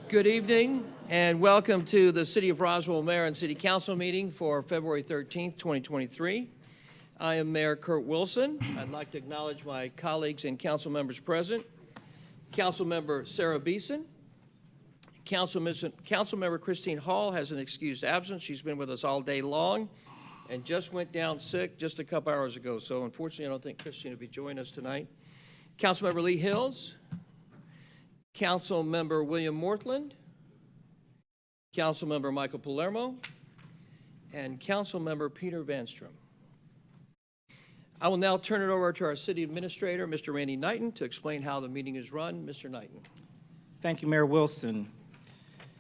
Good evening and welcome to the City of Roswell Mayor and City Council meeting for February 13th, 2023. I am Mayor Kurt Wilson. I'd like to acknowledge my colleagues and council members present. Councilmember Sarah Beeson. Councilmember Christine Hall has an excused absence. She's been with us all day long and just went down sick just a couple hours ago. So unfortunately, I don't think Christine will be joining us tonight. Councilmember Lee Hills. Councilmember William Mortland, Councilmember Michael Palermo, and Councilmember Peter Vanstrom. I will now turn it over to our City Administrator, Mr. Randy Knighton, to explain how the meeting is run. Mr. Knighton. Thank you, Mayor Wilson.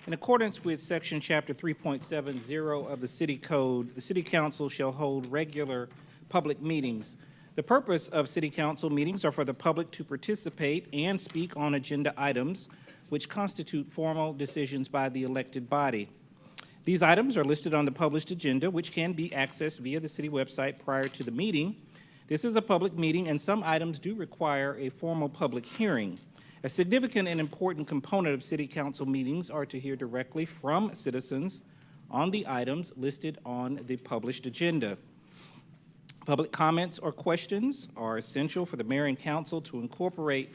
In accordance with Section Chapter 3.70 of the City Code, the City Council shall hold regular public meetings. The purpose of City Council meetings are for the public to participate and speak on agenda items which constitute formal decisions by the elected body. These items are listed on the published agenda, which can be accessed via the city website prior to the meeting. This is a public meeting, and some items do require a formal public hearing. A significant and important component of City Council meetings are to hear directly from citizens on the items listed on the published agenda. Public comments or questions are essential for the mayor and council to incorporate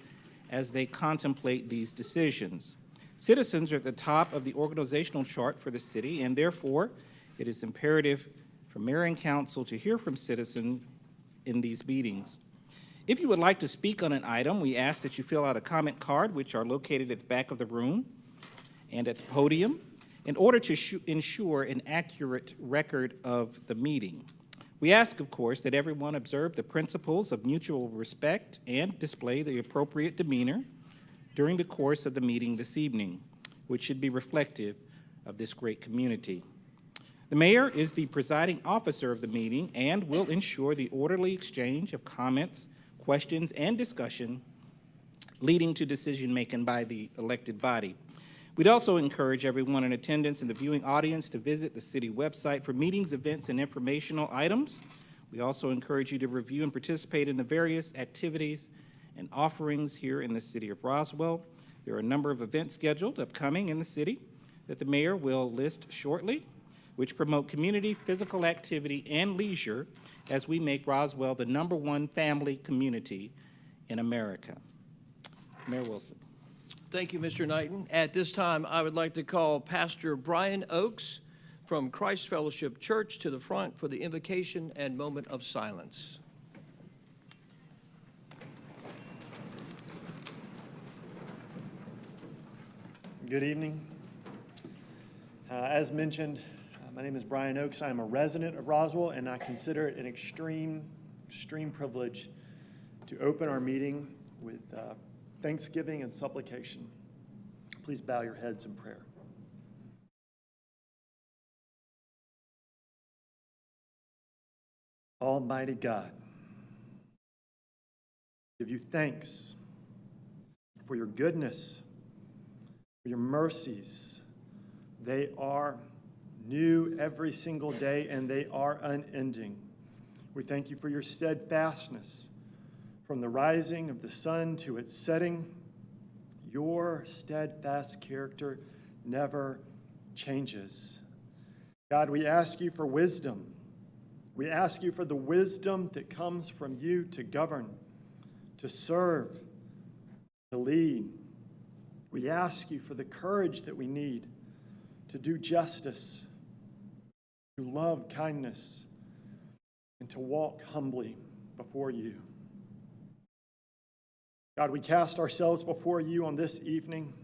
as they contemplate these decisions. Citizens are at the top of the organizational chart for the city, and therefore it is imperative for mayor and council to hear from citizens in these meetings. If you would like to speak on an item, we ask that you fill out a comment card, which are located at the back of the room and at the podium, in order to ensure an accurate record of the meeting. We ask, of course, that everyone observe the principles of mutual respect and display the appropriate demeanor during the course of the meeting this evening, which should be reflective of this great community. The mayor is the presiding officer of the meeting and will ensure the orderly exchange of comments, questions, and discussion leading to decision-making by the elected body. We'd also encourage everyone in attendance and the viewing audience to visit the city website for meetings, events, and informational items. We also encourage you to review and participate in the various activities and offerings here in the city of Roswell. There are a number of events scheduled upcoming in the city that the mayor will list shortly, which promote community, physical activity, and leisure as we make Roswell the #1 family community in America. Mayor Wilson. Thank you, Mr. Knighton. At this time, I would like to call Pastor Brian Oakes from Christ Fellowship Church to the front for the invocation and moment of silence. Good evening. As mentioned, my name is Brian Oakes. I am a resident of Roswell, and I consider it an extreme privilege to open our meeting with thanksgiving and supplication. Please bow your heads in prayer. Almighty God, give you thanks for your goodness, for your mercies. They are new every single day, and they are unending. We thank you for your steadfastness. From the rising of the sun to its setting, your steadfast character never changes. God, we ask you for wisdom. We ask you for the wisdom that comes from you to govern, to serve, to lead. We ask you for the courage that we need to do justice, to love kindness, and to walk humbly before you. God, we cast ourselves before you on this evening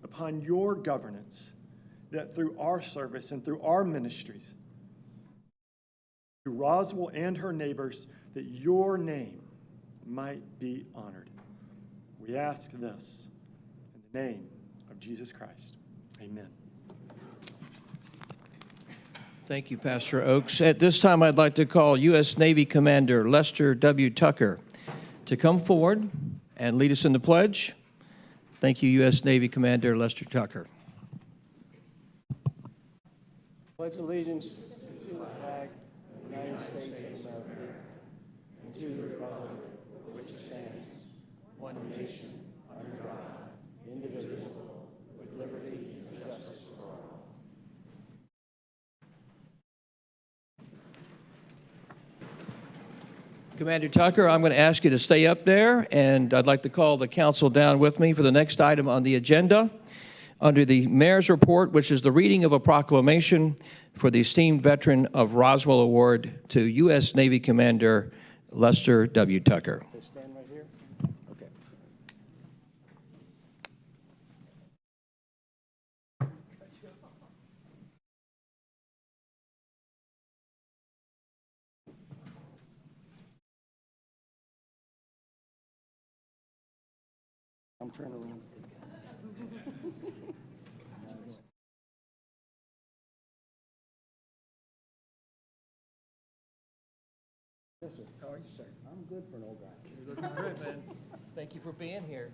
upon your governance, that through our service and through our ministries, through Roswell and her neighbors, that your name might be honored. We ask this in the name of Jesus Christ. Amen. Thank you, Pastor Oakes. At this time, I'd like to call U.S. Navy Commander Lester W. Tucker to come forward and lead us in the pledge. Thank you, U.S. Navy Commander Lester Tucker. Pledge allegiance to the flag of the United States of America and to the republic for which it stands, one nation, under God, indivisible, with liberty Commander Tucker. I'm going to ask you to stay up there, and I'd like to call the council down with me for the next item on the agenda. Under the mayor's report, which is the reading of a proclamation for the esteemed veteran of Roswell Award to U.S. Navy Commander Lester W. Tucker. Stand right here. Okay. I'm turning around. Yes, sir. How are you, sir? I'm good for an old guy. You're looking good, man. Thank you for being here.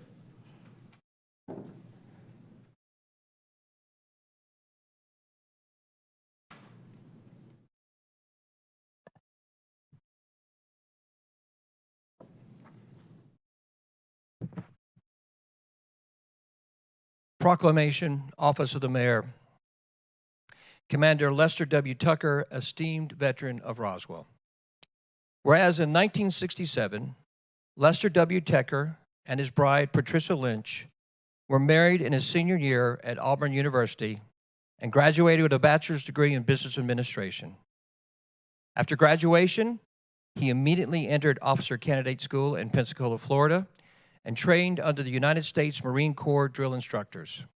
Proclamation, Office of the Mayor. Commander Lester W. Tucker, esteemed veteran of Roswell. Whereas in 1967, Lester W. Tucker and his bride, Patricia Lynch, were married in his senior year at Auburn University and graduated with a bachelor's degree in business administration. After graduation, he immediately entered officer candidate school in Pensacola, Florida, and trained under the United States Marine Corps drill instructors.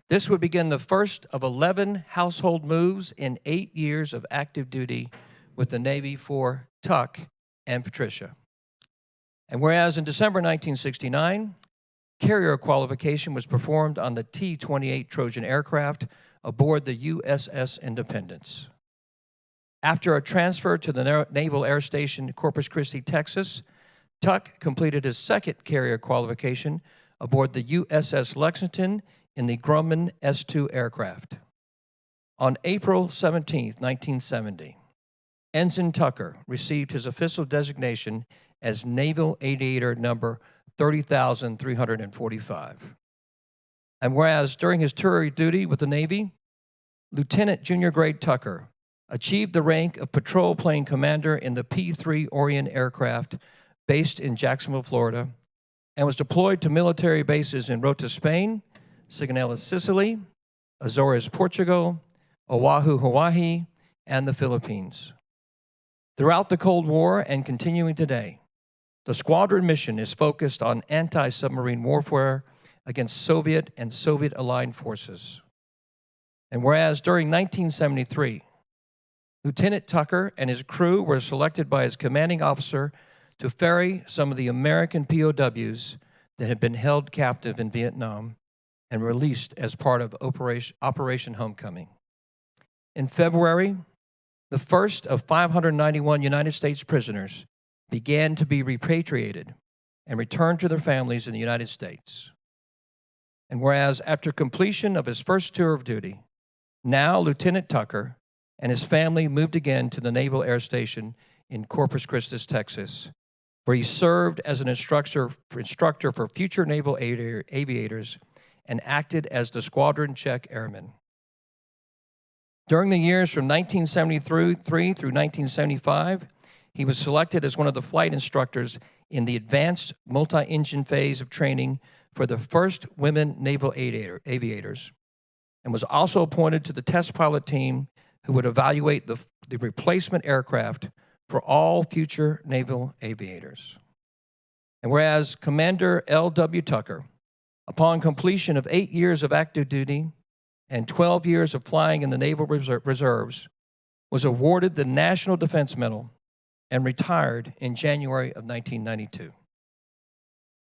This would begin the first of 11 household moves in 8 years of active duty with the Navy for Tuck and Patricia. And whereas in December 1969, carrier qualification was performed on the T-28 Trojan aircraft aboard the USS Independence. After a transfer to the Naval Air Station Corpus Christi, Texas, Tuck completed his second carrier qualification aboard the USS Lexington in the Grumman S-2 aircraft. On April 17, 1970, Ensign Tucker received his official designation as Naval Aviator number 30,345. And whereas during his tour of duty with the Navy, Lieutenant Junior Grade Tucker achieved the rank of Patrol Plane Commander in the P-3 Orion aircraft based in Jacksonville, Florida, and was deployed to military bases in Rota, Spain, Sigonella, Sicily, Azores, Portugal, Oahu, Hawaii, and the Philippines. Throughout the Cold War and continuing today, the squadron mission is focused on anti-submarine warfare against Soviet and Soviet-aligned forces. And whereas during 1973, Lieutenant Tucker and his crew were selected by his commanding officer to ferry some of the American POWs that had been held captive in Vietnam and released as part of Operation Homecoming. In February, the first of 591 United States prisoners began to be repatriated and returned to their families in the United States. And whereas after completion of his first tour of duty, now Lieutenant Tucker and his family moved again to the Naval Air Station in Corpus Christi, Texas, where he served as an instructor for future naval aviators and acted as the squadron check airman. During the years from 1973 through 1975, he was selected as one of the flight instructors in the advanced multi-engine phase of training for the first women naval aviators, and was also appointed to the test pilot team who would evaluate the replacement aircraft for all future naval aviators. And whereas Commander L.W. Tucker, upon completion of 8 years of active duty and 12 years of flying in the Naval Reserves, was awarded the National Defense Medal and retired in January of 1992.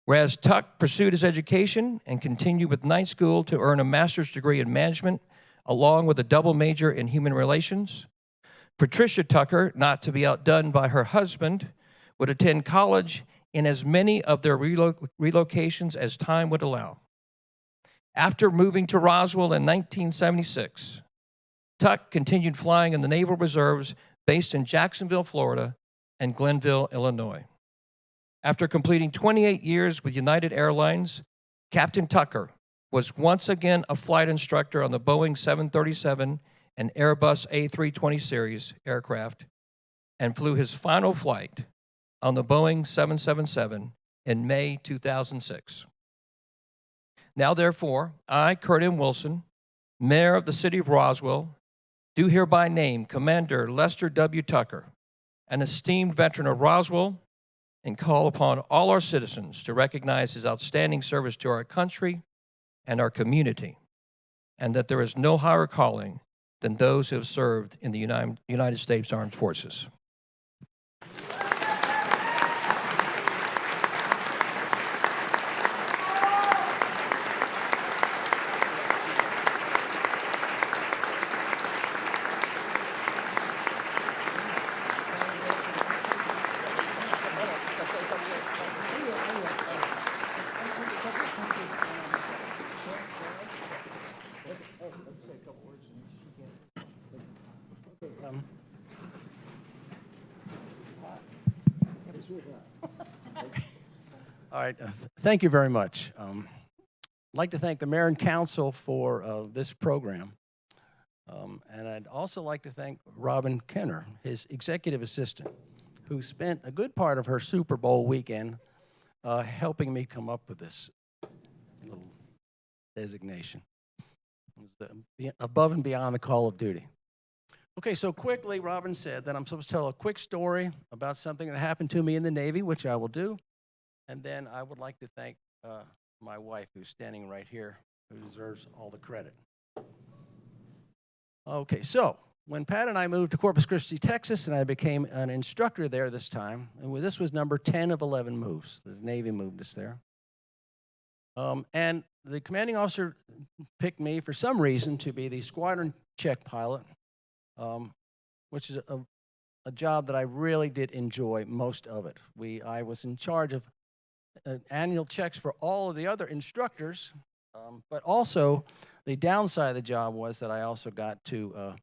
Whereas Tuck pursued his education and continued with night school to earn a master's degree in management, along with a double major in human relations, Patricia Tucker, not to be outdone by her husband, would attend college in as many of their relocations as time would allow. After moving to Roswell in 1976, Tuck continued flying in the Naval Reserves based in Jacksonville, Florida, and Glenville, Illinois. After completing 28 years with United Airlines, Captain Tucker was once again a flight instructor on the Boeing 737 and Airbus A320 series aircraft, and flew his final flight on the Boeing 777 in May 2006. Now, therefore, I, Kurt M. Wilson, Mayor of the City of Roswell, do hereby name Commander Lester W. Tucker, an esteemed veteran of Roswell, and call upon all our citizens to recognize his outstanding service to our country and our community, and that there is no higher calling than those who have served in the United States Armed Forces. All right, thank you very much. I'd like to thank the mayor and council for this program. And I'd also like to thank Robin Kenner, his executive assistant, who spent a good part of her Super Bowl weekend helping me come up with this little designation. It was above and beyond the call of duty. Okay, so quickly, Robin said that I'm supposed to tell a quick story about something that happened to me in the Navy, which I will do. And then I would like to thank my wife, who's standing right here, who deserves all the credit. Okay, so when Pat and I moved to Corpus Christi, Texas, and I became an instructor there this time, and this was number 10 of 11 moves. The Navy moved us there. And the commanding officer picked me for some reason to be the squadron check pilot, which is a job that I really did enjoy most of it. I was in charge of annual checks for all of the other instructors, but also the downside of the job was that I also got to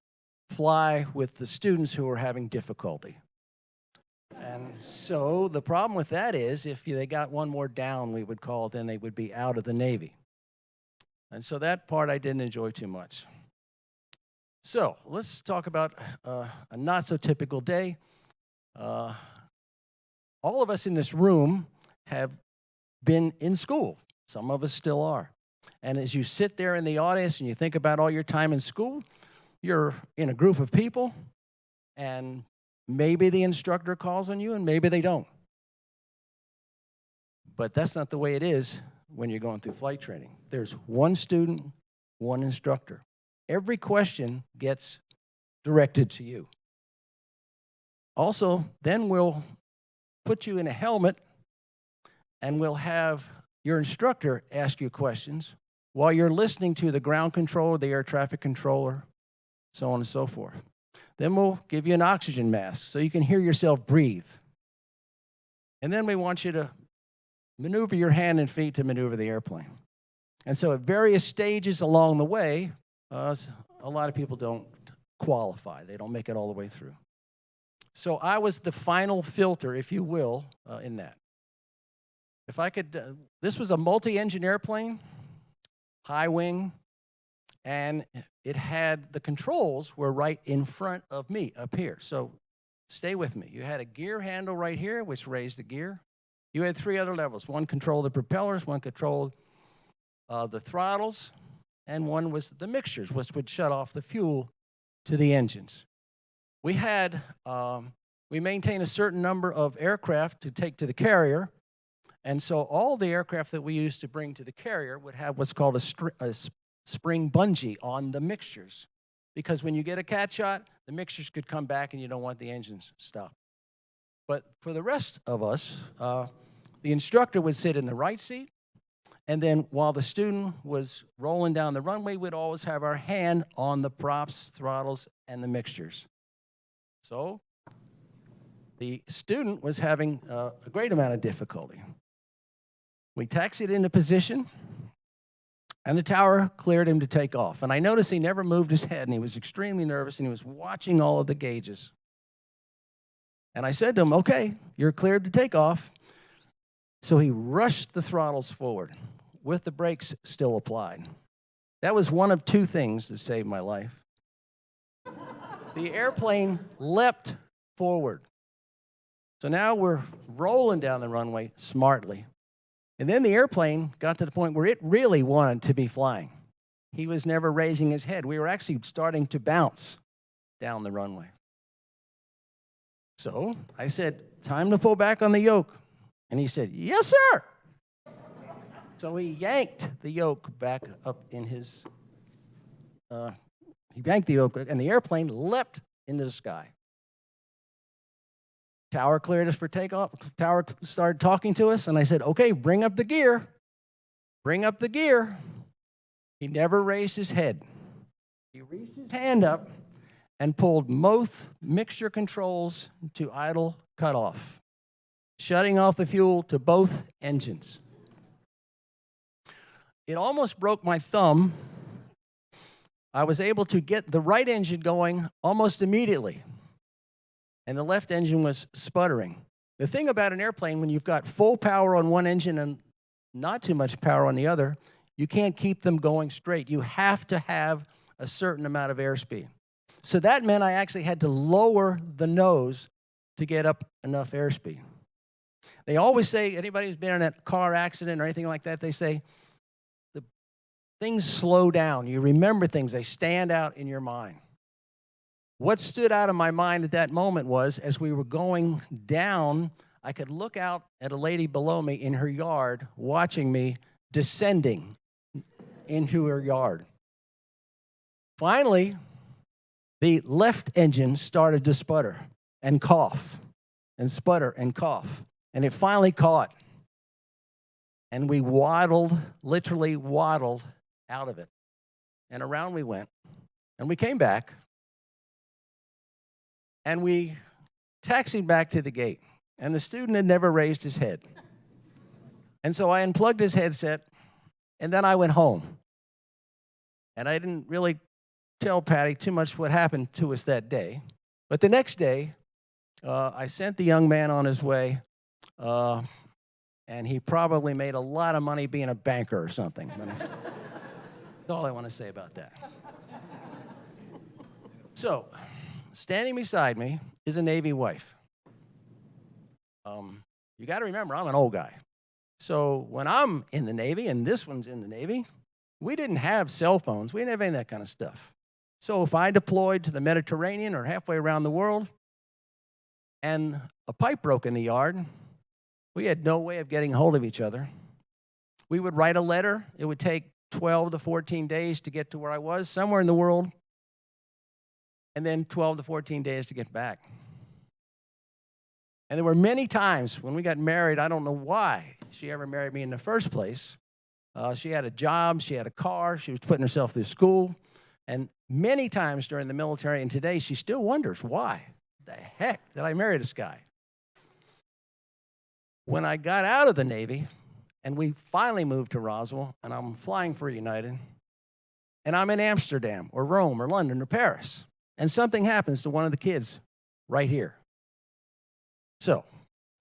fly with the students who were having difficulty. And so the problem with that is if they got one more down, we would call it, then they would be out of the Navy. And so that part I didn't enjoy too much. So let's talk about a not so typical day. All of us in this room have been in school. Some of us still are. And as you sit there in the audience and you think about all your time in school, you're in a group of people, and maybe the instructor calls on you and maybe they don't. But that's not the way it is when you're going through flight training. There's one student, one instructor. Every question gets directed to you. Also, then we'll put you in a helmet and we'll have your instructor ask you questions while you're listening to the ground controller, the air traffic controller, so on and so forth. Then we'll give you an oxygen mask so you can hear yourself breathe. And then we want you to maneuver your hand and feet to maneuver the airplane. And so at various stages along the way, a lot of people don't qualify. They don't make it all the way through. So I was the final filter, if you will, in that. If I could, this was a multi-engine airplane, high wing, and it had the controls were right in front of me up here. So stay with me. You had a gear handle right here, which raised the gear. You had three other levels. One controlled the propellers, one controlled the throttles, and one was the mixtures, which would shut off the fuel to the engines. We maintain a certain number of aircraft to take to the carrier, and so all the aircraft that we used to bring to the carrier would have what's called a spring bungee on the mixtures, because when you get a cat shot, the mixtures could come back and you don't want the engines stopped. But for the rest of us, the instructor would sit in the right seat, and then while the student was rolling down the runway, we'd always have our hand on the props, throttles, and the mixtures. So the student was having a great amount of difficulty. We taxied into position, and the tower cleared him to take off. And I noticed he never moved his head, and he was extremely nervous, and he was watching all of the gauges. And I said to him, okay, you're cleared to take off. So he rushed the throttles forward with the brakes still applied. That was one of two things that saved my life. The airplane leapt forward. So now we're rolling down the runway smartly. And then the airplane got to the point where it really wanted to be flying. He was never raising his head. We were actually starting to bounce down the runway. So I said, time to pull back on the yoke. And he said, yes, sir. So he yanked the yoke back up in his, he yanked the yoke, and the airplane leapt into the sky. Tower cleared us for takeoff. Tower started talking to us, and I said, okay, bring up the gear. Bring up the gear. He never raised his head. He reached his hand up and pulled both mixture controls to idle cutoff, shutting off the fuel to both engines. It almost broke my thumb. I was able to get the right engine going almost immediately, and the left engine was sputtering. The thing about an airplane, when you've got full power on one engine and not too much power on the other, you can't keep them going straight. You have to have a certain amount of airspeed. So that meant I actually had to lower the nose to get up enough airspeed. They always say, anybody who's been in a car accident or anything like that, they say, the things slow down. You remember things. They stand out in your mind. What stood out of my mind at that moment was, as we were going down, I could look out at a lady below me in her yard watching me descending into her yard. Finally, the left engine started to sputter and cough and sputter and cough. And it finally caught. And we waddled, literally waddled out of it. And around we went. And we came back. And we taxied back to the gate. And the student had never raised his head. And so I unplugged his headset, and then I went home. And I didn't really tell Patty too much what happened to us that day. But the next day, I sent the young man on his way, and he probably made a lot of money being a banker or something. That's all I want to say about that. So, standing beside me is a Navy wife. You got to remember, I'm an old guy. So when I'm in the Navy, and this one's in the Navy, we didn't have cell phones. We didn't have any of that kind of stuff. So if I deployed to the Mediterranean or halfway around the world, and a pipe broke in the yard, we had no way of getting hold of each other. We would write a letter. It would take 12 to 14 days to get to where I was, somewhere in the world, and then 12 to 14 days to get back. And there were many times when we got married, I don't know why she ever married me in the first place. She had a job, she had a car, she was putting herself through school, and many times during the military and today, she still wonders, why the heck did I marry this guy? When I got out of the Navy, and we finally moved to Roswell, and I'm flying for United, and I'm in Amsterdam, or Rome, or London, or Paris, and something happens to one of the kids right here. So,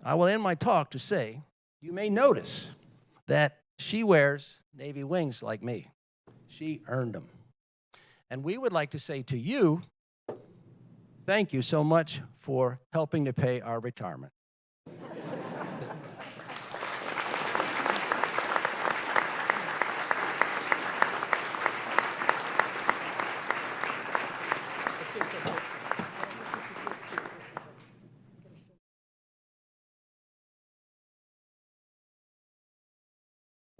I will end my talk to say, you may notice that she wears Navy wings like me. She earned them. And we would like to say to you, thank you so much for helping to pay our retirement.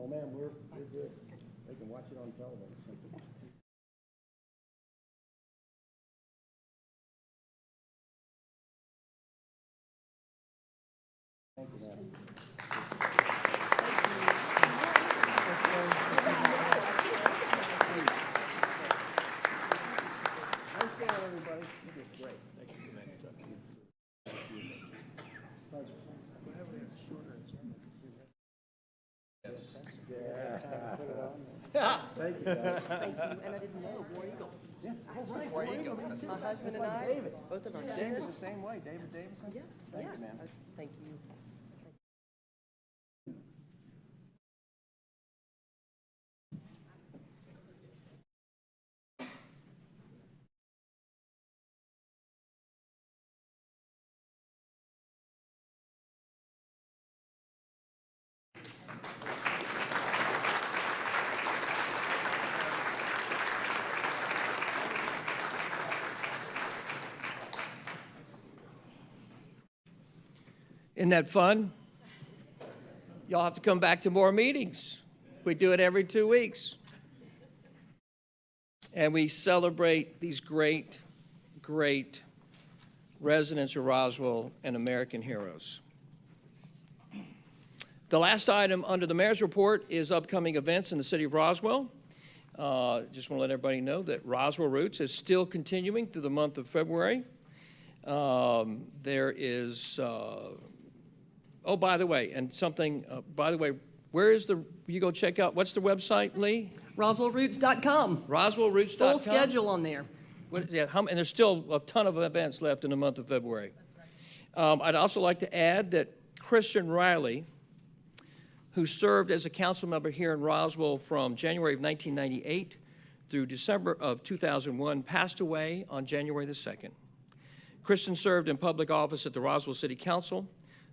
Oh, man, we're good. They can watch it on television. Thank you, man. Nice going, everybody. You did great. Thank you. Pleasure. Thank you, guys. Thank you, and I didn't know, War Eagle. Yeah. War Eagle. My husband and I, both of our David's the kids. same way. David Davison? Yes, Thank you, yes. man. Thank you. Isn't that fun? Y'all have to come back to more meetings. We do it every 2 weeks. And we celebrate these great, great residents of Roswell and American heroes. The last item under the mayor's report is upcoming events in the city of Roswell. Just want to let everybody know that Roswell Roots is still continuing through the month of February. There is, oh, by the way, where is you go check out, what's the website, Lee? RoswellRoots.com. RoswellRoots.com. Full schedule on there. And there's still a ton of events left in the month of February. I'd also like to add that Christian Riley, who served as a council member here in Roswell from January of 1998 through December of 2001, passed away on January the 2nd. Kristen served in public office at the Roswell City Council,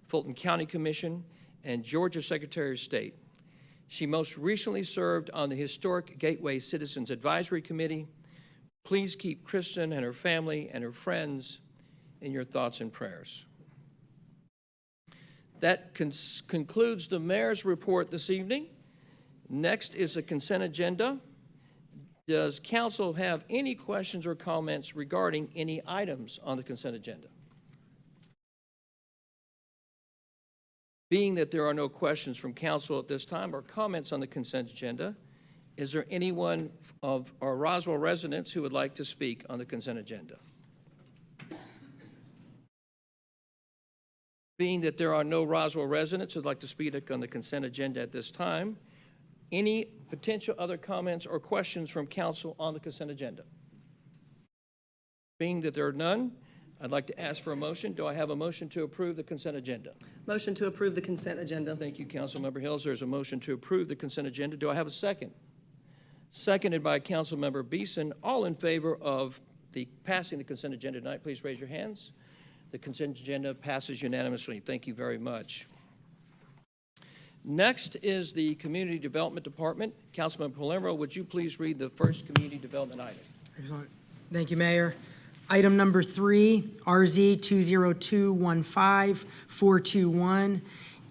Fulton County Commission, and Georgia Secretary of State. She most recently served on the Historic Gateway Citizens Advisory Committee. Please keep Kristen and her family and her friends in your thoughts and prayers. That concludes the mayor's report this evening. Next is the consent agenda. Does council have any questions or comments regarding any items on the consent agenda? Being that there are no questions from council at this time or comments on the consent agenda, is there anyone of our Roswell residents who would like to speak on the consent agenda? Being that there are no Roswell residents who would like to speak on the consent agenda at this time, any potential other comments or questions from council on the consent agenda? Being that there are none, I'd like to ask for a motion. Do I have a motion to approve the consent agenda? Motion to approve the consent agenda. Thank you, Councilmember Hills. There's a motion to approve the consent agenda. Do I have a second? Seconded by Councilmember Beeson. All in favor of passing the consent agenda tonight, please raise your hands. The consent agenda passes unanimously. Thank you very much. Next is the Community Development Department. Councilman Palermo, would you please read the first community development item? Excellent. Thank you, Mayor. Item number 3, RZ 20215-421,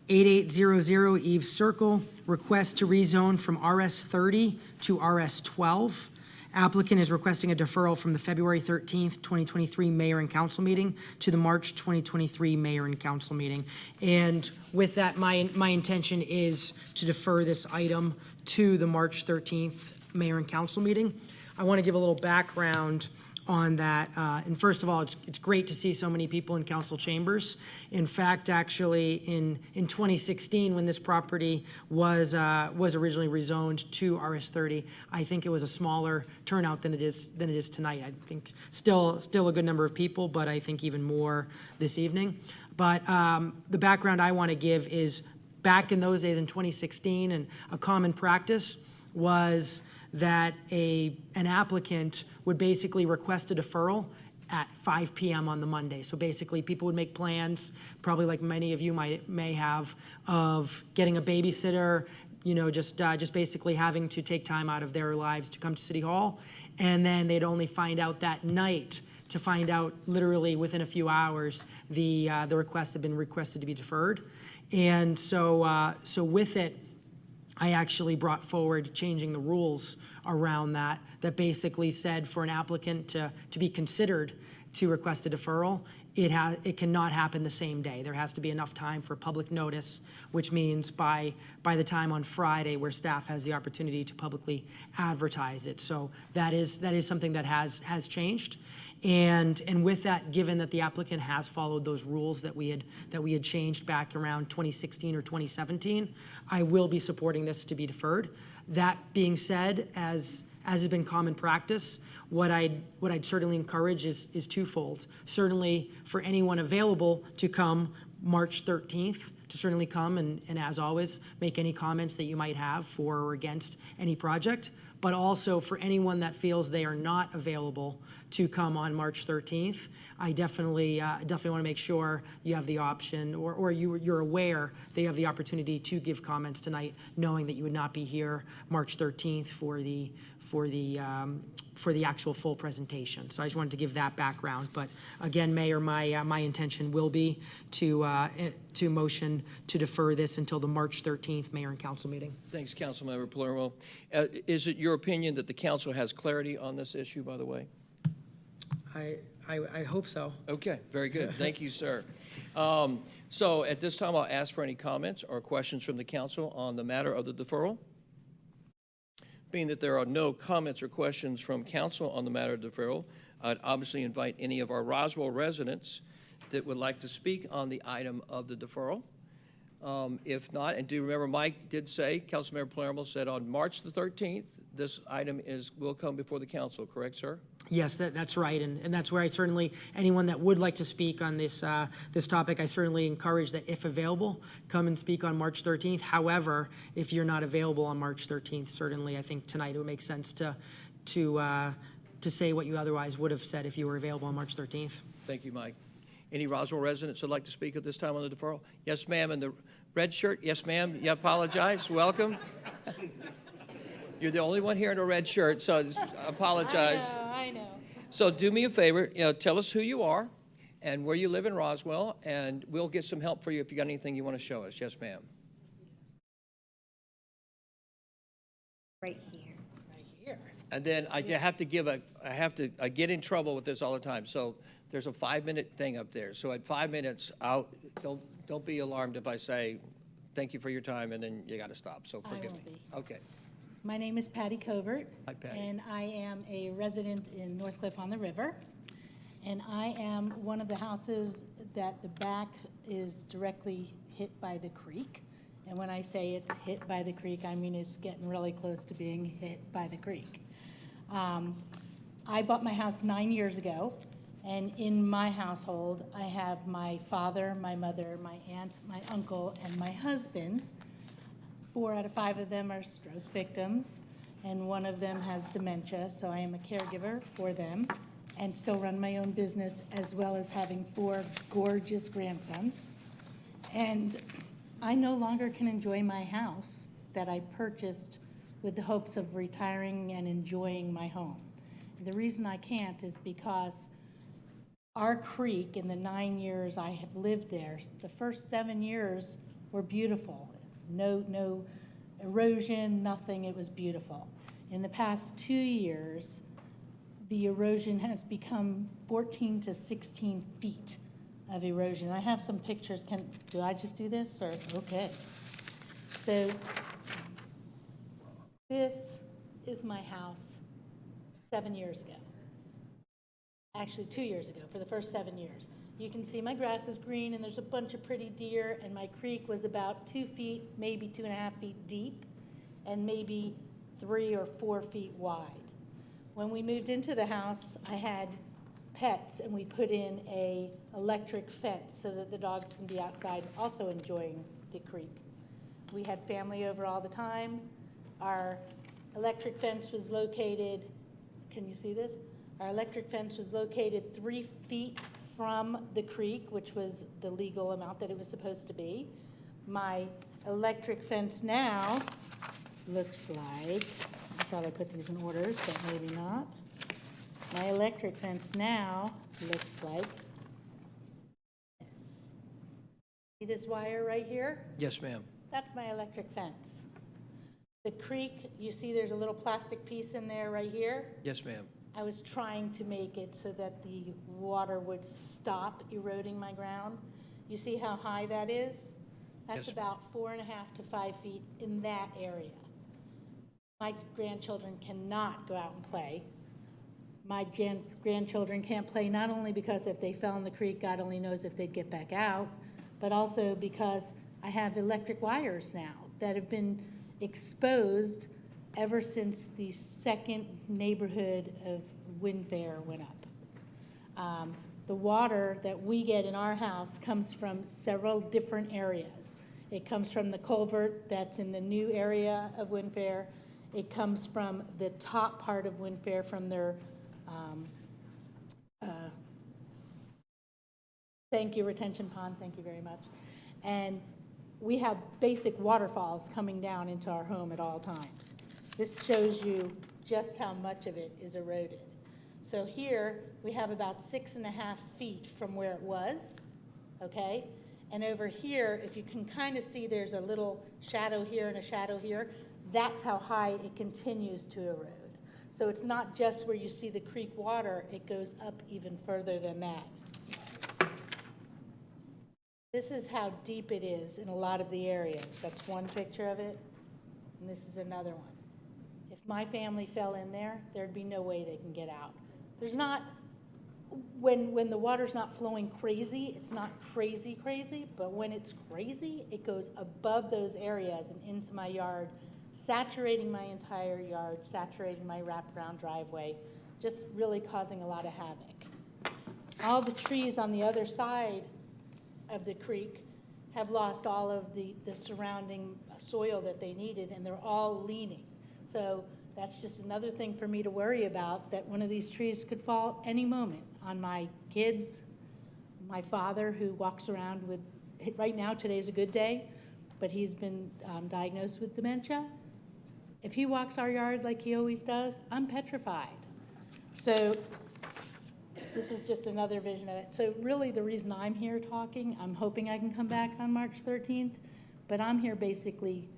8800 Eves Circle, request to rezone from RS 30 to RS 12. Applicant is requesting a deferral from the February 13th, 2023 Mayor and Council meeting to the March 2023 Mayor and Council meeting. And with that, my intention is to defer this item to the March 13th Mayor and Council meeting. I want to give a little background on that. And first of all, it's great to see so many people in council chambers. In fact, actually, in 2016, when this property was originally rezoned to RS30, I think it was a smaller turnout than it is tonight. I think still a good number of people, but I think even more this evening. But the background I want to give is back in those days in 2016, and a common practice was that an applicant would basically request a deferral at 5 p.m. on the Monday. So basically, people would make plans, probably like many of you may have, of getting a babysitter, just basically having to take time out of their lives to come to City Hall, and then they'd only find out that night to find out literally within a few hours the request had been requested to be deferred. And so with it, I actually brought forward changing the rules around that basically said for an applicant to be considered to request a deferral, it cannot happen the same day. There has to be enough time for public notice, which means by the time on Friday where staff has the opportunity to publicly advertise it. So that is something that has changed. And with that, given that the applicant has followed those rules that we had changed back around 2016 or 2017, I will be supporting this to be deferred. That being said, as has been common practice, what I'd certainly encourage is twofold. Certainly for anyone available to come March 13th certainly come and as always, make any comments that you might have for or against any project, but also for anyone that feels they are not available to come on March 13th, I definitely want to make sure you have the option, or you're aware that you have the opportunity to give comments tonight, knowing that you would not be here March 13th for the actual full presentation. So I just wanted to give that background. But again, Mayor, my intention will be to motion to defer this until the March 13th Mayor and Council meeting. Thanks, Councilmember Palermo. Is it your opinion that the council has clarity on this issue, by the way? I hope so. Okay, very good. Thank you, sir. So at this time, I'll ask for any comments or questions from the council on the matter of the deferral. Being that there are no comments or questions from council on the matter of deferral, I'd obviously invite any of our Roswell residents that would like to speak on the item of the deferral. If not, and do remember Mike did say, Councilmember Palermo said on March the 13th, this item will come before the council, correct, sir? Yes, that's right, and that's where I certainly, anyone that would like to speak on this topic, I certainly encourage that if available, come and speak on March 13th. However, if you're not available on March 13th, certainly I think tonight it would make sense to say what you otherwise would have said if you were available on March 13th. Thank you, Mike. Any Roswell residents who'd like to speak at this time on the deferral? Yes, ma'am, in the red shirt. Yes, ma'am. You apologize. Welcome. You're the only one here in a red shirt, so apologize. I know. So do me a favor, tell us who you are and where you live in Roswell, and we'll get some help for you if you got anything you want to show us. Yes, ma'am. Right here. Right here. And then I get in trouble with this all the time. So there's a 5-minute thing up there. So at 5 minutes, don't be alarmed if I say, thank you for your time, and then you got to stop. So forgive me. won't be. Okay. My name is Patty Covert. Hi, Patty. And I am a resident in Northcliffe on the River. And I am one of the houses that the back is directly hit by the creek. And when I say it's hit by the creek, I mean it's getting really close to being hit by the creek. I bought my house 9 years ago, and in my household, I have my father, my mother, my aunt, my uncle, and my husband. 4 out of 5 of them are stroke victims, and one of them has dementia, so I am a caregiver for them and still run my own business, as well as having 4 gorgeous grandsons. And I no longer can enjoy my house that I purchased with the hopes of retiring and enjoying my home. The reason I can't is because our creek, in the 9 years I have lived there, the first 7 years were beautiful. No erosion, nothing, it was beautiful. In the past 2 years, the erosion has become 14 to 16 feet of erosion. I have some pictures. Do I just do this, or, okay. So this is my house 7 years ago. Actually, 2 years ago, for the first 7 years. You can see my grass is green, and there's a bunch of pretty deer, and my creek was about 2 feet, maybe 2.5 feet deep, and maybe 3 or 4 feet wide. When we moved into the house, I had pets, and we put in a electric fence so that the dogs can be outside also enjoying the creek. We had family over all the time. Our electric fence was located, can you see this? Our electric fence was located 3 feet from the creek, which was the legal amount that it was supposed to be. My electric fence now looks like, I thought I put these in orders, but maybe not. My electric fence now looks like this. See this wire right here? Yes, ma'am. That's my electric fence. The creek, you see there's a little plastic piece in there right here? Yes, ma'am. I was trying to make it so that the water would stop eroding my ground. You see how high that is? That's Yes. about 4.5 to 5 feet in that area. My grandchildren cannot go out and play. My grandchildren can't play not only because if they fell in the creek, God only knows if they'd get back out, but also because I have electric wires now that have been exposed ever since the second neighborhood of Windfair went up. the water that we get in our house comes from several different areas. It comes from the culvert that's in the new area of Wind Fair. It comes from the top part of Wind Fair from their, thank you, retention pond, thank you very much. And we have basic waterfalls coming down into our home at all times. This shows you just how much of it is eroded. So here, we have about 6.5 feet from where it was, okay? And over here, if you can kind of see, there's a little shadow here and a shadow here. That's how high it continues to erode. So it's not just where you see the creek water, it goes up even further than that. This is how deep it is in a lot of the areas. That's one picture of it, and this is another one. If my family fell in there, there'd be no way they can get out. There's not, when the water's not flowing crazy, it's not crazy, but when it's crazy, it goes above those areas and into my yard, saturating my entire yard, saturating my wraparound driveway, just really causing a lot of havoc. All the trees on the other side of the creek have lost all of the surrounding soil that they needed, and they're all leaning. So that's just another thing for me to worry about, that one of these trees could fall any moment on my kids, my father who walks around with, right now today's a good day, but he's been diagnosed with dementia. If he walks our yard like he always does, I'm petrified. So this is just another vision of it. So really the reason I'm here talking, I'm hoping I can come back on March 13th, but I'm here basically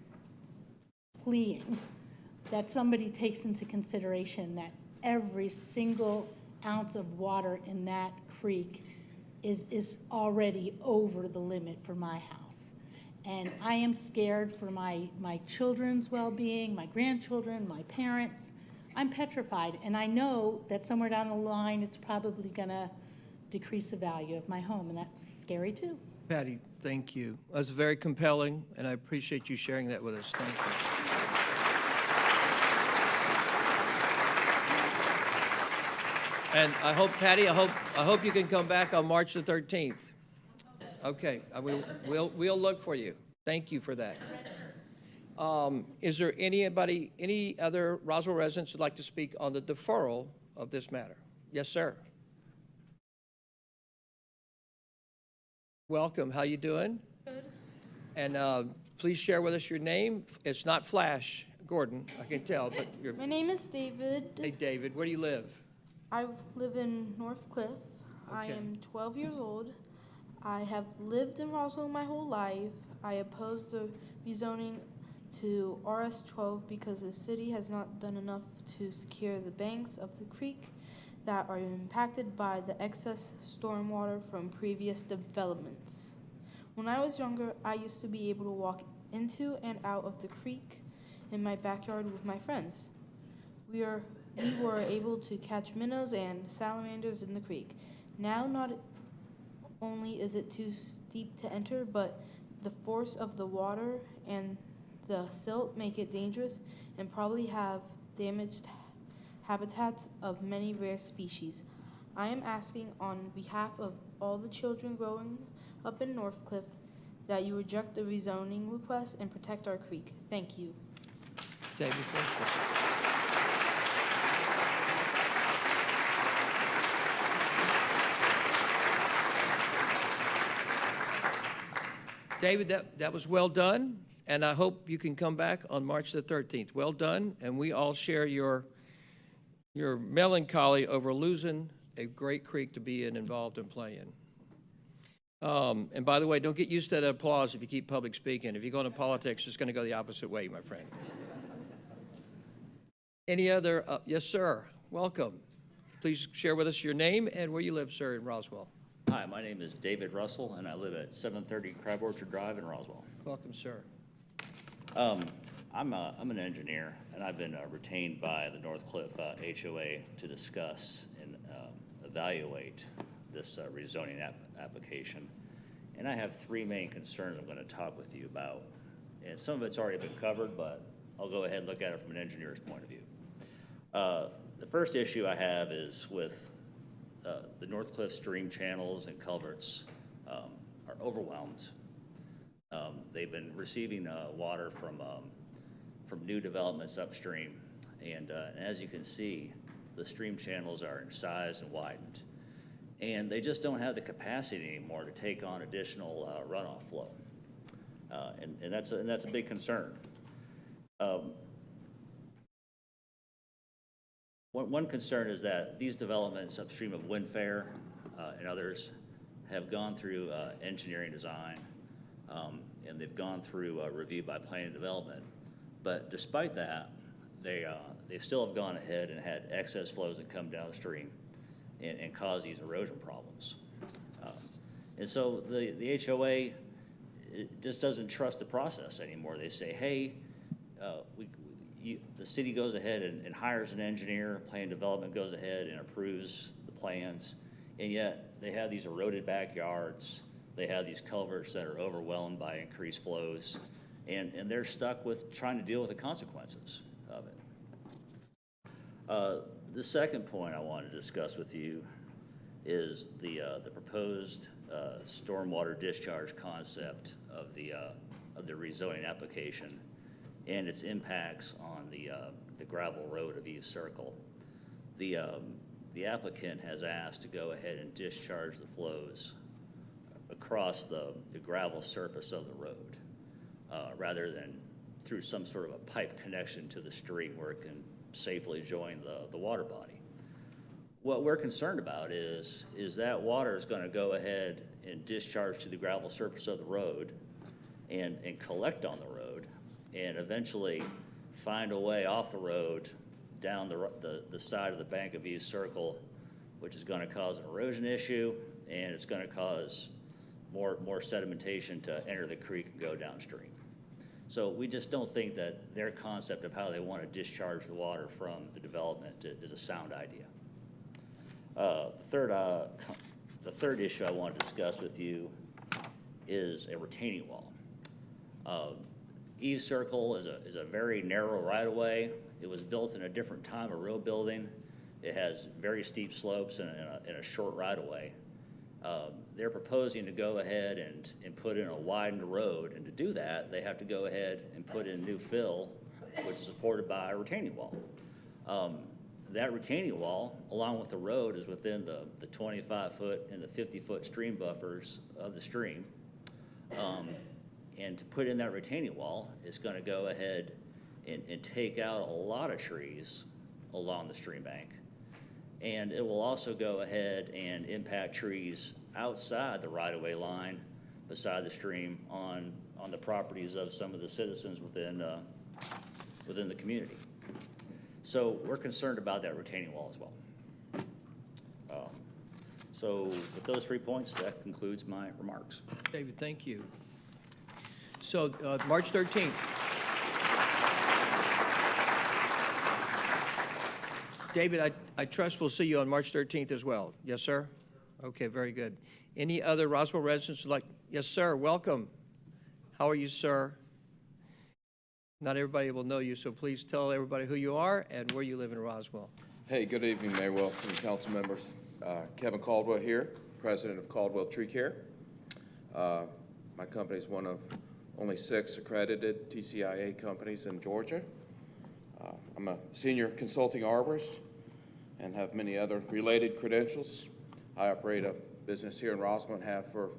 pleading that somebody takes into consideration that every single ounce of water in that creek is already over the limit for my house. And I am scared for my children's well-being, my grandchildren, my parents. I'm petrified, and I know that somewhere down the line, it's probably gonna decrease the value of my home, and that's scary too. Patty, thank you. That's very compelling, and I appreciate you sharing that with us. Thank you. And I hope, Patty, I hope you can come back on March the 13th. Okay, we'll look for you. Thank you for that. Is there any other Roswell residents who'd like to speak on the deferral of this matter? Yes, sir. Welcome. How you doing? Good. And please share with us your name. It's not Flash Gordon, I can tell, but you're. My name is David. Hey, David. Where do you live? I live in North Cliff. I Okay. am 12 years old. I have lived in Roswell my whole life. I oppose the rezoning to RS12 because the city has not done enough to secure the banks of the creek that are impacted by the excess stormwater from previous developments. When I was younger, I used to be able to walk into and out of the creek in my backyard with my friends. We were able to catch minnows and salamanders in the creek. Now, not only is it too steep to enter, but the force of the water and the silt make it dangerous and probably have damaged habitats of many rare species. I am asking on behalf of all the children growing up in Northcliff that you reject the rezoning request and protect our creek. Thank you. David, thank you. David, that was well done, and I hope you can come back on March the 13th. Well done, and we all share your melancholy over losing a great creek to be involved and play in. And by the way, don't get used to that applause if you keep public speaking. If you go into politics, it's going to go the opposite way, my friend. Any other? Yes, sir. Welcome. Please share with us your name and where you live, sir, in Roswell. Hi, my name is David Russell, and I live at 730 Crab Orchard Drive in Roswell. Welcome, sir. I'm an engineer, and I've been retained by the Northcliff HOA to discuss and evaluate this rezoning application. And I have three main concerns I'm going to talk with you about. And some of it's already been covered, but I'll go ahead and look at it from an engineer's point of view. The first issue I have is with the North Cliff stream channels and culverts are overwhelmed. They've been receiving water from new developments upstream, and as you can see, the stream channels are in size and widened, and they just don't have the capacity anymore to take on additional runoff flow, and that's a big concern. One concern is that these developments upstream of Windfair and others have gone through engineering design, and they've gone through review by planning and development. But despite that, they still have gone ahead and had excess flows that come downstream and cause these erosion problems. And so the HOA just doesn't trust the process anymore. They say, hey, the city goes ahead and hires an engineer, plan development goes ahead and approves the plans, and yet they have these eroded backyards, they have these culverts that are overwhelmed by increased flows, and they're stuck with trying to deal with the consequences of it. The second point I want to discuss with you is the proposed stormwater discharge concept of the rezoning application and its impacts on the gravel road of East Circle. The applicant has asked to go ahead and discharge the flows across the gravel surface of the road, rather than through some sort of a pipe connection to the stream where it can safely join the water body. What we're concerned about is that water is going to go ahead and discharge to the gravel surface of the road and collect on the road, and eventually find a way off the road down the side of the bank of East Circle, which is going to cause an erosion issue, and it's going to cause more sedimentation to enter the creek and go downstream. So we just don't think that their concept of how they want to discharge the water from the development is a sound idea. The third issue I want to discuss with you is a retaining wall. East Circle is a very narrow right-of-way. It was built in a different time of road building. It has very steep slopes and a short right-of-way. They're proposing to go ahead and put in a widened road, and to do that, they have to go ahead and put in new fill, which is supported by a retaining wall. That retaining wall, along with the road, is within the 25-foot and the 50-foot stream buffers of the stream. And to put in that retaining wall, it's going to go ahead and take out a lot of trees along the stream bank. And it will also go ahead and impact trees outside the right-of-way line beside the stream on the properties of some of the citizens within the community. So we're concerned about that retaining wall as well. So with those 3 points, that concludes my remarks. David, thank you. So March 13th. David, I trust we'll see you on March 13th as well. Yes, sir? Okay, very good. Any other Roswell residents would like? Yes, sir. Welcome. How are you, sir? Not everybody will know you, so please tell everybody who you are and where you live in Roswell. Hey, good evening, Mayor Wilson and council members. Kevin Caldwell here, president of Caldwell Tree Care. My company is one of only 6 accredited TCIA companies in Georgia. I'm a senior consulting arborist and have many other related credentials. I operate a business here in Roswell and have for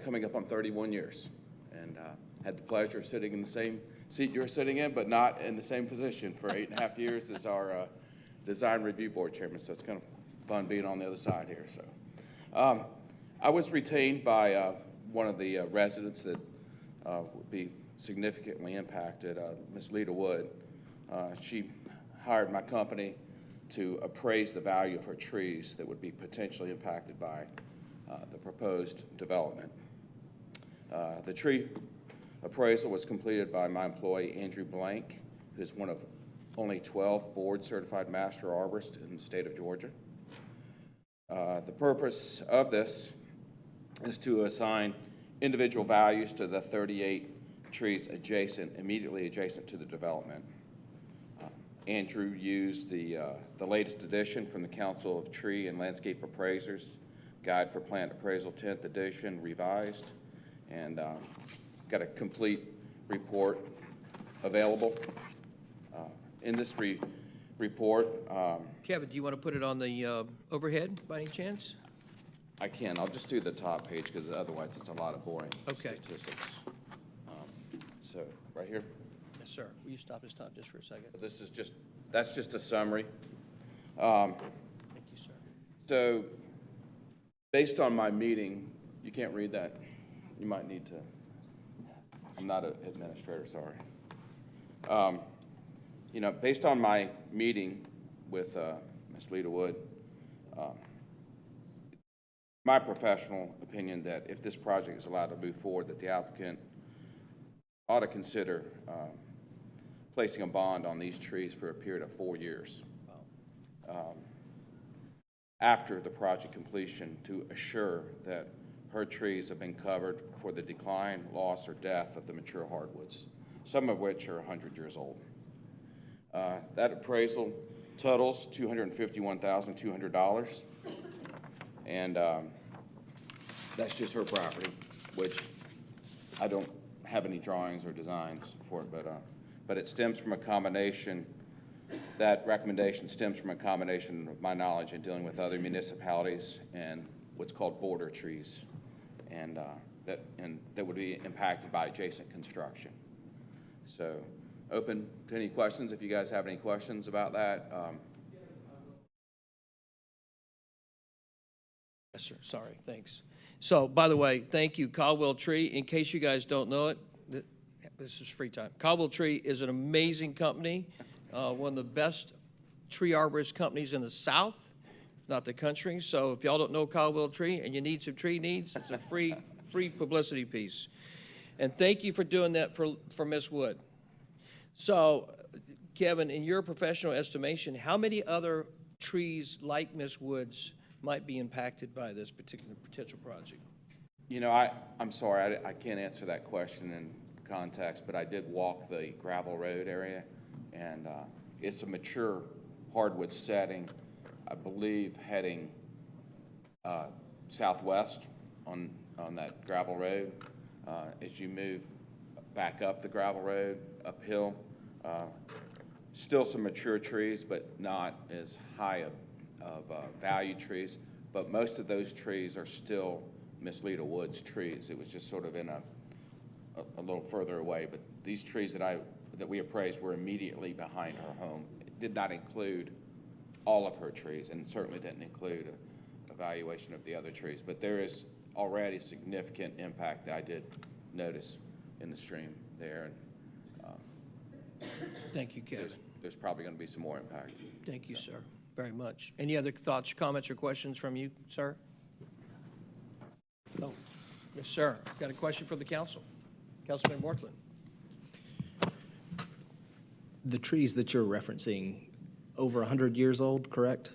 coming up on 31 years. And had the pleasure of sitting in the same seat you're sitting in, but not in the same position for 8.5 years as our design review board chairman. So it's kind of fun being on the other side here. So I was retained by one of the residents that would be significantly impacted, Ms. Lita Wood. She hired my company to appraise the value of her trees that would be potentially impacted by the proposed development. The tree appraisal was completed by my employee, Andrew Blank, who's one of only 12 board-certified master arborists in the state of Georgia. The purpose of this is to assign individual values to the 38 trees immediately adjacent to the development. Andrew used the latest edition from the Council of Tree and Landscape Appraisers, Guide for Plant Appraisal 10th edition, revised, and got a complete report available. In this report, Kevin, do you want to put it on the overhead by any chance? I can. I'll just do the top page because otherwise it's a lot of boring Okay. statistics. So right here. Yes, sir. Will you stop his time just for a second? This is that's just a summary. Thank you, sir. So based on my meeting, you can't read that. You might need to. I'm not an administrator, sorry. You know, based on my meeting with Ms. Lita Wood, my professional opinion that if this project is allowed to move forward, that the applicant ought to consider placing a bond on these trees for a period of 4 years after the project completion to assure that her trees have been covered for the decline, loss, or death of the mature hardwoods, some of which are 100 years old. That appraisal totals $251,200, and that's just her property, which I don't have any drawings or designs for it, but it stems from a combination. That recommendation stems from a combination of my knowledge in dealing with other municipalities and what's called border trees, and that would be impacted by adjacent construction. So, open to any questions if you guys have any questions about that. Yes, sir. Sorry. Thanks. So, by the way, thank you, Caldwell Tree. In case you guys don't know it, this is free time. Caldwell Tree is an amazing company, one of the best tree arborist companies in the South, if not the country. So if y'all don't know Caldwell Tree and you need some tree needs, it's a free publicity piece. And thank you for doing that for Ms. Wood. So, Kevin, in your professional estimation, how many other trees like Ms. Wood's might be impacted by this particular potential project? You know, I'm sorry, I can't answer that question in context, but I did walk the gravel road area, and it's a mature hardwood setting, I believe, heading southwest on that gravel road. As you move back up the gravel road, uphill, still some mature trees, but not as high of value trees. But most of those trees are still Miss Lita Wood's trees. It was just sort of in a little further away. But these trees that we appraised were immediately behind her home. It did not include all of her trees, and certainly didn't include an evaluation of the other trees. But there is already significant impact that I did notice in the stream there. And Thank you, Kevin. there's probably going to be some more impact. Thank you, sir, very much. Any other thoughts, comments, or questions from you, sir? No. Yes, sir. I've got a question for the council. Councilman Mortland. The trees that you're referencing, over 100 years old, correct?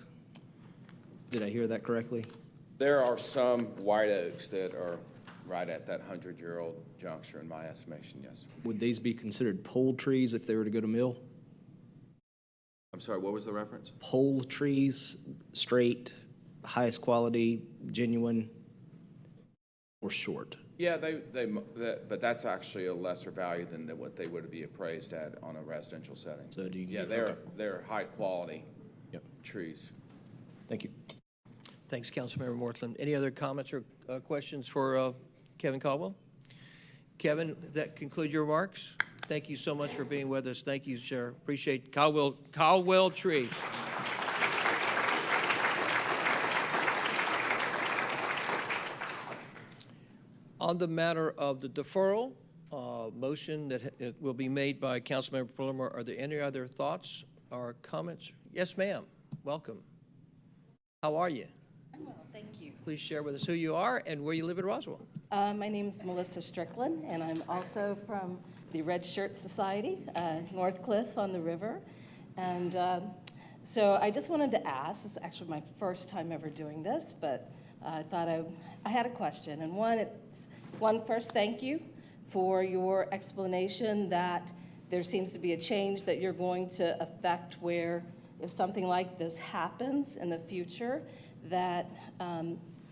Did I hear that correctly? There are some white oaks that are right at that 100-year-old juncture, in my estimation, yes. Would these be considered pole trees if they were to go to mill? I'm sorry, what was the reference? Pole trees, straight, highest quality, genuine, or short? Yeah, but that's actually a lesser value than what they would be appraised at on a residential setting. So do you? Yeah, they're high quality trees. Thank you. Thanks, Councilmember Mortland. Any other comments or questions for Kevin Caldwell? Kevin, does that conclude your remarks? Thank you so much for being with us. Thank you, sir. Appreciate Caldwell Tree. On the matter of the deferral, motion that it will be made by Councilmember Palmer, are there any other thoughts or comments? Yes, ma'am. Welcome. How are you? I'm well, thank you. Please share with us who you are and where you live in Roswell. My name is Melissa Strickland, and I'm also from the Red Shirt Society, North Cliff on the river. And so I just wanted to ask, this is actually my first time ever doing this, but I thought I had a question. And one, first, thank you for your explanation that there seems to be a change that you're going to affect where if something like this happens in the future, that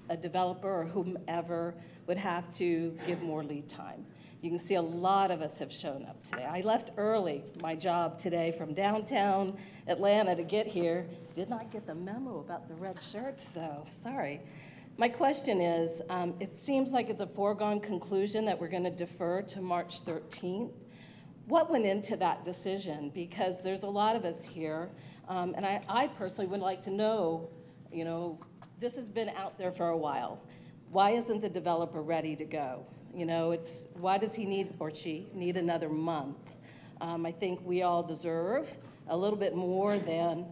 a developer or whomever would have to give more lead time. You can see a lot of us have shown up today. I left early, my job today, from downtown Atlanta to get here. Did not get the memo about the red shirts, though. Sorry. My question is, it seems like it's a foregone conclusion that we're going to defer to March 13th. What went into that decision? Because there's a lot of us here, and I personally would like to know, you know, this has been out there for a while. Why isn't the developer ready to go? You know, why does he need, or she, need another month? I think we all deserve a little bit more than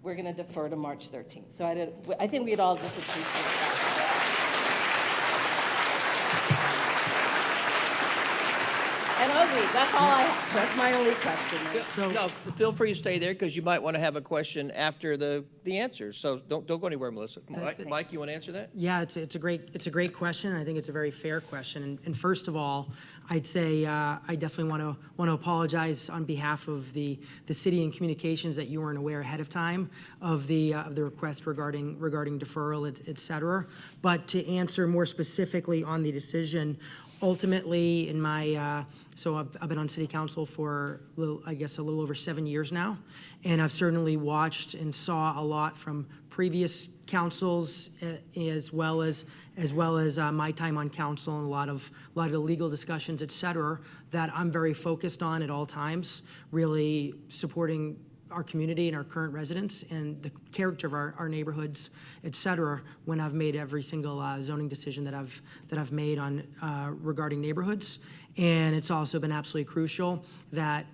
we're going to defer to March 13th. So I think we'd all just appreciate that. And I'll leave. That's all I have. That's my only question. No, feel free to stay there, because you might want to have a question after the answers. So don't go anywhere, Melissa. Mike, you want to answer that? Yeah, it's a great question. I think it's a very fair question. And first of all, I'd say I definitely want to apologize on behalf of the city and communications that you weren't aware ahead of time of the request regarding deferral, et cetera. But to answer more specifically on the decision, ultimately, in my so I've been on city council for a little over 7 years now, and I've certainly watched and saw a lot from previous councils as well as my time on council, and a lot of legal discussions, et cetera, that I'm very focused on at all times, really supporting our community and our current residents and the character of our neighborhoods, et cetera, when I've made every single zoning decision that I've made on regarding neighborhoods. And it's also been absolutely crucial that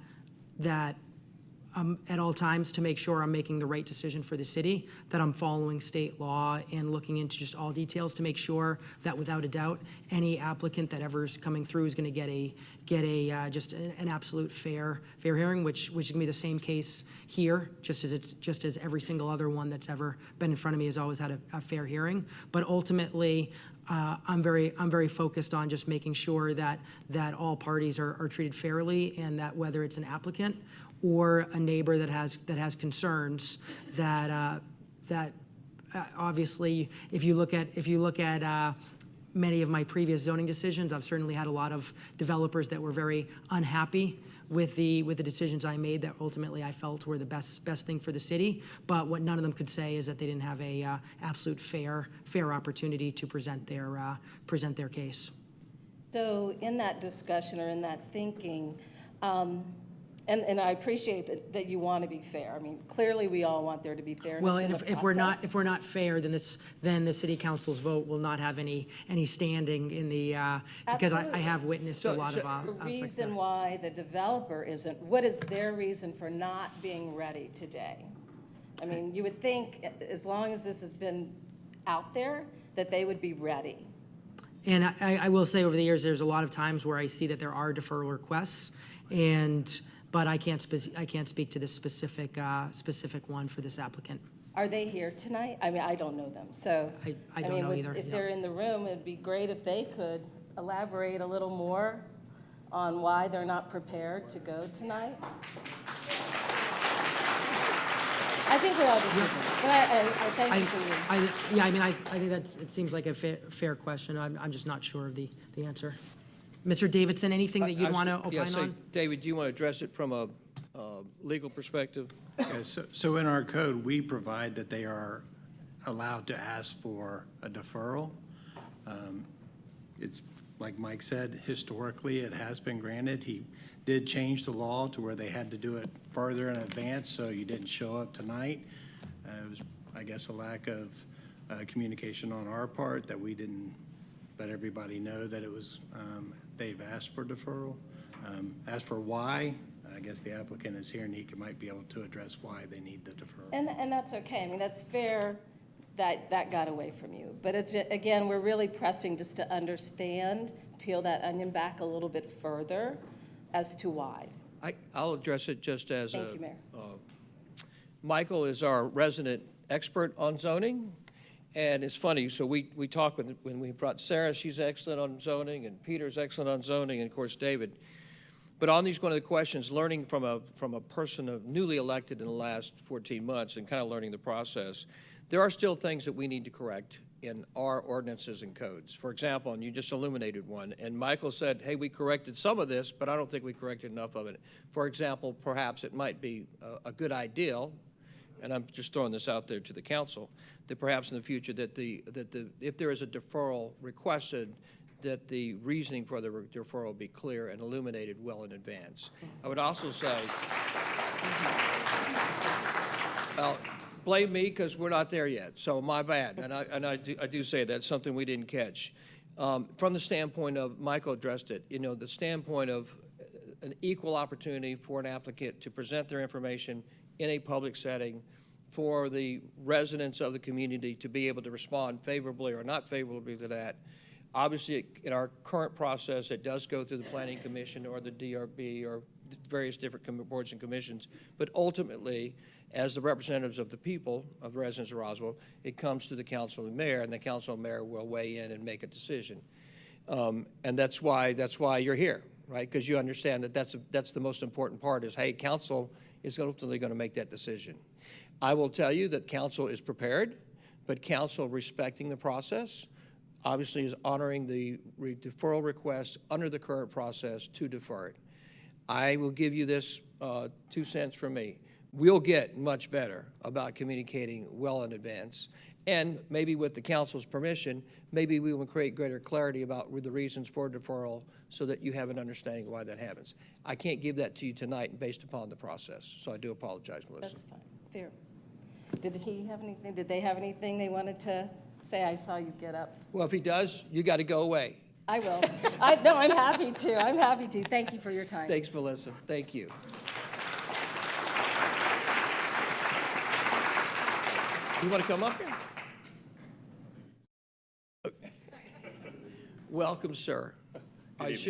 at all times to make sure I'm making the right decision for the city, that I'm following state law and looking into just all details to make sure that without a doubt, any applicant that ever is coming through is going to get just an absolute fair hearing, which is going to be the same case here, just as every single other one that's ever been in front of me has always had a fair hearing. But ultimately, I'm very focused on just making sure that all parties are treated fairly, and that whether it's an applicant or a neighbor that has concerns, that obviously, if you look at many of my previous zoning decisions, I've certainly had a lot of developers that were very unhappy with the decisions I made that ultimately I felt were the best thing for the city. But what none of them could say is that they didn't have a absolute fair opportunity to present their case. So in that discussion or in that thinking, and I appreciate that you want to be fair. I mean, clearly we all want there to be fairness. Well, in and the if we're process. not fair, then the city council's vote will not have any standing in the because I have witnessed a lot of The aspects of reason that. why the developer isn't, what is their reason for not being ready today? I mean, you would think as long as this has been out there, that they would be ready. And I will say over the years, there's a lot of times where I see that there are deferral requests, but I can't speak to this specific one for this applicant. Are they here tonight? I mean, I don't know them, so. I don't know either, If yeah. they're in the room, it'd be great if they could elaborate a little more on why they're not prepared to go tonight. I think we're all just listening, but I thank you for your. I think it seems like a fair question. I'm just not sure of the answer. Mr. Davidson, anything that you'd want to opine on? David, do you want to address it from a legal perspective? Okay, so in our code, we provide that they are allowed to ask for a deferral. It's, like Mike said, historically, it has been granted. He did change the law to where they had to do it further in advance, so you didn't show up tonight. It was, I guess, a lack of communication on our part that we didn't let everybody know that it was, they've asked for deferral. As for why, I guess the applicant is here and he might be able to address why they need the deferral. And that's okay. I mean, that's fair that got away from you. But it's, again, we're really pressing just to understand, peel that onion back a little bit further as to why. I'll address it just as Thank you, Mayor. Michael is our resident expert on zoning. And it's funny, so we talked when we brought Sarah, she's excellent on zoning, and Peter's excellent on zoning, and of course, David. But on these, one of the questions, learning from a person of newly elected in the last 14 months and kind of learning the process, there are still things that we need to correct in our ordinances and codes. For example, and you just illuminated one, and Michael said, hey, we corrected some of this, but I don't think we corrected enough of it. For example, perhaps it might be a good ideal, and I'm just throwing this out there to the council, that perhaps in the future that if there is a deferral requested, that the reasoning for the deferral be clear and illuminated well in advance. I would also say, well, blame me because we're not there yet, so my bad. And I do say that's something we didn't catch. From the standpoint of, Michael addressed it, you know, the standpoint of an equal opportunity for an applicant to present their information in a public setting, for the residents of the community to be able to respond favorably or not favorably to that. Obviously, in our current process, it does go through the Planning Commission or the DRB or various different boards and commissions, but ultimately, as the representatives of the people, of the residents of Roswell, it comes to the council and mayor, and the council and mayor will weigh in and make a decision. And that's why you're here, right? Because you understand that that's the most important part is, hey, council is ultimately going to make that decision. I will tell you that council is prepared, but council respecting the process, obviously is honoring the deferral request under the current process to defer it. I will give you this 2 cents from me. We'll get much better about communicating well in advance. And maybe with the council's permission, maybe we will create greater clarity about the reasons for deferral so that you have an understanding of why that happens. I can't give that to you tonight based upon the process, so I do apologize, Melissa. That's fine. Fair. Did he have anything? Did they have anything they wanted to say? I saw you get up. Well, if he does, you got to go away. I will. No, I'm happy to. I'm happy to. Thank you for your time. Thanks, Melissa. Thank you. You want to come up here? Welcome, sir.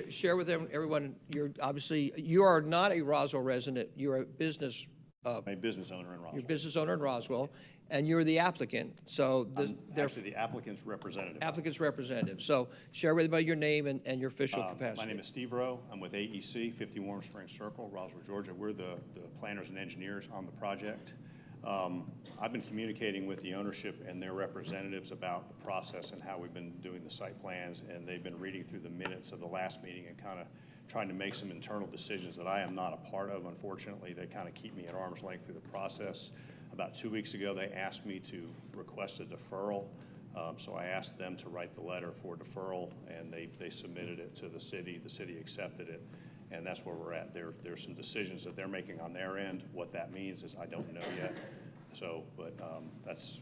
Share with everyone, you are not a Roswell resident, you're a business. A business owner in Roswell. You're a business owner in Roswell, and you're the applicant, so. Actually, the applicant's representative. Applicant's representative. So share with everybody your name and your official capacity. My name is Steve Rowe. I'm with AEC, 50 Warm Springs Circle, Roswell, Georgia. We're the planners and engineers on the project. I've been communicating with the ownership and their representatives about the process and how we've been doing the site plans, and they've been reading through the minutes of the last meeting and kind of trying to make some internal decisions that I am not a part of, unfortunately. They kind of keep me at arm's length through the process. About 2 weeks ago, they asked me to request a deferral, so I asked them to write the letter for deferral, and they submitted it to the city. The city accepted it, and that's where we're at. There's some decisions that they're making on their end. What that means is I don't know yet. So, but that's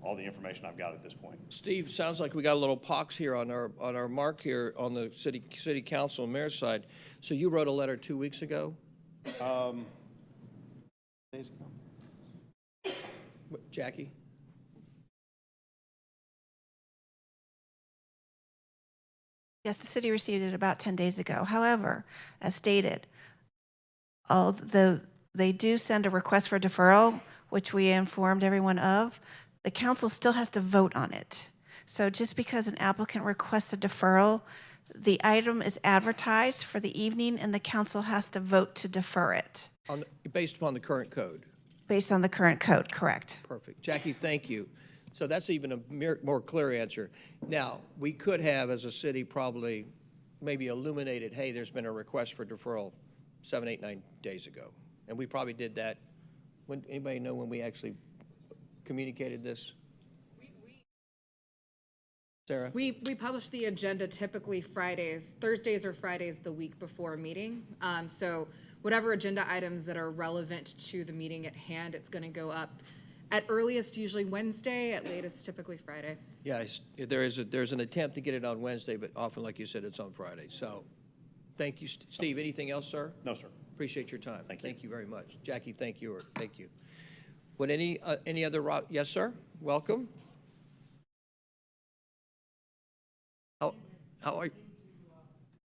all the information I've got at this point. Steve, sounds like we got a little pox here on our mark here on the city council and mayor's side. So you wrote a letter 2 weeks ago? Days ago. Jackie? Yes, the city received it about 10 days ago. However, as stated, although they do send a request for deferral, which we informed everyone of, the council still has to vote on it. So just because an applicant requests a deferral, the item is advertised for the evening and the council has to vote to defer it. Based upon the current code? Based on the current code, correct. Perfect. Jackie, thank you. So that's even a more clear answer. Now, we could have, as a city, probably maybe illuminated, hey, there's been a request for deferral 7, 8, 9 days ago. And we probably did that. Anybody know when we actually communicated this? Sarah? We publish the agenda typically Thursdays or Fridays the week before a meeting. So whatever agenda items that are relevant to the meeting at hand, it's going to go up at earliest usually Wednesday, at latest typically Friday. Yeah, there's an attempt to get it on Wednesday, but often, like you said, it's on Friday. So thank you. Steve, anything else, sir? No, sir. Appreciate your time. Thank you. Thank you very much. Jackie, thank you. Thank you. Would any other, yes, sir? Welcome. How are you?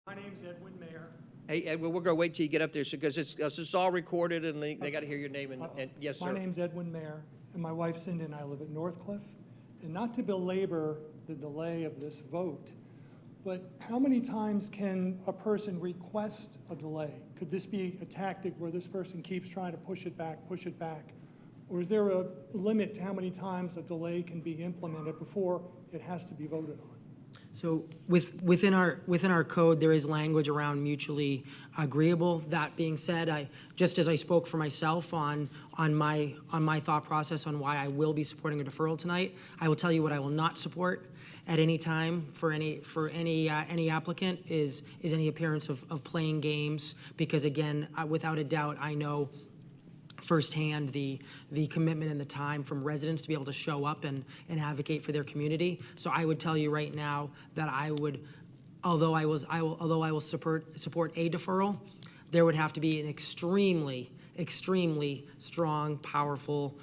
My name's Edwin Mayer. Hey, Edwin, we're going to wait till you get up there because it's all recorded and they got to hear your name. And yes, sir. My name's Edwin Mayer, and my wife Cindy and I live at Northcliffe. And not to belabor the delay of this vote, but how many times can a person request a delay? Could this be a tactic where this person keeps trying to push it back? Or is there a limit to how many times a delay can be implemented before it has to be voted on? So within our code, there is language around mutually agreeable. That being said, just as I spoke for myself on my thought process on why I will be supporting a deferral tonight, I will tell you what I will not support at any time for any applicant is any appearance of playing games, because again, without a doubt, I know firsthand the commitment and the time from residents to be able to show up and advocate for their community. So I would tell you right now that I would, although I will support a deferral, there would have to be an extremely strong, powerful,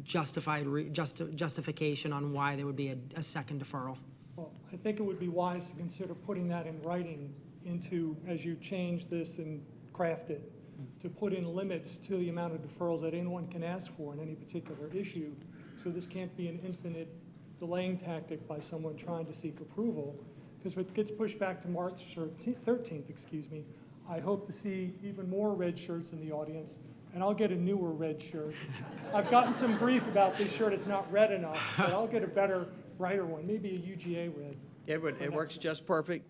justification on why there would be a second deferral. Well, I think it would be wise to consider putting that in writing into, as you change this and craft it, to put in limits to the amount of deferrals that anyone can ask for in any particular issue. So this can't be an infinite delaying tactic by someone trying to seek approval. Because if it gets pushed back to March 13th, I hope to see even more red shirts in the audience, and I'll get a newer red shirt. I've gotten some grief about this shirt. It's not red enough, but I'll get a better, brighter one, maybe a UGA red. It works just perfect.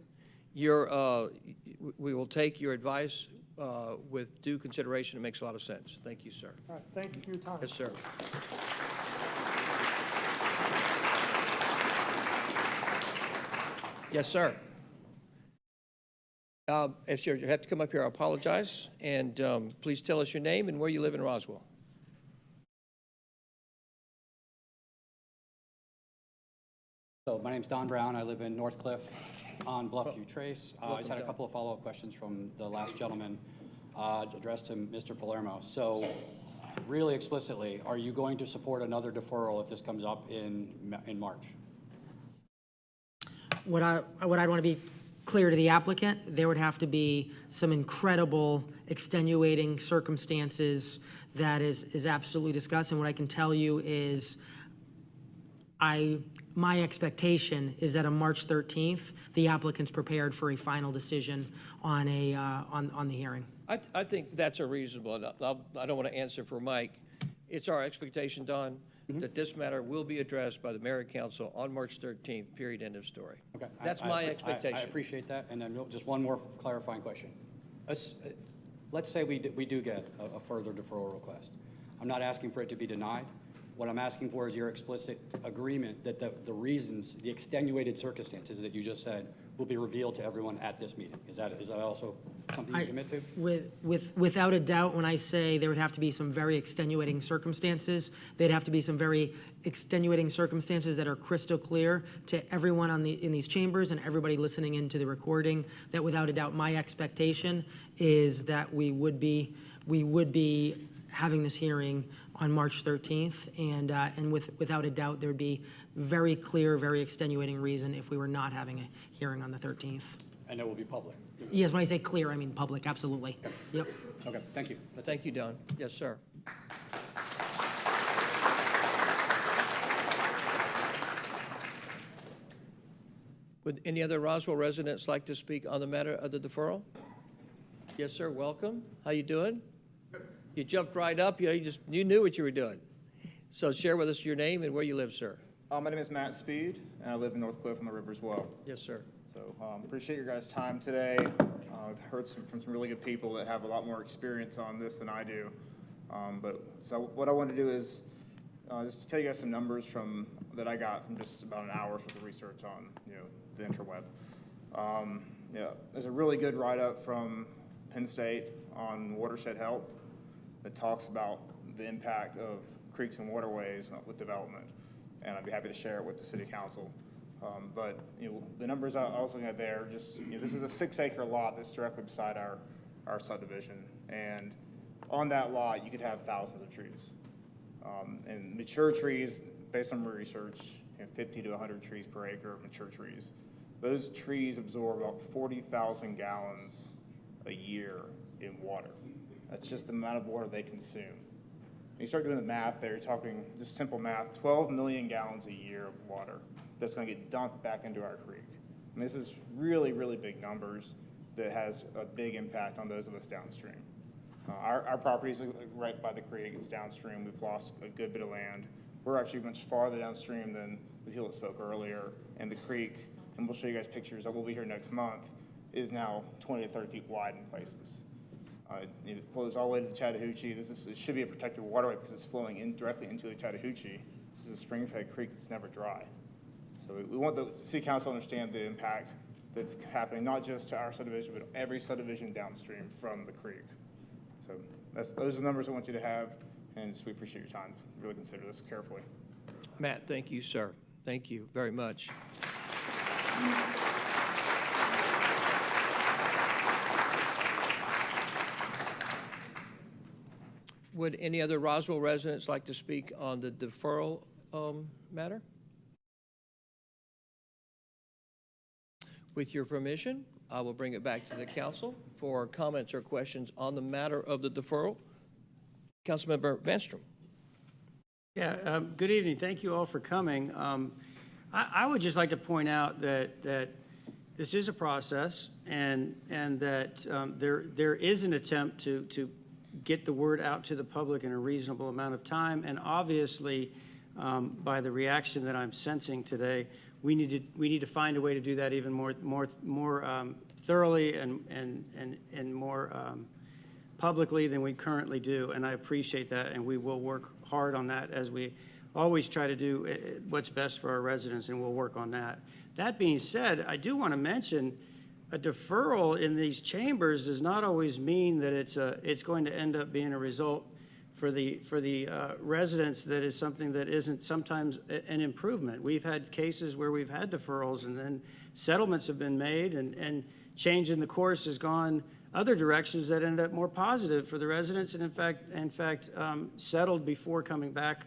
We will take your advice with due consideration. It makes a lot of sense. Thank you, sir. All right, thank you for your time. Yes, sir. Yes, sir. If you have to come up here, I apologize. And please tell us your name and where you live in Roswell. So my name's Don Brown. I live in North Cliff on Bluffview Trace. I just had a Don. couple of follow-up questions from the last gentleman addressed to Mr. Palermo. So really explicitly, are you going to support another deferral if this comes up in March? What I want to be clear to the applicant, there would have to be some incredible extenuating circumstances that is absolutely discussed. And what I can tell you is my expectation is that on March 13th, the applicant's prepared for a final decision on the hearing. I think that's a reasonable, I don't want to answer for Mike. It's our expectation, Don, that this matter will be addressed by the mayor and council on March 13th, period, end of story. Okay. That's my expectation. I appreciate that. And then just one more clarifying question. Let's say we do get a further deferral request. I'm not asking for it to be denied. What I'm asking for is your explicit agreement that the reasons, the extenuated circumstances that you just said will be revealed to everyone at this meeting. Is that also something you commit to? Without a doubt, when I say there would have to be some very extenuating circumstances, there'd have to be some very extenuating circumstances that are crystal clear to everyone in these chambers and everybody listening into the recording, that without a doubt, my expectation is that we would be having this hearing on March 13th, and without a doubt, there would be very clear, very extenuating reason if we were not having a hearing on the 13th. And it will be public? Yes, when I say clear, I mean public, absolutely. Okay. Yep. Okay, thank you. Thank you, Don. Yes, sir. Would any other Roswell residents like to speak on the matter of the deferral? Yes, sir. Welcome. How you doing? You jumped right up. You knew what you were doing. So share with us your name and where you live, sir. My name is Matt Speed, and I live in North Cliff on the river as well. Yes, sir. So appreciate your guys' time today. I've heard from some really good people that have a lot more experience on this than I do. So what I want to do is just to tell you guys some numbers that I got from just about an hour's worth of research on the interweb. There's a really good write-up from Penn State on watershed health that talks about the impact of creeks and waterways with development, and I'd be happy to share it with the City Council. But the numbers I was looking at there, this is a 6-acre lot that's directly beside our subdivision, and on that lot you could have thousands of trees. And mature trees, based on my research, 50 to 100 trees per acre of mature trees. Those trees absorb about 40,000 gallons a year in water. That's just the amount of water they consume. When you start doing the math there, you're talking just simple math, 12 million gallons a year of water that's going to get dumped back into our creek. I mean, this is really, really big numbers that has a big impact on those of us downstream. Our property is right by the creek. It's downstream. We've lost a good bit of land. We're actually much farther downstream than the people that spoke earlier. And the creek, and we'll show you guys pictures that will be here next month, is now 20 to 30 feet wide in places. It flows all the way to the Chattahoochee. It should be a protected waterway because it's flowing directly into the Chattahoochee. This is a spring-fed creek that's never dry. So we want the city council to understand the impact that's happening, not just to our subdivision, but every subdivision downstream from the creek. So those are the numbers I want you to have, and we appreciate your time. Really consider this carefully. Matt, thank you, sir. Thank you very much. Would any other Roswell residents like to speak on the deferral matter? With your permission, I will bring it back to the council for comments or questions on the matter of the deferral. Councilmember Vanstrom. Yeah, good evening. Thank you all for coming. I would just like to point out that this is a process and that there is an attempt to get the word out to the public in a reasonable amount of time. And obviously, by the reaction that I'm sensing today, we need to find a way to do that even more thoroughly and more publicly than we currently do. And I appreciate that, and we will work hard on that as we always try to do what's best for our residents, and we'll work on that. That being said, I do want to mention a deferral in these chambers does not always mean that it's going to end up being a result for the residents that is something that isn't sometimes an improvement. We've had cases where we've had deferrals and then settlements have been made and change in the course has gone other directions that end up more positive for the residents and in fact settled before coming back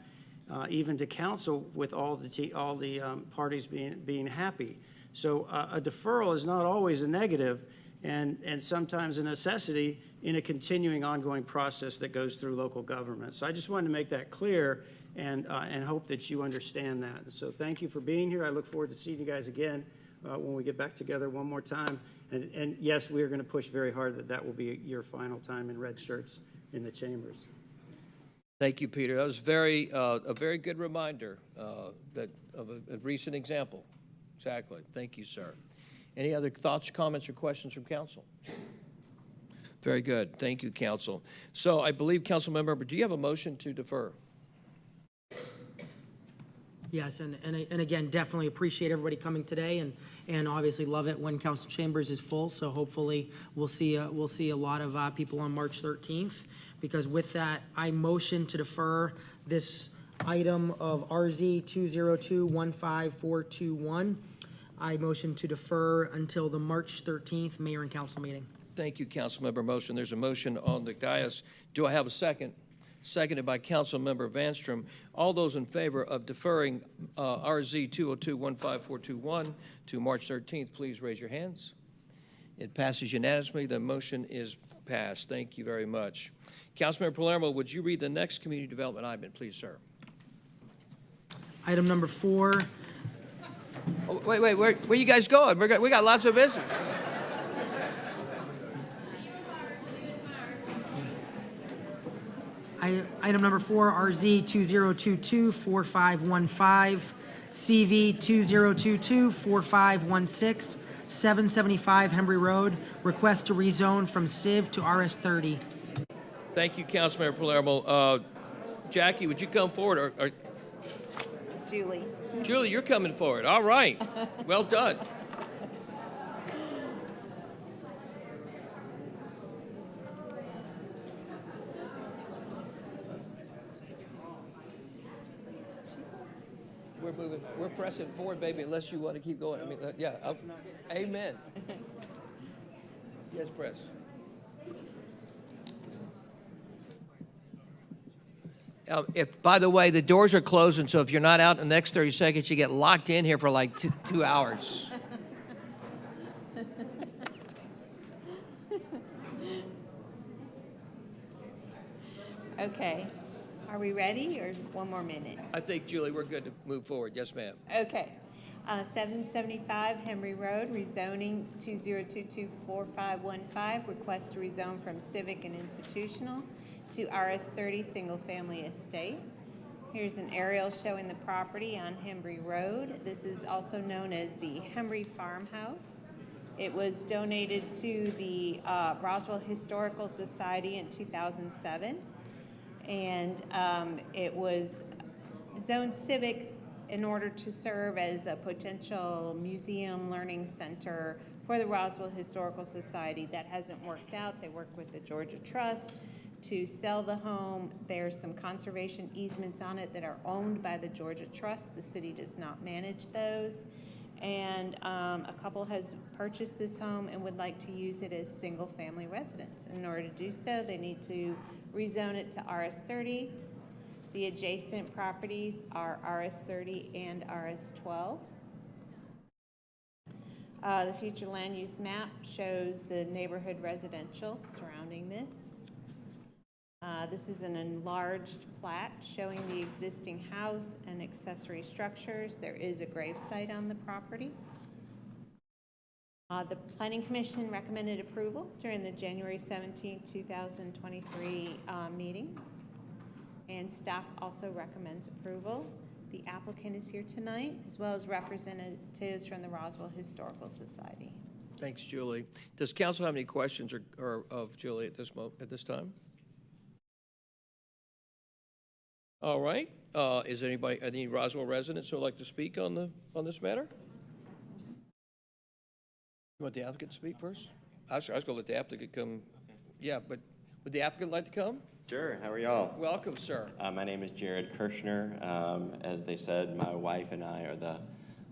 even to council with all the parties being happy. So a deferral is not always a negative and sometimes a necessity in a continuing ongoing process that goes through local government. So I just wanted to make that clear and hope that you understand that. So thank you for being here. I look forward to seeing you guys again when we get back together one more time. And yes, we are going to push very hard that will be your final time in red shirts in the chambers. Thank you, Peter. That was a very good reminder of a recent example. Exactly. Thank you, sir. Any other thoughts, comments, or questions from council? Very good. Thank you, council. So I believe, council member, do you have a motion to defer? Yes, and again, definitely appreciate everybody coming today, and obviously love it when council chambers is full. So hopefully we'll see a lot of people on March 13th. Because with that, I motion to defer this item of RZ 202-15421. I motion to defer until the March 13th mayor and council meeting. Thank you, Councilmember Motion. There's a motion on the dais. Do I have a second? Seconded by Councilmember Vanstrom. All those in favor of deferring RZ 202-15421 to March 13th, please raise your hands. It passes unanimously. The motion is passed. Thank you very much. Councilmember Palermo, would you read the next community development item, please, sir? Item number 4. Oh, wait, where you guys going? We got lots of business. Item number 4, RZ 2022-4515, CV 2022-4516, 775 Hembry Road, request to rezone from Civ to RS30. Thank you, Councilmember Palermo. Jackie, would you come forward? Or Julie. Julie, you're coming forward. All right. Well done. We're pressing forward, baby, unless you want to keep going. I mean, yeah. Amen. Yes, press. By the way, the doors are closing, so if you're not out in the next 30 seconds, you get locked in here for like 2 hours. Okay. Are we ready or one more minute? I think, Julie, we're good to move forward. Yes, ma'am. Okay. 775 Henry Road, rezoning 20224515, request to rezone from civic and institutional to RS30 Single Family Estate. Here's an aerial showing the property on Hembry Road. This is also known as the Hembry Farmhouse. It was donated to the Roswell Historical Society in 2007, and it was zoned civic in order to serve as a potential museum learning center for the Roswell Historical Society. That hasn't worked out. They work with the Georgia Trust to sell the home. There's some conservation easements on it that are owned by the Georgia Trust. The city does not manage those. And a couple has purchased this home and would like to use it as single-family residence. In order to do so, they need to rezone it to RS30. The adjacent properties are RS30 and RS12. The future land use map shows the neighborhood residential surrounding this. This is an enlarged plat showing the existing house and accessory structures. There is a gravesite on the property. The Planning Commission recommended approval during the January 17, 2023 meeting, and staff also recommends approval. The applicant is here tonight, as well as representatives from the Roswell Historical Society. Thanks, Julie. Does council have any questions or of Julie at this time? All right. Is any Roswell residents who would like to speak on this matter? You want the applicant to speak first? I was going to let the applicant come. Yeah, but would the applicant like to come? Sure. How are y'all? Welcome, sir. My name is Jared Kirshner. As they said, my wife and I are the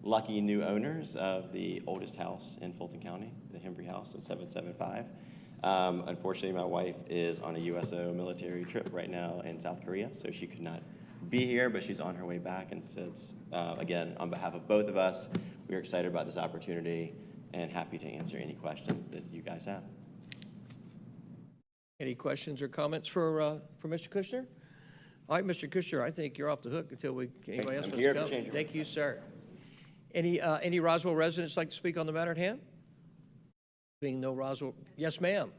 lucky new owners of the oldest house in Fulton County, the Hembry House at 775. Unfortunately, my wife is on a USO military trip right now in South Korea, so she could not be here, but she's on her way back. And since, again, on behalf of both of us, we're excited about this opportunity and happy to answer any questions that you guys have. Any questions or comments for Mr. Kushner? All right, Mr. Kushner, I think you're off the hook until anybody else wants to come. Thank you, sir. Any Roswell residents like to speak on the matter at hand? Being no Roswell, yes, ma'am.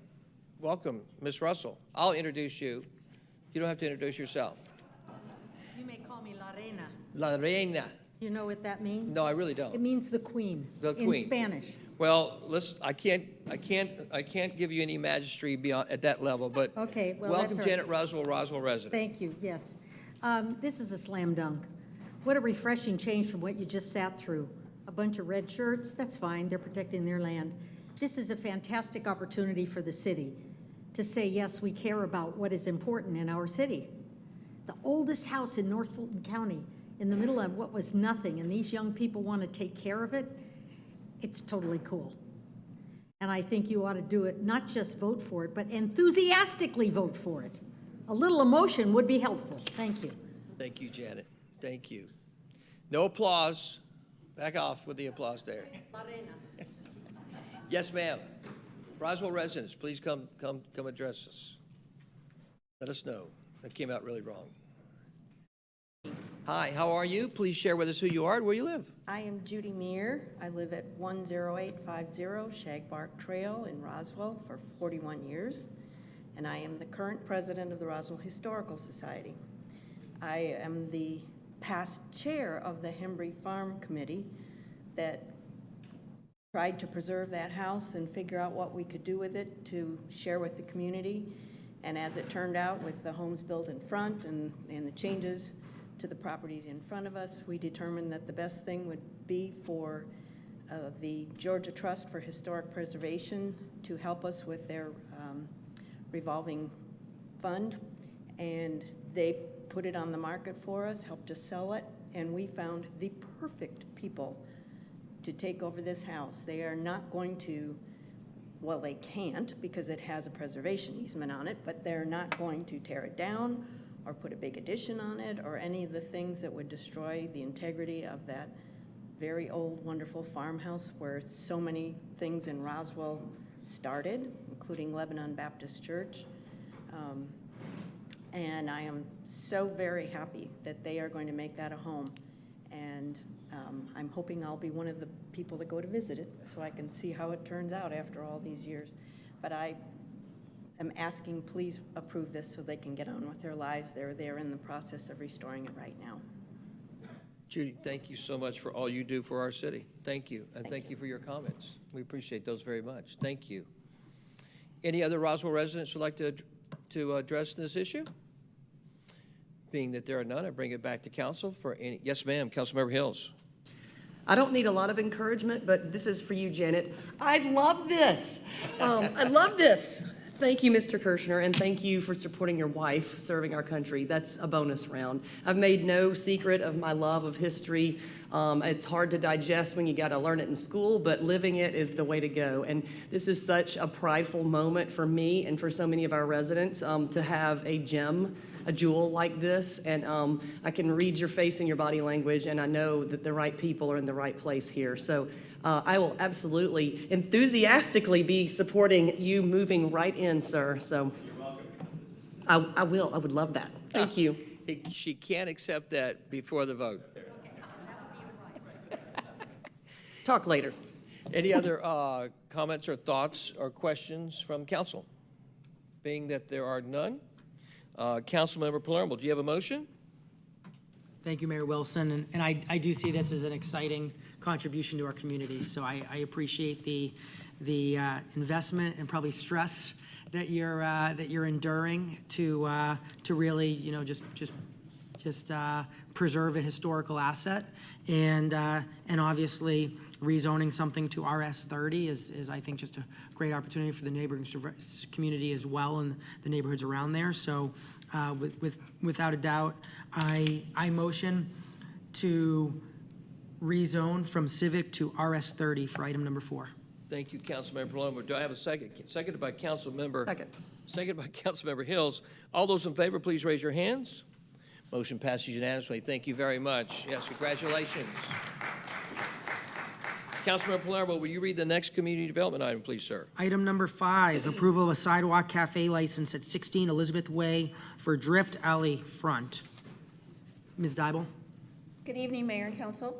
Welcome, Ms. Russell. I'll introduce you. You don't have to introduce yourself. You may call me La Reina. La Reina. You know what that means? No, I really don't. It means the queen. The queen. In Spanish. Well, I can't give you any magistry beyond at that level, but okay, well, welcome, that's Janet Roswell, Roswell resident. Thank you, yes. This is a slam dunk. What a refreshing change from what you just sat through. A bunch of red shirts, that's fine, they're protecting their land. This is a fantastic opportunity for the city to say, yes, we care about what is important in our city. The oldest house in North Fulton County, in the middle of what was nothing, and these young people want to take care of it, it's totally cool. And I think you ought to do it, not just vote for it, but enthusiastically vote for it. A little emotion would be helpful. Thank you. Thank you, Janet. Thank you. No applause. Back off with the applause there. Yes, ma'am. Roswell residents, please come address us. Let us know. That came out really wrong. Hi, how are you? Please share with us who you are and where you live. I am Judy Meir. I live at 10850 Shagbark Trail in Roswell for 41 years, and I am the current president of the Roswell Historical Society. I am the past chair of the Hembry Farm Committee that tried to preserve that house and figure out what we could do with it to share with the community. And as it turned out, with the homes built in front and the changes to the properties in front of us, we determined that the best thing would be for the Georgia Trust for Historic Preservation to help us with their revolving fund. And they put it on the market for us, helped us sell it, and we found the perfect people to take over this house. They are not going to, well, they can't because it has a preservation easement on it, but they're not going to tear it down or put a big addition on it or any of the things that would destroy the integrity of that very old, wonderful farmhouse where so many things in Roswell started, including Lebanon Baptist Church. And I am so very happy that they are going to make that a home. And I'm hoping I'll be one of the people that go to visit it, so I can see how it turns out after all these years. But I am asking, please approve this so they can get on with their lives. They're in the process of restoring it right now. Judy, thank you so much for all you do for our city. Thank you, and thank you for your comments. We appreciate those very much. Thank you. Any other Roswell residents would like to address this issue? Being that there are none, I bring it back to council for any. Yes, ma'am. Councilmember Hills. I don't need a lot of encouragement, but this is for you, Janet. I love this. I love this. Thank you, Mr. Kirshner, and thank you for supporting your wife serving our country. That's a bonus round. I've made no secret of my love of history. It's hard to digest when you got to learn it in school, but living it is the way to go. And this is such a prideful moment for me and for so many of our residents to have a gem, a jewel like this. And I can read your face and your body language, and I know that the right people are in the right place here. So I will absolutely enthusiastically be supporting you moving right in, sir. So I will. I would love that. Thank you. She can't accept that before the vote. Talk later. Any other comments or thoughts or questions from council? Being that there are none, Councilmember Palermo, do you have a motion? Thank you, Mayor Wilson, and I do see this as an exciting contribution to our community, so I appreciate the investment and probably stress that you're enduring to really, you know, just preserve a historical asset, and obviously rezoning something to RS 30 is I think just a great opportunity for the neighboring community as well and the neighborhoods around there. So without a doubt, I motion to rezone from Civic to RS 30 for item number 4. Thank you, Councilmember Palermo. Do I have a second? Seconded by Councilmember. Second. Seconded by Councilmember Hills. All those in favor, please raise your hands. Motion passes unanimously. Thank you very much. Yes, congratulations. Councilmember Palermo, will you read the next community development item, please, sir? Item number 5, approval of a sidewalk cafe license at 16 Elizabeth Way for Drift Alley Front. Ms. Dybel? Good evening, Mayor and Council.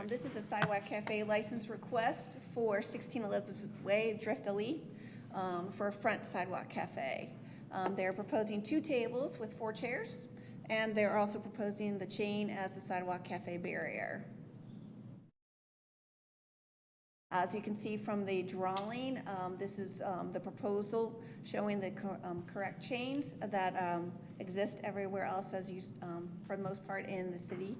This is a sidewalk cafe license request for 16 Elizabeth Way, Drift Alley, for a front sidewalk cafe. They're proposing 2 tables with 4 chairs, and they're also proposing the chain as the sidewalk cafe barrier. As you can see from the drawing, this is the proposal showing the correct chains that exist everywhere else, as you, for the most part, in the city,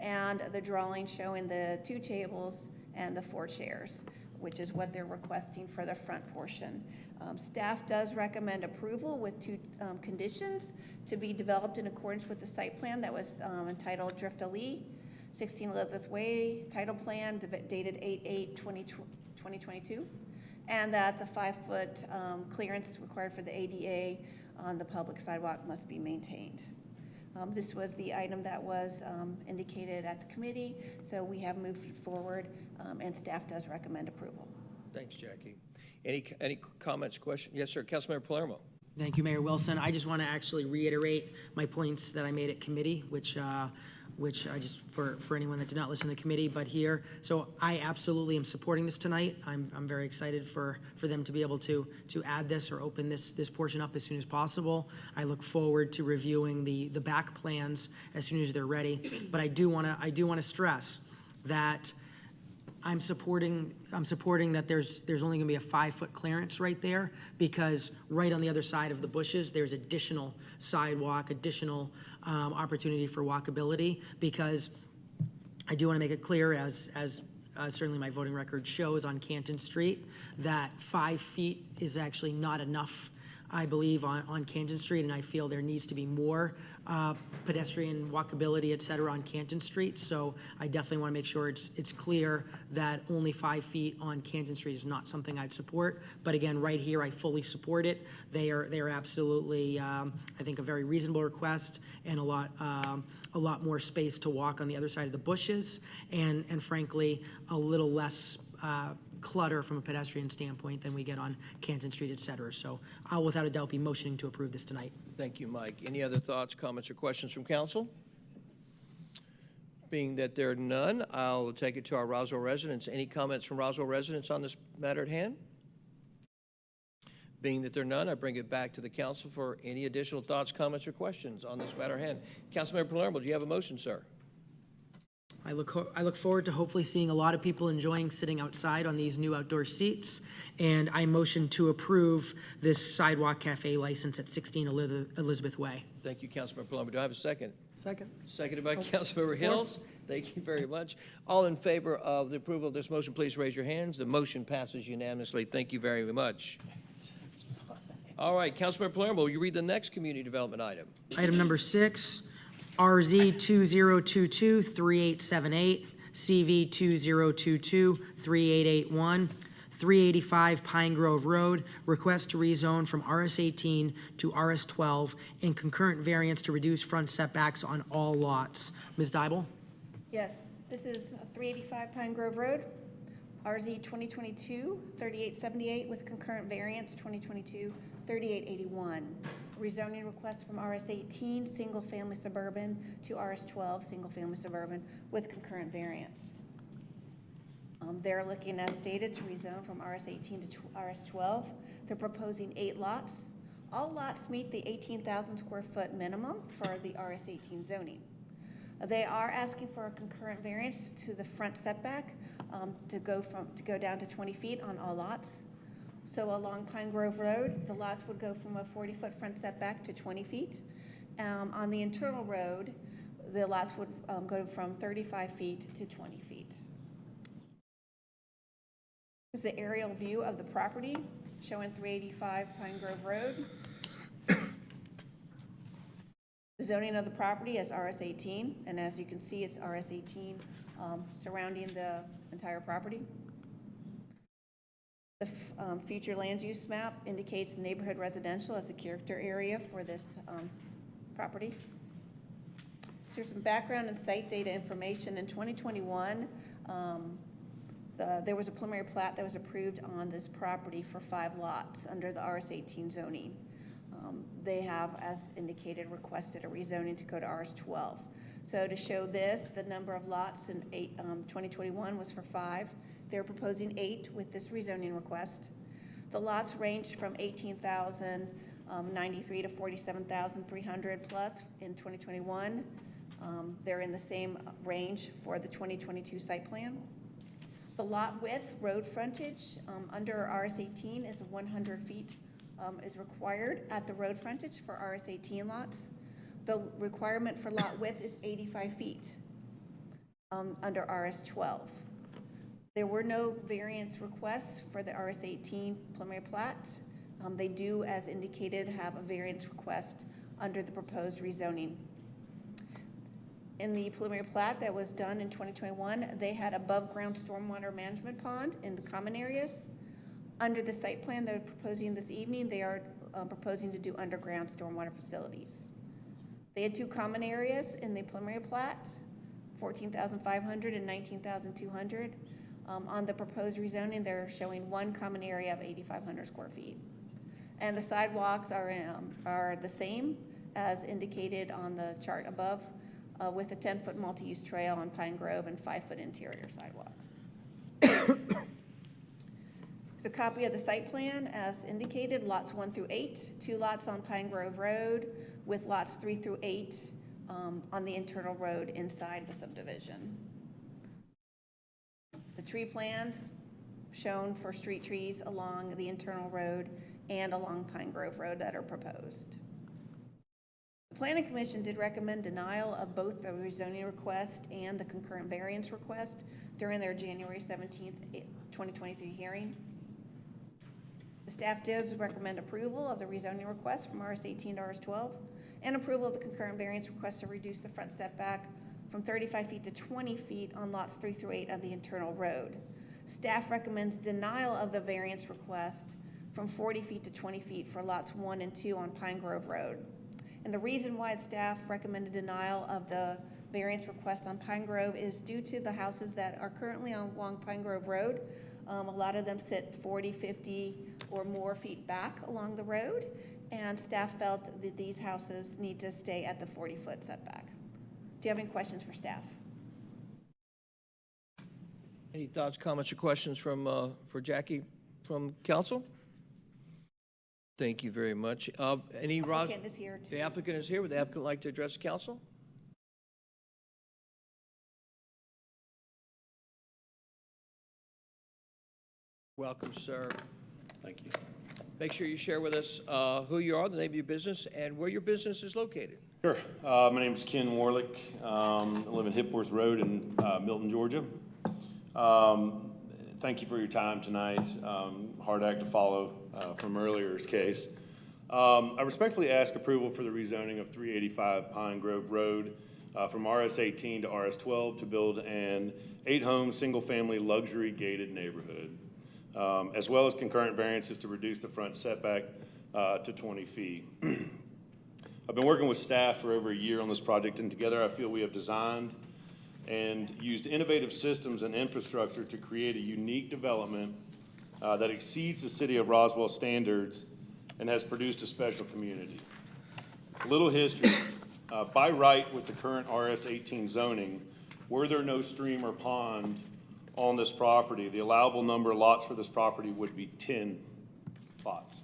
and the drawing showing the 2 tables and the 4 chairs, which is what they're requesting for the front portion. Staff does recommend approval with 2 conditions to be developed in accordance with the site plan that was entitled Drift Alley, 16 Elizabeth Way, title plan dated 8/8/2022, and that the 5-foot clearance required for the ADA on the public sidewalk must be maintained. This was the item that was indicated at the committee, so we have moved it forward, and staff does recommend approval. Thanks, Jackie. Any comments, questions? Yes, sir. Councilmember Palermo. Thank you, Mayor Wilson. I just want to actually reiterate my points that I made at committee, which I just, for anyone that did not listen to the committee, but here. So I absolutely am supporting this tonight. I'm very excited for them to be able to add this or open this portion up as soon as possible. I look forward to reviewing the back plans as soon as they're ready. But I do want to stress that I'm supporting that there's only going to be a 5-foot clearance right there, because right on the other side of the bushes there's additional sidewalk, additional opportunity for walkability, because I do want to make it clear, as certainly my voting record shows on Canton Street, that 5 feet is actually not enough, I believe, on Canton Street, and I feel there needs to be more pedestrian walkability, et cetera, on Canton Street. So I definitely want to make sure it's clear that only 5 feet on Canton Street is not something I'd support. But again, right here, I fully support it. They are absolutely, I think, a very reasonable request, and a lot more space to walk on the other side of the bushes, and frankly, a little less clutter from a pedestrian standpoint than we get on Canton Street, et cetera. So I'll without a doubt be motioning to approve this tonight. Thank you, Mike. Any other thoughts, comments, or questions from council? Being that there are none, I'll take it to our Roswell residents. Any comments from Roswell residents on this matter at hand? Being that there are none, I bring it back to the council for any additional thoughts, comments, or questions on this matter at hand. Councilmember Palermo, do you have a motion, sir? I look forward to hopefully seeing a lot of people enjoying sitting outside on these new outdoor seats. And I motion to approve this sidewalk cafe license at 16 Elizabeth Way. Thank you, Councilmember Palermo. Do I have a second? Second. Seconded by Councilmember Hills. Thank you very much. All in favor of the approval of this motion, please raise your hands. The motion passes unanimously. Thank you very much. All right, Councilmember Palermo, will you read the next community development item? Item number 6, RZ 2022-3878, CV 2022-3881, 385 Pine Grove Road, request to rezone from RS18 to RS12 and concurrent variance to reduce front setbacks on all lots. Ms. Dybel? Yes, this is 385 Pine Grove Road, RZ 2022-3878 with concurrent variance 2022-3881. Rezoning request from RS18 single-family suburban to RS12 single-family suburban with concurrent variance. They're looking, as stated, to rezone from RS18 to RS12. They're proposing 8 lots. All lots meet the 18,000 square foot minimum for the RS18 zoning. They are asking for a concurrent variance to the front setback to go down to 20 feet on all lots. So along Pine Grove Road, the lots would go from a 40-foot front setback to 20 feet. On the internal road, the lots would go from 35 feet to 20 feet. This is the aerial view of the property showing 385 Pine Grove Road. The zoning of the property is RS18, and as you can see, it's RS18 surrounding the entire property. The future land use map indicates neighborhood residential as the character area for this property. So here's some background and site data information. In 2021, there was a preliminary plat that was approved on this property for 5 lots under the RS18 zoning. They have, as indicated, requested a rezoning to go to RS12. So to show this, the number of lots in 2021 was for 5. They're proposing 8 with this rezoning request. The lots ranged from 18,093 to 47,300 plus in 2021. They're in the same range for the 2022 site plan. The lot width, road frontage, under RS18 is 100 feet is required at the road frontage for RS18 lots. The requirement for lot width is 85 feet under RS12. There were no variance requests for the RS18 preliminary plat. They do, as indicated, have a variance request under the proposed rezoning. In the preliminary plat that was done in 2021, they had above-ground stormwater management pond in the common areas. Under the site plan they're proposing this evening, they are proposing to do underground stormwater facilities. They had 2 common areas in the preliminary plat, 14,500 and 19,200. On the proposed rezoning, they're showing 1 common area of 8,500 square feet. And the sidewalks are the same as indicated on the chart above, with a 10-foot multi-use trail on Pine Grove and 5-foot interior sidewalks. It's a copy of the site plan as indicated, lots 1 through 8, 2 lots on Pine Grove Road with lots 3 through 8 on the internal road inside the subdivision. The tree plans shown for street trees along the internal road and along Pine Grove Road that are proposed. The Planning Commission did recommend denial of both the rezoning request and the concurrent variance request during their January 17th, 2023 hearing. The staff did recommend approval of the rezoning request from RS18 to RS12 and approval of the concurrent variance request to reduce the front setback from 35 feet to 20 feet on lots 3 through 8 of the internal road. Staff recommends denial of the variance request from 40 feet to 20 feet for lots 1 and 2 on Pine Grove Road. And the reason why staff recommended denial of the variance request on Pine Grove is due to the houses that are currently along Pine Grove Road. A lot of them sit 40, 50 or more feet back along the road, and staff felt that these houses need to stay at the 40-foot setback. Do you have any questions for staff? Any thoughts, comments, or questions from, for Jackie from council? Thank you very much. Any, Rob? Applicant is here, too. The applicant is here. Would the applicant like to address the council? Welcome, sir. Thank you. Make sure you share with us who you are, the name of your business, and where your business is located. Sure. My name is Ken Warlick. I live in Hipworth Road in Milton, Georgia. Thank you for your time tonight. Hard act to follow from earlier's case. I respectfully ask approval for the rezoning of 385 Pine Grove Road from RS 18 to RS 12 to build an 8-home, single-family luxury gated neighborhood, as well as concurrent variances to reduce the front setback to 20 feet. I've been working with staff for over a year on this project, and together I feel we have designed and used innovative systems and infrastructure to create a unique development that exceeds the city of Roswell standards and has produced a special community. A little history. By right with the current RS 18 zoning, were there no stream or pond on this property, the allowable number of lots for this property would be 10 lots.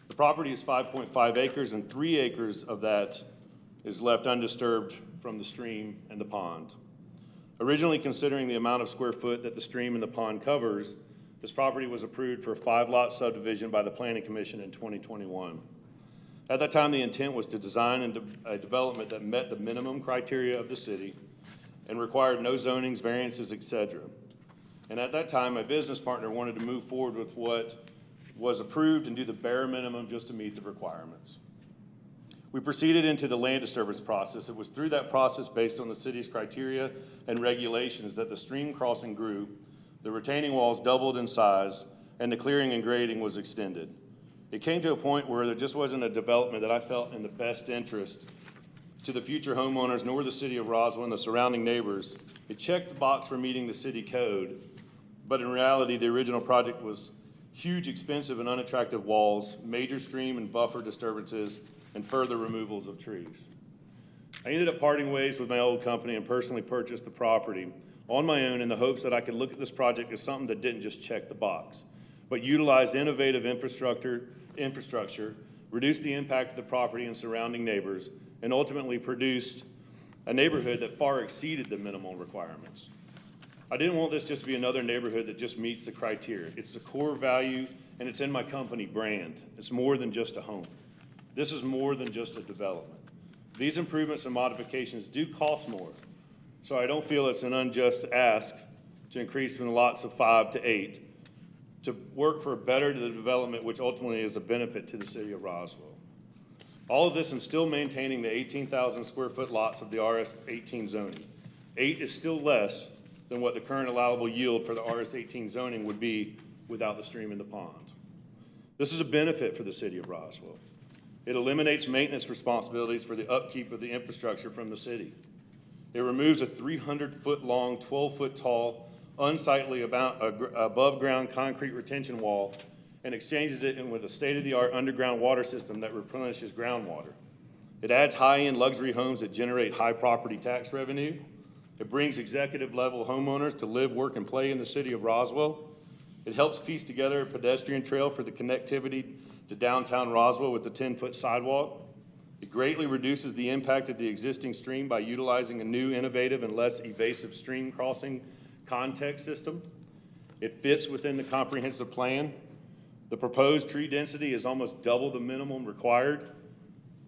The property is 5.5 acres, and 3 acres of that is left undisturbed from the stream and the pond. Originally considering the amount of square foot that the stream and the pond covers, this property was approved for a 5-lot subdivision by the Planning Commission in 2021. At that time, the intent was to design a development that met the minimum criteria of the city and required no zonings, variances, etc. And at that time, my business partner wanted to move forward with what was approved and do the bare minimum just to meet the requirements. We proceeded into the land disturbance process. It was through that process, based on the city's criteria and regulations, that the stream crossing grew, the retaining walls doubled in size, and the clearing and grading was extended. It came to a point where there just wasn't a development that I felt in the best interest to the future homeowners, nor the city of Roswell and the surrounding neighbors. It checked the box for meeting the city code, but in reality, the original project was huge, expensive, and unattractive walls, major stream and buffer disturbances, and further removals of trees. I ended up parting ways with my old company and personally purchased the property on my own in the hopes that I could look at this project as something that didn't just check the box, but utilized innovative infrastructure, reduced the impact of the property and surrounding neighbors, and ultimately produced a neighborhood that far exceeded the minimal requirements. I didn't want this just to be another neighborhood that just meets the criteria. It's the core value, and it's in my company brand. It's more than just a home. This is more than just a development. These improvements and modifications do cost more, so I don't feel it's an unjust ask to increase from the lots of 5 to 8 to work for a better development, which ultimately is a benefit to the city of Roswell. All of this and still maintaining the 18,000 square foot lots of the RS 18 zoning. 8 is still less than what the current allowable yield for the RS 18 zoning would be without the stream and the pond. This is a benefit for the city of Roswell. It eliminates maintenance responsibilities for the upkeep of the infrastructure from the city. It removes a 300-foot-long, 12-foot-tall, unsightly above-ground concrete retention wall and exchanges it with a state-of-the-art underground water system that replenishes groundwater. It adds high-end luxury homes that generate high property tax revenue. It brings executive-level homeowners to live, work, and play in the city of Roswell. It helps piece together a pedestrian trail for the connectivity to downtown Roswell with the 10-foot sidewalk. It greatly reduces the impact of the existing stream by utilizing a new, innovative, and less evasive stream crossing context system. It fits within the comprehensive plan. The proposed tree density is almost double the minimum required,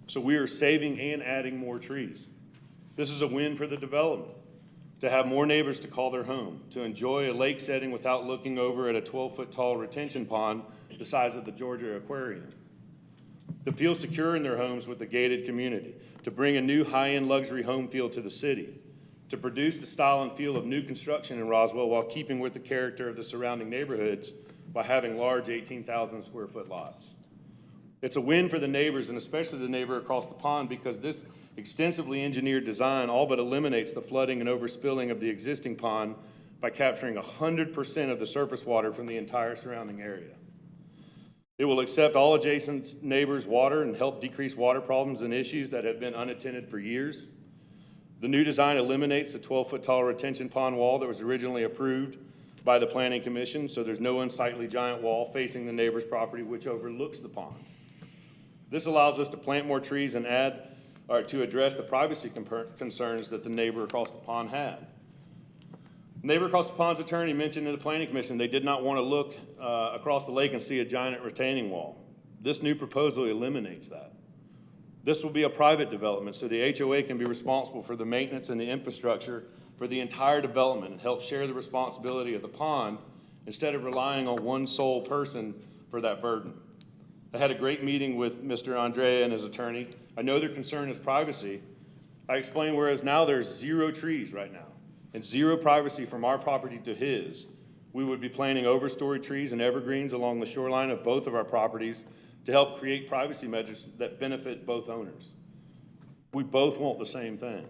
so we are saving and adding more trees. This is a win for the development, to have more neighbors to call their home, to enjoy a lake setting without looking over at a 12-foot-tall retention pond the size of the Georgia Aquarium, to feel secure in their homes with a gated community, to bring a new high-end luxury home feel to the city, to produce the style and feel of new construction in Roswell while keeping with the character of the surrounding neighborhoods by having large 18,000 square foot lots. It's a win for the neighbors, and especially the neighbor across the pond, because this extensively engineered design all but eliminates the flooding and overspilling of the existing pond by capturing 100% of the surface water from the entire surrounding area. It will accept all adjacent neighbors' water and help decrease water problems and issues that have been unattended for years. The new design eliminates the 12-foot tall retention pond wall that was originally approved by the Planning Commission, so there's no unsightly giant wall facing the neighbor's property which overlooks the pond. This allows us to plant more trees and to address the privacy concerns that the neighbor across the pond had. The neighbor across the pond's attorney mentioned to the Planning Commission they did not want to look across the lake and see a giant retaining wall. This new proposal eliminates that. This will be a private development, so the HOA can be responsible for the maintenance and the infrastructure for the entire development and help share the responsibility of the pond instead of relying on one sole person for that burden. I had a great meeting with Mr. Andrea and his attorney. I know their concern is privacy. I explained whereas now there's 0 trees right now and 0 privacy from our property to his, we would be planting overstory trees and evergreens along the shoreline of both of our properties to help create privacy measures that benefit both owners. We both want the same thing.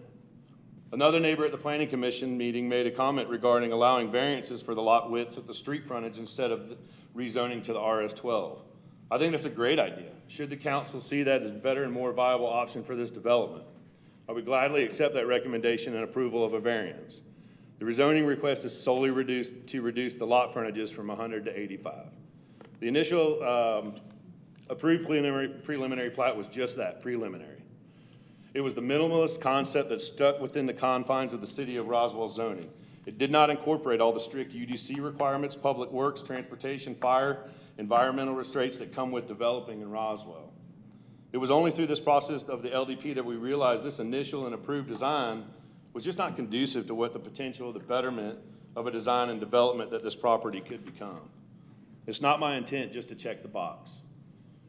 Another neighbor at the Planning Commission meeting made a comment regarding allowing variances for the lot width at the street frontage instead of rezoning to the RS-12. I think that's a great idea. Should the council see that as a better and more viable option for this development, I would gladly accept that recommendation and approval of a variance. The rezoning request is solely to reduce the lot frontages from 100 to 85. The initial approved preliminary plat was just that, preliminary. It was the minimalist concept that stuck within the confines of the city of Roswell zoning. It did not incorporate all the strict UDC requirements, public works, transportation, fire, environmental restraints that come with developing in Roswell. It was only through this process of the LDP that we realized this initial and approved design was just not conducive to what the potential, the betterment of a design and development that this property could become. It's not my intent just to check the box.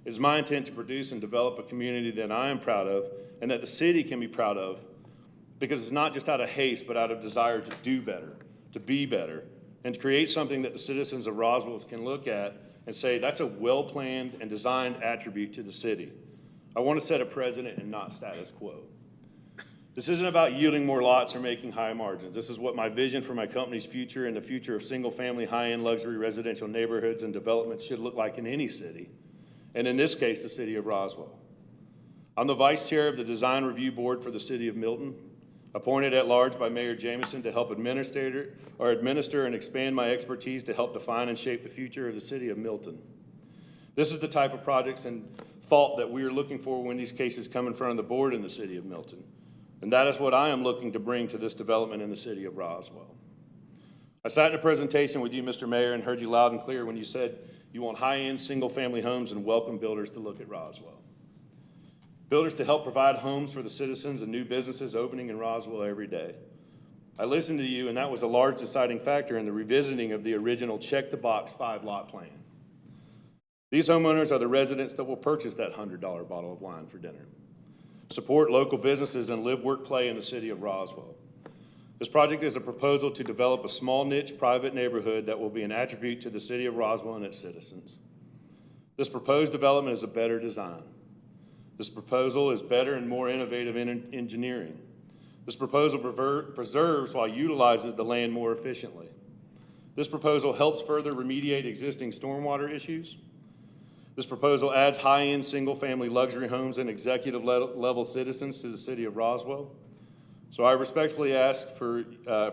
It is my intent to produce and develop a community that I am proud of and that the city can be proud of, because it's not just out of haste, but out of desire to do better, to be better, and to create something that the citizens of Roswell can look at and say, that's a well-planned and designed attribute to the city. I want to set a precedent and not status quo. This isn't about yielding more lots or making high margins. This is what my vision for my company's future and the future of single-family, high-end luxury residential neighborhoods and developments should look like in any city, and in this case, the city of Roswell. I'm the vice chair of the Design Review Board for the city of Milton, appointed at large by Mayor Jameson to help administer and expand my expertise to help define and shape the future of the city of Milton. This is the type of projects and thought that we are looking for when these cases come in front of the board in the city of Milton. And that is what I am looking to bring to this development in the city of Roswell. I sat in a presentation with you, Mr. Mayor, and heard you loud and clear when you said you want high-end single-family homes and welcome builders to look at Roswell. Builders to help provide homes for the citizens and new businesses opening in Roswell every day. I listened to you, and that was a large deciding factor in the revisiting of the original check-the-box 5-lot plan. These homeowners are the residents that will purchase that $100 bottle of wine for dinner, support local businesses, and live, work, play in the city of Roswell. This project is a proposal to develop a small niche private neighborhood that will be an attribute to the city of Roswell and its citizens. This proposed development is a better design. This proposal is better and more innovative in engineering. This proposal preserves while utilizes the land more efficiently. This proposal helps further remediate existing stormwater issues. This proposal adds high-end single-family luxury homes and executive level citizens to the city of Roswell. So I respectfully ask for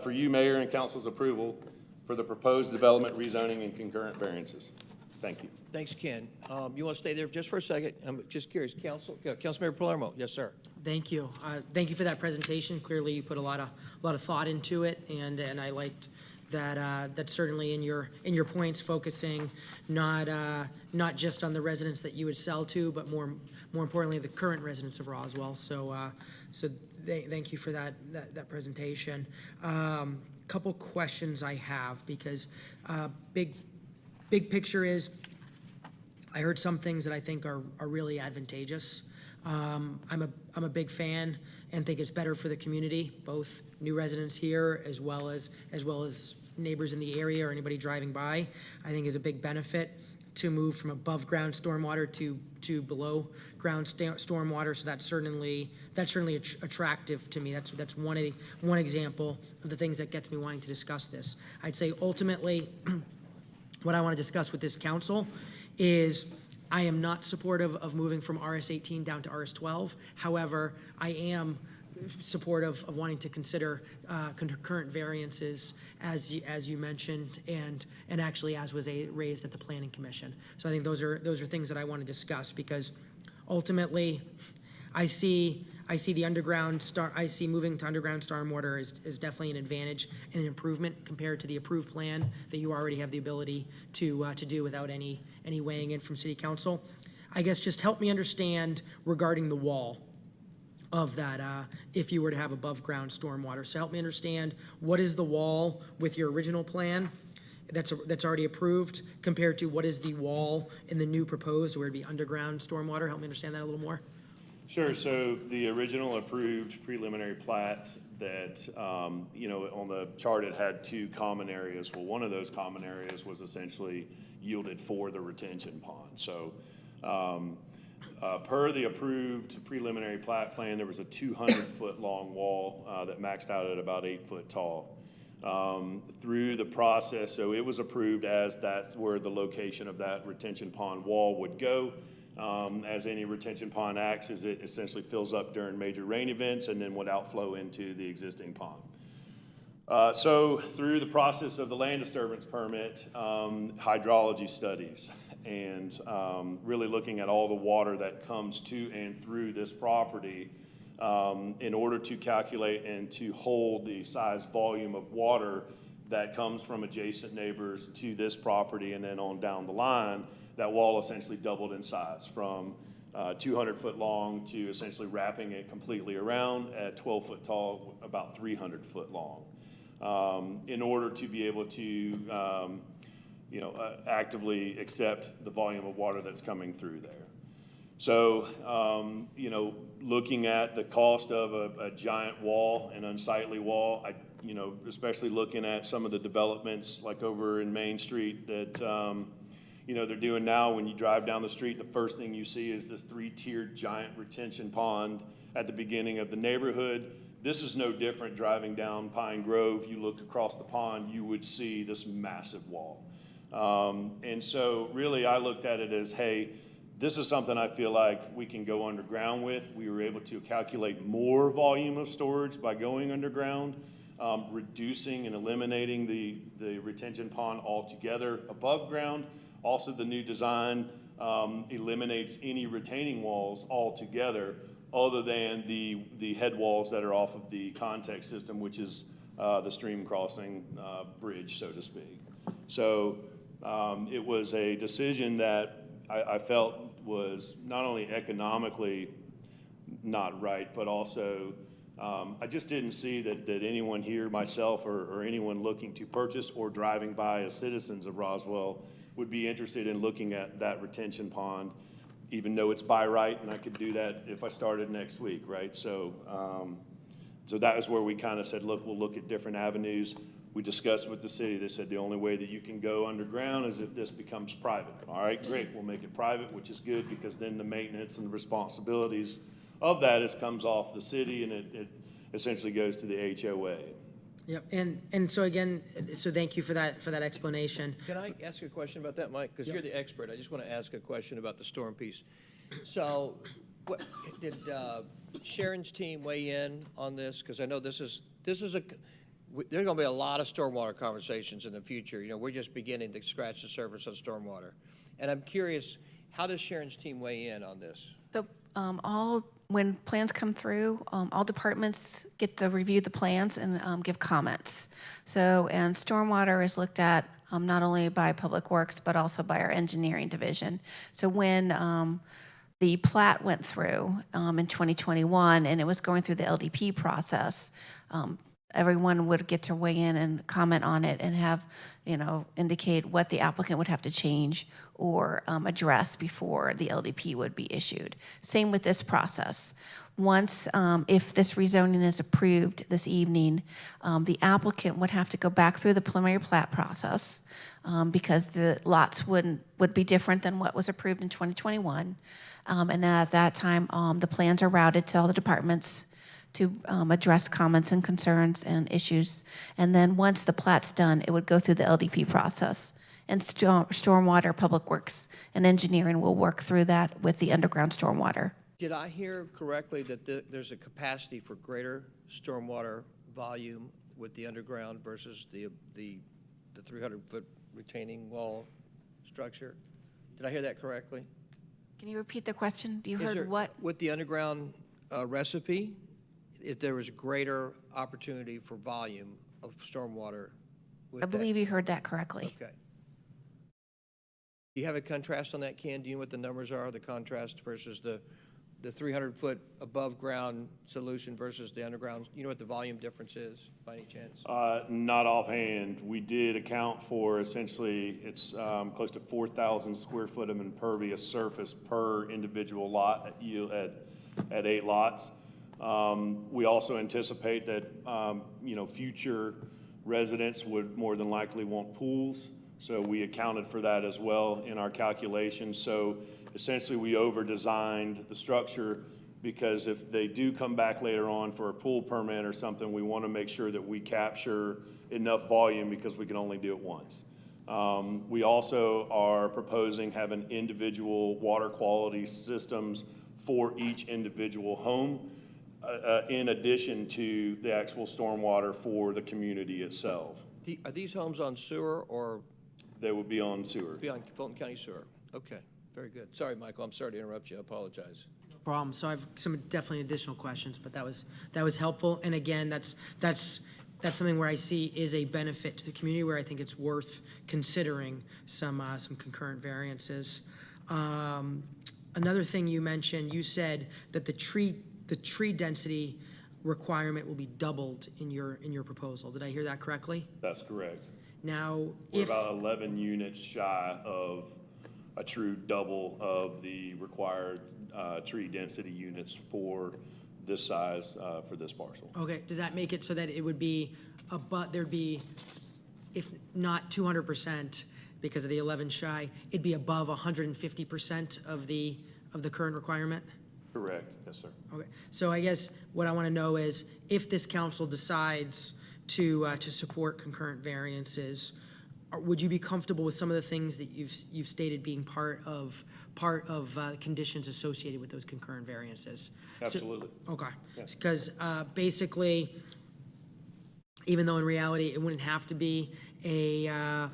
you, Mayor, and Council's approval for the proposed development, rezoning, and concurrent variances. Thank you. Thanks, Ken. You want to stay there just for a second? I'm just curious. Councilmember Palermo. Yes, sir. Thank you. Thank you for that presentation. Clearly, you put a lot of thought into it, and I liked that. That's certainly in your points, focusing not just on the residents that you would sell to, but more importantly, the current residents of Roswell. So thank you for that presentation. Couple questions I have, because big picture is, I heard some things that I think are really advantageous. I'm a big fan and think it's better for the community, both new residents here as well as neighbors in the area or anybody driving by. I think is a big benefit to move from above ground stormwater to below ground stormwater. So that's certainly attractive to me. That's one example of the things that gets me wanting to discuss this. I'd say ultimately, what I want to discuss with this council is I am not supportive of moving from RS-18 down to RS-12. However, I am supportive of wanting to consider concurrent variances as you mentioned, and actually as was raised at the Planning Commission. So I think those are things that I want to discuss, because ultimately I see the I see moving to underground stormwater is definitely an advantage and an improvement compared to the approved plan that you already have the ability to do without any weighing in from City Council. I guess just help me understand regarding the wall of that, if you were to have above ground stormwater. So help me understand, what is the wall with your original plan that's already approved compared to what is the wall in the new proposed where it'd be underground stormwater? Help me understand that a little more. Sure. So the original approved preliminary plat that, you know, on the chart, it had two common areas. Well, one of those common areas was essentially yielded for the retention pond. So per the approved preliminary plat plan, there was a 200-foot long wall that maxed out at about 8 foot tall. Through the process, so it was approved as that's where the location of that retention pond wall would go. As any retention pond acts, as it essentially fills up during major rain events and then would outflow into the existing pond. So through the process of the land disturbance permit, hydrology studies, and really looking at all the water that comes to and through this property in order to calculate and to hold the size volume of water that comes from adjacent neighbors to this property and then on down the line, that wall essentially doubled in size from 200 foot long to essentially wrapping it completely around at 12 foot tall, about 300 foot long, in order to be able to actively accept the volume of water that's coming through there. So, looking at the cost of a giant wall, an unsightly wall, especially looking at some of the developments like over in Main Street that, they're doing now. When you drive down the street, the first thing you see is this 3-tiered giant retention pond at the beginning of the neighborhood. This is no different driving down Pine Grove. You look across the pond, you would see this massive wall. And so really I looked at it as, hey, this is something I feel like we can go underground with. We were able to calculate more volume of storage by going underground, reducing and eliminating the retention pond altogether above ground. Also, the new design eliminates any retaining walls altogether other than the head walls that are off of the context system, which is the stream crossing bridge, so to speak. So it was a decision that I felt was not only economically not right, but also I just didn't see that anyone here, myself or anyone looking to purchase or driving by as citizens of Roswell, would be interested in looking at that retention pond, even though it's by right, and I could do that if I started next week, right? So, so that is where we kind of said, look, we'll look at different avenues. We discussed with the city. They said the only way that you can go underground is if this becomes private. All right, great, we'll make it private, which is good, because then the maintenance and the responsibilities of that comes off the city, and it essentially goes to the HOA. Yep, and so again, so thank you for that explanation. Can I ask you a question about that, Mike? Because you're the expert. I just want to ask a question about the storm piece. So, did Sharon's team weigh in on this? Because I know this is there's going to be a lot of stormwater conversations in the future. We're just beginning to scratch the surface of stormwater, and I'm curious, how does Sharon's team weigh in on this? So when plans come through, all departments get to review the plans and give comments. So, and stormwater is looked at not only by Public Works, but also by our engineering division. So when the plat went through in 2021 and it was going through the LDP process, everyone would get to weigh in and comment on it and have, indicate what the applicant would have to change or address before the LDP would be issued. Same with this process. Once, if this rezoning is approved this evening, the applicant would have to go back through the preliminary plat process because the lots would be different than what was approved in 2021. And at that time, the plans are routed to all the departments to address comments and concerns and issues. And then once the plat's done, it would go through the LDP process. And Stormwater, Public Works, and Engineering will work through that with the underground stormwater. Did I hear correctly that there's a capacity for greater stormwater volume with the underground versus the 300-foot retaining wall structure? Did I hear that correctly? Can you repeat the question? You Is there- heard what? With the underground recipe, if there was greater opportunity for volume of stormwater with I that? believe you heard that correctly. Okay. Do you have a contrast on that, Ken? Do you know what the numbers are, the contrast versus the 300-foot above-ground solution versus the underground? You know what the volume difference is, by any chance? Not offhand. We did account for essentially, it's close to 4,000 square foot of impervious surface per individual lot at 8 lots. We also anticipate that, future residents would more than likely want pools. So we accounted for that as well in our calculations. So essentially, we over-designed the structure because if they do come back later on for a pool permit or something, we want to make sure that we capture enough volume because we can only do it once. We also are proposing having individual water quality systems for each individual home, in addition to the actual stormwater for the community itself. Are these homes on sewer or? They would be on sewer. Be on Fulton County Sewer. Okay, very good. Sorry, Michael, I'm sorry to interrupt you. I apologize. Problem. So I have some definitely additional questions, but that was helpful. And again, that's something where I see is a benefit to the community, where I think it's worth considering some concurrent variances. Another thing you mentioned, you said that the tree density requirement will be doubled in your proposal. Did I hear that correctly? That's correct. Now, We're if about 11 units shy of a true double of the required tree density units for this size for this parcel. okay, does that make it so that it would be there'd be, if not 200% because of the 11 shy, it'd be above 150% of the current requirement? Correct, yes, sir. Okay, so I guess what I want to know is if this council decides to support concurrent variances, would you be comfortable with some of the things that you've stated being part of conditions associated with those concurrent variances? Absolutely. So, okay, Yes. because basically, even though in reality it wouldn't have to be a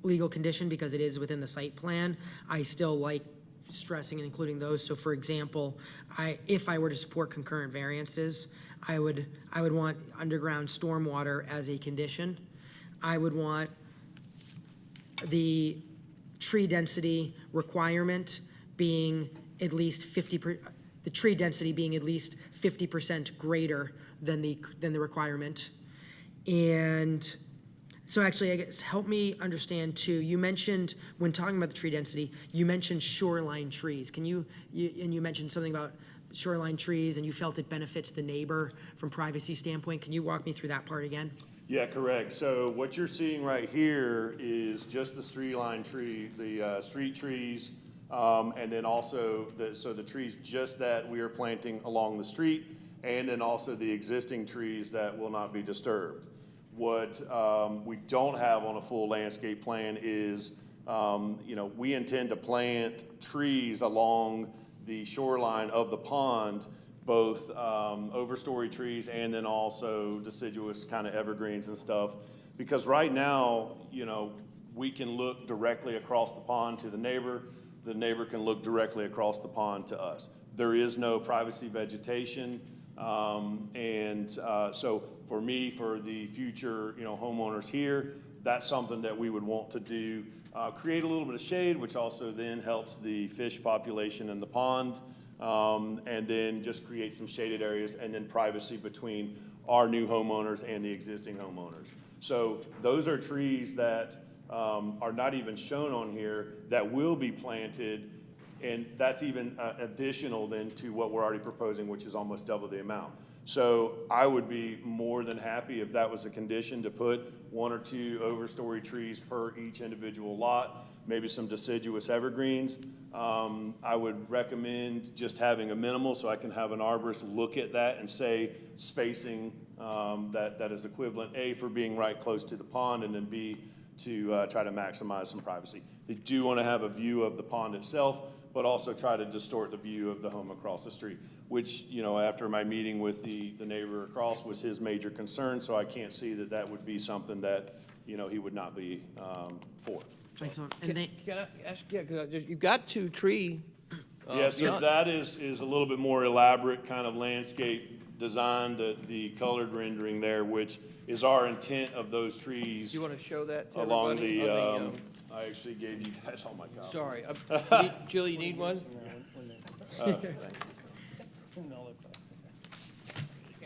legal condition because it is within the site plan, I still like stressing and including those. So for example, if I were to support concurrent variances, I would want underground stormwater as a condition. I would want the tree density requirement being at least 50%, the tree density being at least 50% greater than the requirement. And so actually, I guess, help me understand too, you mentioned, when talking about the tree density, you mentioned shoreline trees. And you mentioned something about shoreline trees, and you felt it benefits the neighbor from privacy standpoint. Can you walk me through that part again? Yeah, correct. So what you're seeing right here is just the street trees, and then also the trees just that we are planting along the street, and then also the existing trees that will not be disturbed. What we don't have on a full landscape plan is, we intend to plant trees along the shoreline of the pond, both overstory trees and then also deciduous kind of evergreens and stuff. Because right now, we can look directly across the pond to the neighbor can look directly across the pond to us. There is no privacy vegetation. So for me, for the future, homeowners here, that's something that we would want to do. Create a little bit of shade, which also then helps the fish population in the pond. And then just create some shaded areas and then privacy between our new homeowners and the existing homeowners. So those are trees that are not even shown on here that will be planted. And that's even additional then to what we're already proposing, which is almost double the amount. So I would be more than happy if that was a condition to put 1 or 2 overstory trees per each individual lot, maybe some deciduous evergreens. I would recommend just having a minimal so I can have an arborist look at that and say spacing that is equivalent, A, for being right close to the pond, and then B, to try to maximize some privacy. They do want to have a view of the pond itself, but also try to distort the view of the home across the street, which, you know, after my meeting with the neighbor across was his major concern, so I can't see that that would be something that, you know, he would not be for. Thanks, and Can they, I ask, yeah, because you've got two tree. Yeah, so beyond- that is a little bit more elaborate kind of landscape design, the colored rendering there, which is our intent of those trees Do you want to show that to along everybody? the, I actually gave you guys all my copies. Sorry, Jill, you need one?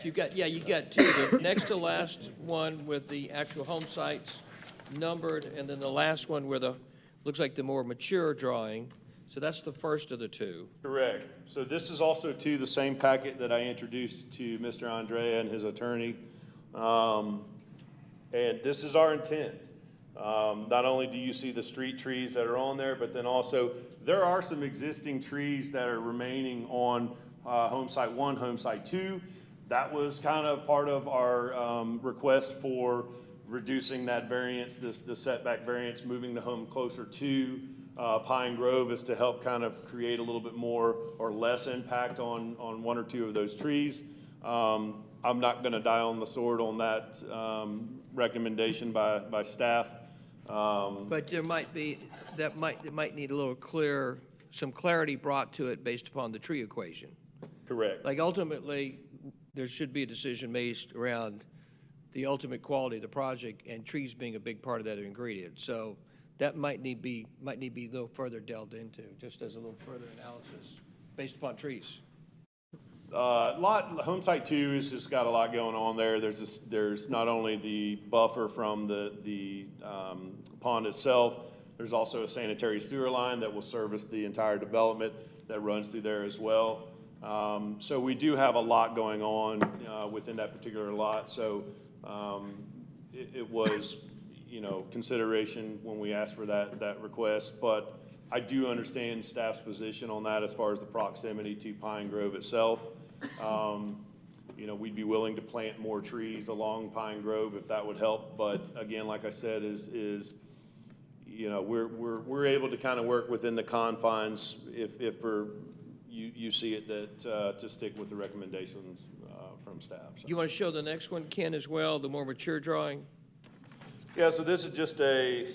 You've got, yeah, you got two. The next to last one with the actual home sites numbered, and then the last one where looks like the more mature drawing. So that's the first of the two. Correct. So this is also the same packet that I introduced to Mr. Andrea and his attorney. And this is our intent. Not only do you see the street trees that are on there, but then also there are some existing trees that are remaining on home site 1, home site 2. That was kind of part of our request for reducing that variance, the setback variance, moving the home closer to Pine Grove, is to help kind of create a little bit more or less impact on 1 or 2 of those trees. I'm not going to die on the sword on that recommendation by staff. But there might be, it might need a little some clarity brought to it based upon the tree equation. Correct. Like ultimately, there should be a decision made around the ultimate quality of the project, and trees being a big part of that ingredient. So that might need be a little further delved into, just as a little further analysis based upon trees. Home site 2 has just got a lot going on there. There's not only the buffer from the pond itself, there's also a sanitary sewer line that will service the entire development that runs through there as well. So we do have a lot going on within that particular lot. So it was, you know, consideration when we asked for that request. But I do understand staff's position on that as far as the proximity to Pine Grove itself. You know, we'd be willing to plant more trees along Pine Grove if that would help. But again, like I said, you know, we're able to kind of work within the confines if you see it that to stick with the recommendations from staff. So. You want to show the next one, Ken, as well, the more mature drawing? Yeah, so this is just a,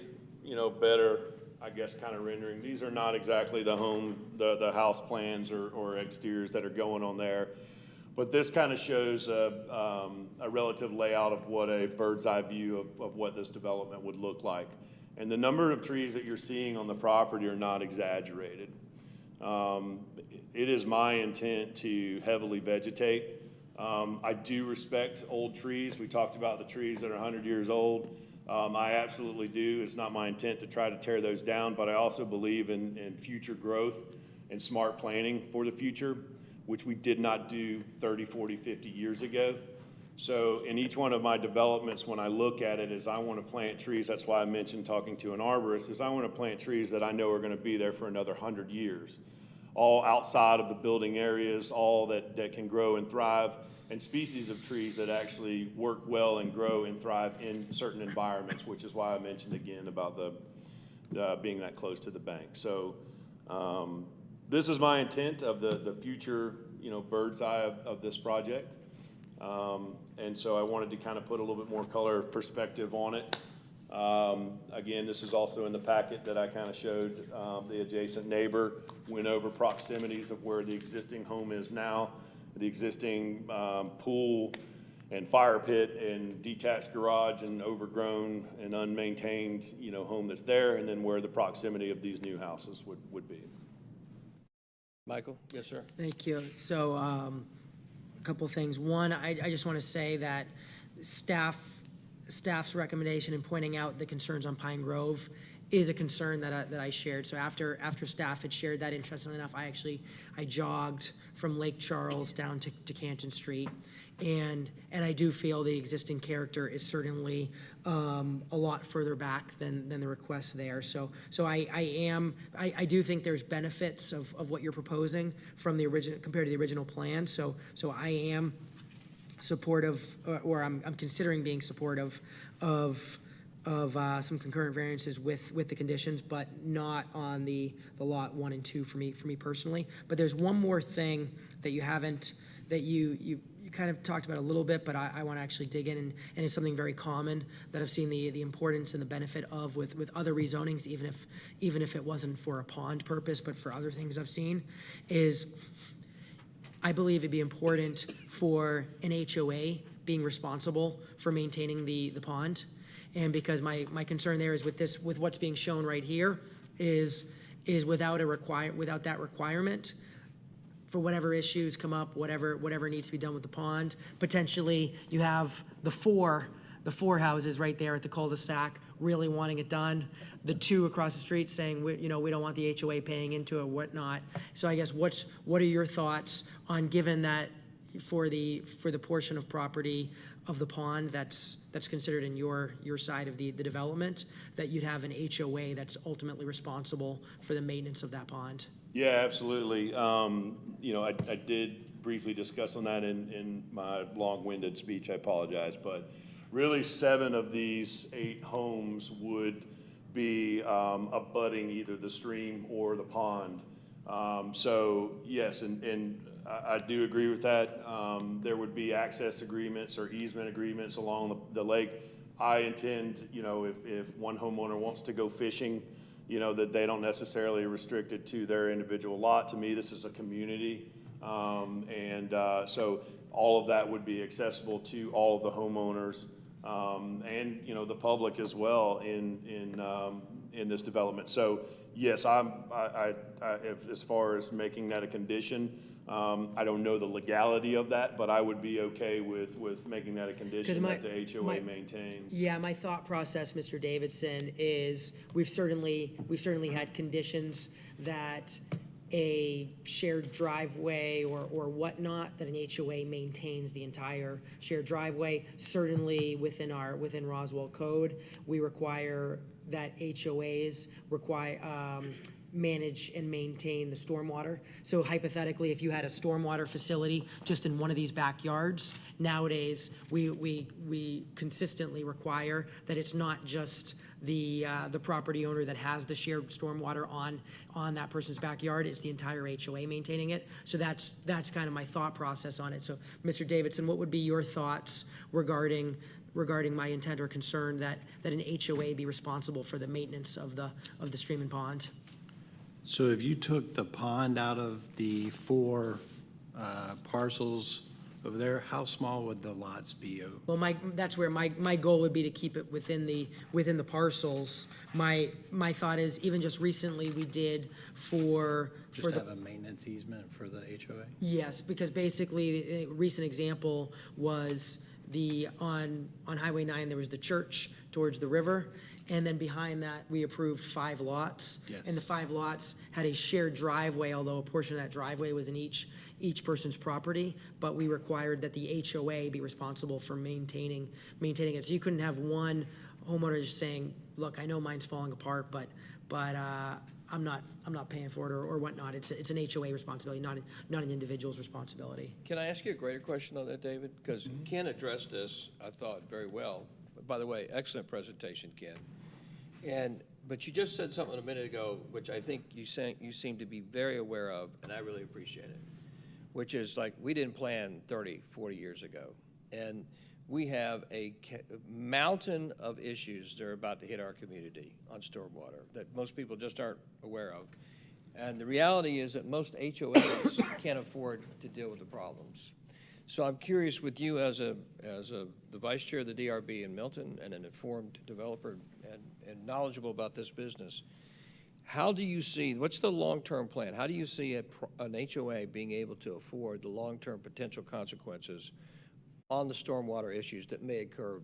you know, better, I guess, kind of rendering. These are not exactly the house plans or exteriors that are going on there. But this kind of shows a relative layout of what a bird's eye view of what this development would look like. And the number of trees that you're seeing on the property are not exaggerated. It is my intent to heavily vegetate. I do respect old trees. We talked about the trees that are 100 years old. I absolutely do. It's not my intent to try to tear those down, but I also believe in future growth and smart planning for the future, which we did not do 30, 40, 50 years ago. So in each one of my developments, when I look at it, is I want to plant trees. That's why I mentioned talking to an arborist, is I want to plant trees that I know are going to be there for another 100 years. All outside of the building areas, all that can grow and thrive, and species of trees that actually work well and grow and thrive in certain environments, which is why I mentioned again about the being that close to the bank. So this is my intent of the future, you know, bird's eye of this project. And so I wanted to kind of put a little bit more color perspective on it. Again, this is also in the packet that I kind of showed the adjacent neighbor, went over proximities of where the existing home is now, the existing pool and fire pit and detached garage and overgrown and unmaintained, you know, home that's there, and then where the proximity of these new houses would be. Michael? Yes, sir. Thank you. So a couple of things. One, I just want to say that staff's recommendation in pointing out the concerns on Pine Grove is a concern that I shared. So after staff had shared that, interestingly enough, I jogged from Lake Charles down to Canton Street, and I do feel the existing character is certainly a lot further back than the request there. So I do think there's benefits of what you're proposing from the original compared to the original plan. So I am supportive, or I'm considering being supportive of some concurrent variances with the conditions, but not on the lot 1 and 2 for me personally. But there's one more thing that you haven't, that you kind of talked about a little bit, but I want to actually dig in, and it's something very common that I've seen the importance and the benefit of with other rezonings, even if it wasn't for a pond purpose, but for other things I've seen, is I believe it'd be important for an HOA being responsible for maintaining the pond. And because my concern there is with what's being shown right here is without that requirement, for whatever issues come up, whatever needs to be done with the pond, potentially you have the four houses right there at the cul-de-sac really wanting it done, the 2 across the street saying, we don't want the HOA paying into it, whatnot. So I guess what are your thoughts on, given that for the portion of property of the pond that's considered in your side of the development, that you'd have an HOA that's ultimately responsible for the maintenance of that pond? Yeah, absolutely. I did briefly discuss on that in my long-winded speech, I apologize, but really 7 of these 8 homes would be abutting either the stream or the pond. So yes, and I do agree with that. There would be access agreements or easement agreements along the lake. I intend, if one homeowner wants to go fishing, that they don't necessarily restrict it to their individual lot. To me, this is a community. So all of that would be accessible to all of the homeowners and, the public as well in this development. So yes, as far as making that a condition, I don't know the legality of that, but I would be okay with making that a condition that the HOA maintains. Yeah, my thought process, Mr. Davidson, is we've certainly had conditions that a shared driveway or whatnot, that an HOA maintains the entire shared driveway. Certainly within Roswell code, we require that HOAs manage and maintain the stormwater. So hypothetically, if you had a stormwater facility just in one of these backyards, nowadays we consistently require that it's not just the property owner that has the shared stormwater on that person's backyard, it's the entire HOA maintaining it. So that's kind of my thought process on it. So Mr. Davidson, what would be your thoughts regarding my intent or concern that an HOA be responsible for the maintenance of the stream and pond? So if you took the pond out of the 4 parcels over there, how small would the lots be? Well, that's where my goal would be, to keep it within the parcels. My thought is, even just recently we did Just have a maintenance easement for the HOA? Yes, because basically a recent example was on Highway 9, there was the church towards the river. And then behind that, we approved 5 lots. Yes. And the 5 lots had a shared driveway, although a portion of that driveway was in each person's property. But we required that the HOA be responsible for maintaining it. So you couldn't have one homeowner just saying, look, I know mine's falling apart, but I'm not paying for it or whatnot. It's an HOA responsibility, not an individual's responsibility. Can I ask you a greater question on that, David? Because Ken addressed this, I thought, very well. By the way, excellent presentation, Ken. But you just said something a minute ago, which I think you seem to be very aware of, and I really appreciate it, which is like, we didn't plan 30, 40 years ago. And we have a mountain of issues that are about to hit our community on stormwater that most people just aren't aware of. And the reality is that most HOAs can't afford to deal with the problems. So I'm curious, with you as the vice chair of the DRB in Milton and an informed developer and knowledgeable about this business, how do you see, what's the long-term plan? How do you see an HOA being able to afford the long-term potential consequences on the stormwater issues that may occur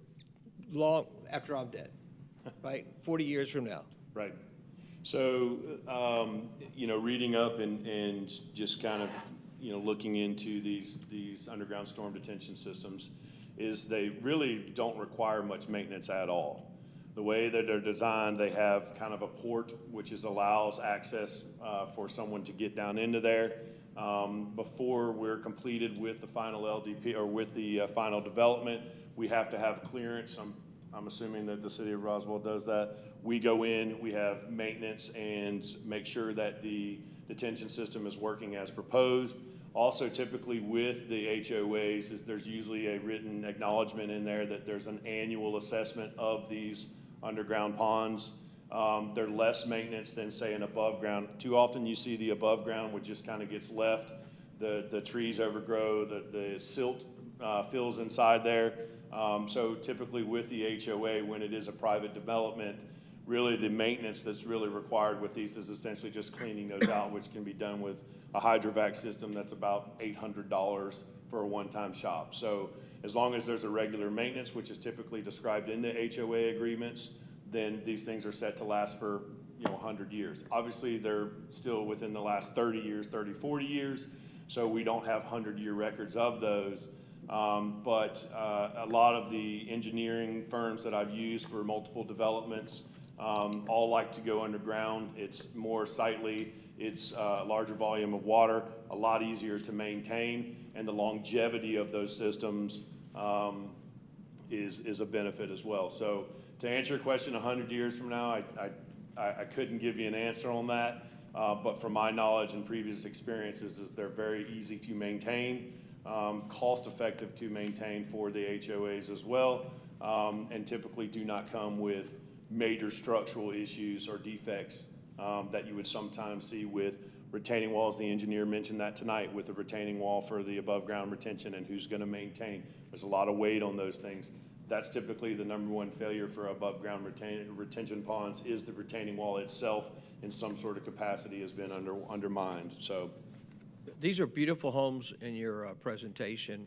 long after I'm dead, right? 40 years from now. Right. So, reading up and just kind of, looking into these underground storm detention systems, is they really don't require much maintenance at all. The way that they're designed, they have kind of a port which allows access for someone to get down into there. Before we're completed with the final LDP or with the final development, we have to have clearance. I'm I'm assuming that the city of Roswell does that. We go in, we have maintenance and make sure that the detention system is working as proposed. Also, typically with the HOAs, is there's usually a written acknowledgement in there that there's an annual assessment of these underground ponds. They're less maintenance than, say, an above ground. Too often you see the above ground, which just kind of gets left. The trees overgrow, the silt fills inside there. So typically with the HOA, when it is a private development, really the maintenance that's really required with these is essentially just cleaning those out, which can be done with a hydrovac system that's about $800 for a one-time shop. So as long as there's a regular maintenance, which is typically described in the HOA agreements, then these things are set to last for 100 years. Obviously, they're still within the last 30 years, 30, 40 years, so we don't have 100-year records of those. But a lot of the engineering firms that I've used for multiple developments all like to go underground. It's more sightly, it's a larger volume of water, a lot easier to maintain, and the longevity of those systems is a benefit as well. So to answer your question, 100 years from now, I couldn't give you an answer on that, but from my knowledge and previous experiences, is they're very easy to maintain, cost-effective to maintain for the HOAs as well, and typically do not come with major structural issues or defects that you would sometimes see with retaining walls. The engineer mentioned that tonight with the retaining wall for the above-ground retention and who's going to maintain. There's a lot of weight on those things. That's typically the number one failure for above-ground retention ponds is the retaining wall itself in some sort of capacity has been undermined. So, These are beautiful homes in your presentation.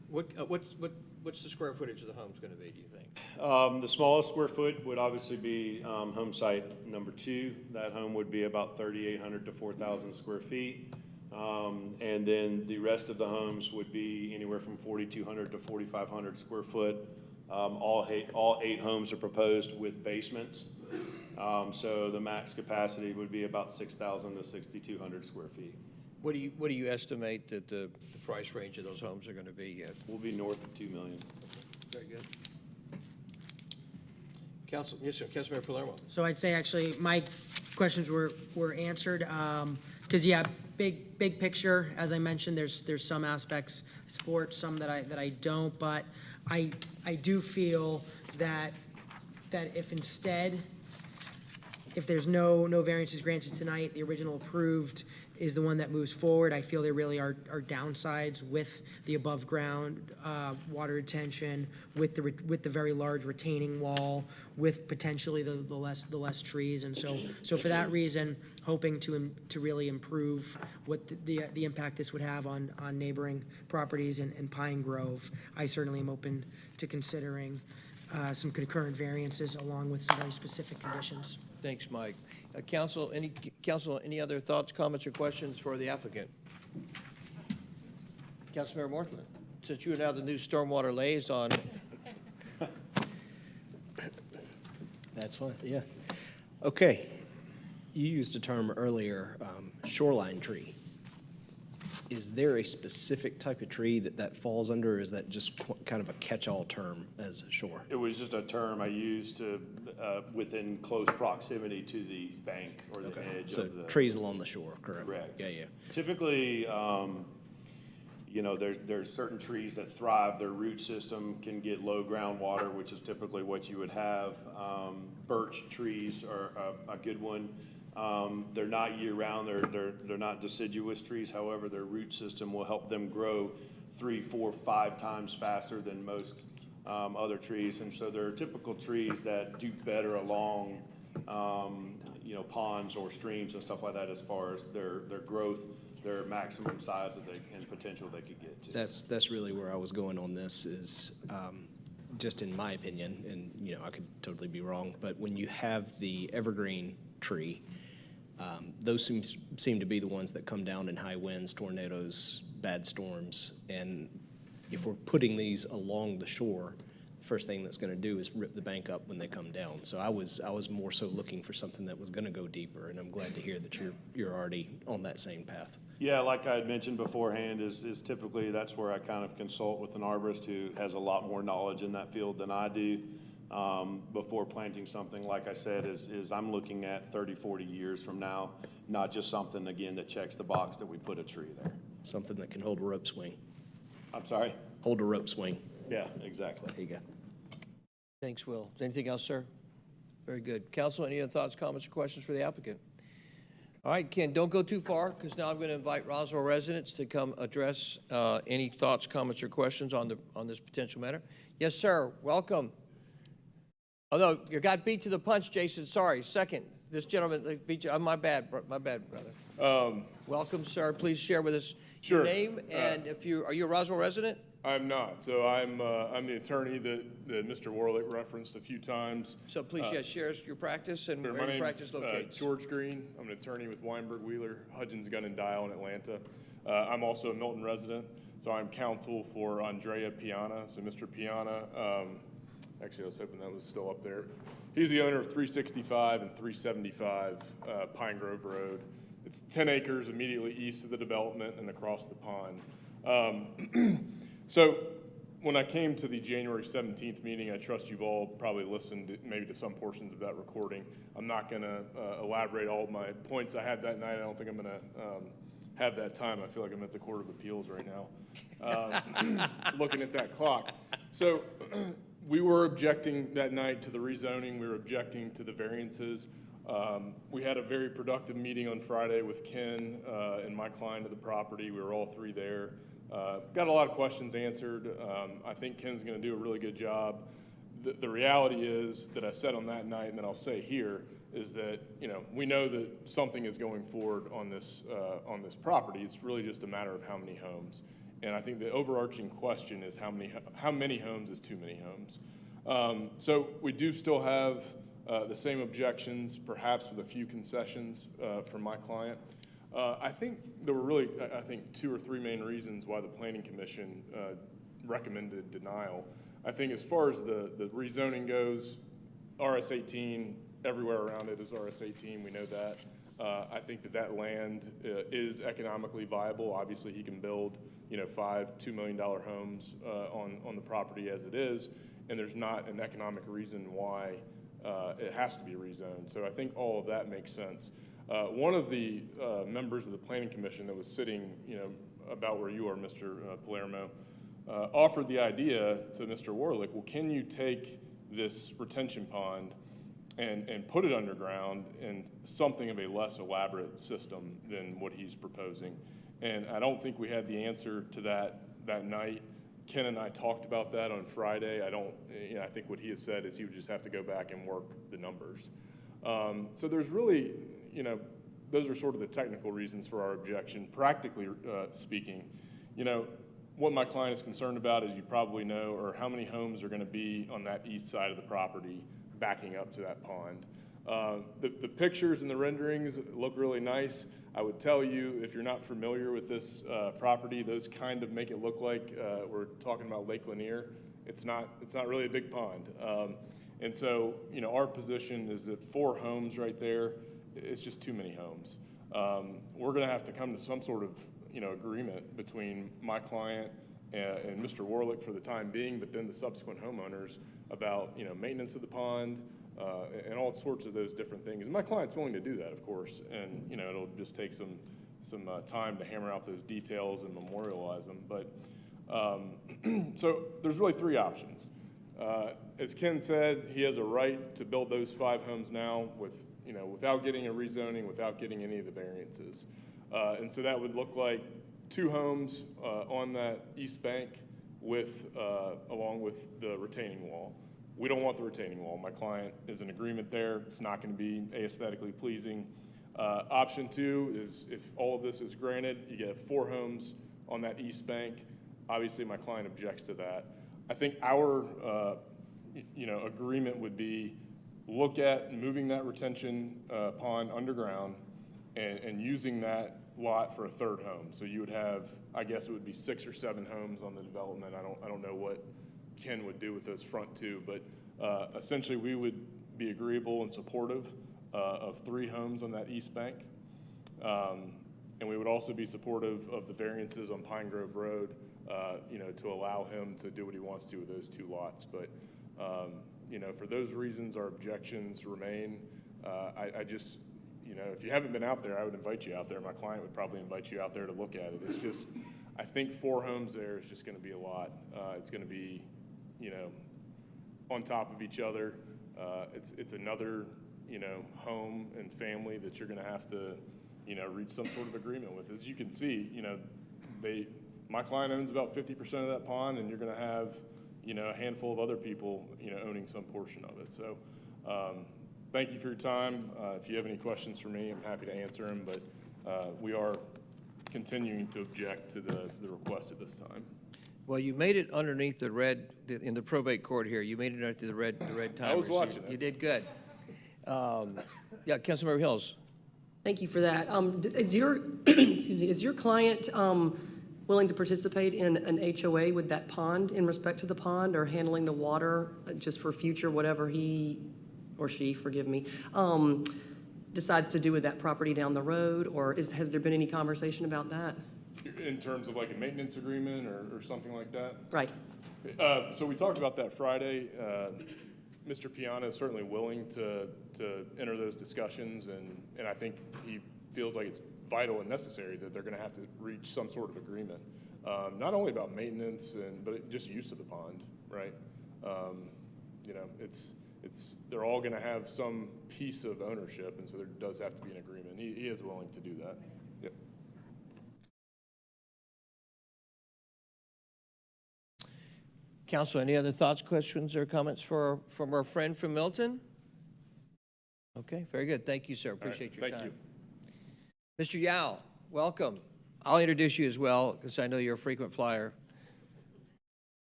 What's the square footage of the homes going to be, do you think? the smallest square foot would obviously be home site number 2. That home would be about 3,800 to 4,000 square feet. And then the rest of the homes would be anywhere from 4,200 to 4,500 square foot. All 8 homes are proposed with basements. So the max capacity would be about 6,000 to 6,200 square feet. What do you estimate that the price range of those homes are going to be at? We'll be north of $2 million. Very good. Yes, sir. Councilmember Palermo. So I'd say actually my questions were answered. Because yeah, big picture, as I mentioned, there's some aspects support, some that I don't, but I do feel that if there's no variances granted tonight, the original approved is the one that moves forward. I feel there really are downsides with the above ground water retention, with the very large retaining wall, with potentially the less trees, and so for that reason, hoping to really improve what the impact this would have on neighboring properties in Pine Grove. I certainly am open to considering some concurrent variances along with some very specific conditions. Thanks, Mike. Council, any other thoughts, comments, or questions for the applicant? Councilmember Morthland, since you are now the new stormwater liaison. That's fine, yeah. Okay, you used a term earlier, shoreline tree. Is there a specific type of tree that falls under, or is that just kind of a catch-all term as shore? It was just a term I used to, within close proximity to the bank or the edge of the. So trees along the shore, correct? Correct. Yeah. Typically, there's certain trees that thrive. Their root system can get low groundwater, which is typically what you would have. Birch trees are a good one. They're not year-round. They're not deciduous trees. However, their root system will help them grow 3, 4, 5 times faster than most other trees. And so there are typical trees that do better along, ponds or streams and stuff like that as far as their growth, their maximum size and potential they could get to. That's really where I was going on this is, just in my opinion, and I could totally be wrong, but when you have the evergreen tree, those seem to be the ones that come down in high winds, tornadoes, bad storms, and if we're putting these along the shore, the first thing that's going to do is rip the bank up when they come down. So I was more so looking for something that was going to go deeper, and I'm glad to hear that you're already on that same path. Yeah, like I had mentioned beforehand, is typically that's where I kind of consult with an arborist who has a lot more knowledge in that field than I do. before planting something, like I said, is I'm looking at 30, 40 years from now, not just something, again, that checks the box that we put a tree there. Something that can hold a rope swing. I'm sorry? Hold a rope swing. Yeah, exactly. There you go. Thanks, Will. Anything else, sir? Very good. Council, any other thoughts, comments, or questions for the applicant? All right, Ken, don't go too far, because now I'm going to invite Roswell residents to come address any thoughts, comments, or questions on this potential matter. Yes, sir. Welcome. Oh, no, you got beat to the punch, Jason. Sorry. Second, this gentleman beat you. My bad, brother. Welcome, sir. Please share with us your name and are you a Roswell resident? I'm not. So I'm the attorney that Mr. Warlick referenced a few times. So please, share us your practice and Sure. where My your name's practice locates. George Green. I'm an attorney with Weinberg, Wheeler, Hudgens, Gunn and Dial in Atlanta. I'm also a Milton resident, so I'm counsel for Andrea Piana. So Mr. Piana, actually I was hoping that was still up there. He's the owner of 365 and 375 Pine Grove Road. It's 10 acres immediately east of the development and across the pond. So when I came to the January 17th meeting, I trust you've all probably listened maybe to some portions of that recording. I'm not going to elaborate all of my points I had that night. I don't think I'm going to have that time. I feel like I'm at the Court of Appeals right now, looking at that clock. So we were objecting that night to the rezoning. We were objecting to the variances. We had a very productive meeting on Friday with Ken and my client of the property. We were all three there. Got a lot of questions answered. I think Ken's going to do a really good job. The reality is that I said on that night, and that I'll say here, is that we know that something is going forward on this property. It's really just a matter of how many homes. And I think the overarching question is how many homes is too many homes. So we do still have the same objections, perhaps with a few concessions from my client. I think there were really, two or three main reasons why the Planning Commission recommended denial. I think as far as the rezoning goes, RS-18, everywhere around it is RS-18, we know that. I think that land is economically viable. Obviously, he can build, $5, $2 million homes on the property as it is, and there's not an economic reason why it has to be rezoned. So I think all of that makes sense. One of the members of the Planning Commission that was sitting, about where you are, Mr. Palermo, offered the idea to Mr. Warlick, well, can you take this retention pond and put it underground in something of a less elaborate system than what he's proposing? And I don't think we had the answer to that night. Ken and I talked about that on Friday. I think what he has said is he would just have to go back and work the numbers. So there's really, those are sort of the technical reasons for our objection. Practically speaking, what my client is concerned about, as you probably know, are how many homes are going to be on that east side of the property backing up to that pond. The pictures and the renderings look really nice. I would tell you, if you're not familiar with this property, those kind of make it look like we're talking about Lake Lanier. It's not really a big pond. And so, our position is that 4 homes right there, it's just too many homes. We're going to have to come to some sort of, agreement between my client and Mr. Warlick for the time being, but then the subsequent homeowners about, maintenance of the pond and all sorts of those different things. And my client's willing to do that, of course, and, it'll just take some time to hammer out those details and memorialize them. But so there's really 3 options. As Ken said, he has a right to build those 5 homes now without getting a rezoning, without getting any of the variances. And so that would look like 2 homes on that east bank along with the retaining wall. We don't want the retaining wall. My client is in agreement there. It's not going to be aesthetically pleasing. Option 2 is if all of this is granted, you get 4 homes on that east bank. Obviously, my client objects to that. I think our agreement would be look at moving that retention pond underground and using that lot for a 3rd home. So you would have, I guess it would be 6 or 7 homes on the development. I don't know what Ken would do with those front 2, but essentially we would be agreeable and supportive of 3 homes on that east bank. And we would also be supportive of the variances on Pine Grove Road, to allow him to do what he wants to with those 2 lots. But, For those reasons, our objections remain. I just, if you haven't been out there, I would invite you out there. My client would probably invite you out there to look at it. It's just, I think 4 homes there is just going to be a lot. It's going to be, on top of each other. It's another, home and family that you're going to have to, reach some sort of agreement with. As you can see, my client owns about 50% of that pond, and you're going to have, a handful of other people, owning some portion of it. So, thank you for your time. If you have any questions for me, I'm happy to answer them, but we are continuing to object to the request at this time. Well, you made it underneath the red, in the probate court here, you made it underneath the red timers. I was watching it. You did good. Yeah, Councilmember Hills. Thank you for that. Is your, excuse me, is your client willing to participate in an HOA with that pond in respect to the pond, or handling the water just for future, whatever he or she, forgive me, decides to do with that property down the road? Or has there been any conversation about that? In terms of like a maintenance agreement or something like that? Right. So we talked about that Friday. Mr. Piana is certainly willing to enter those discussions, and I think he feels like it's vital and necessary that they're going to have to reach some sort of agreement, not only about maintenance but just use of the pond, right? They're all going to have some piece of ownership, and so there does have to be an agreement. He is willing to do that. Yep. Council, any other thoughts, questions, or comments from our friend from Milton? Okay, very good. Thank you, sir. Appreciate your time. Thank you. Mr. Yao, welcome. I'll introduce you as well, because I know you're a frequent flyer.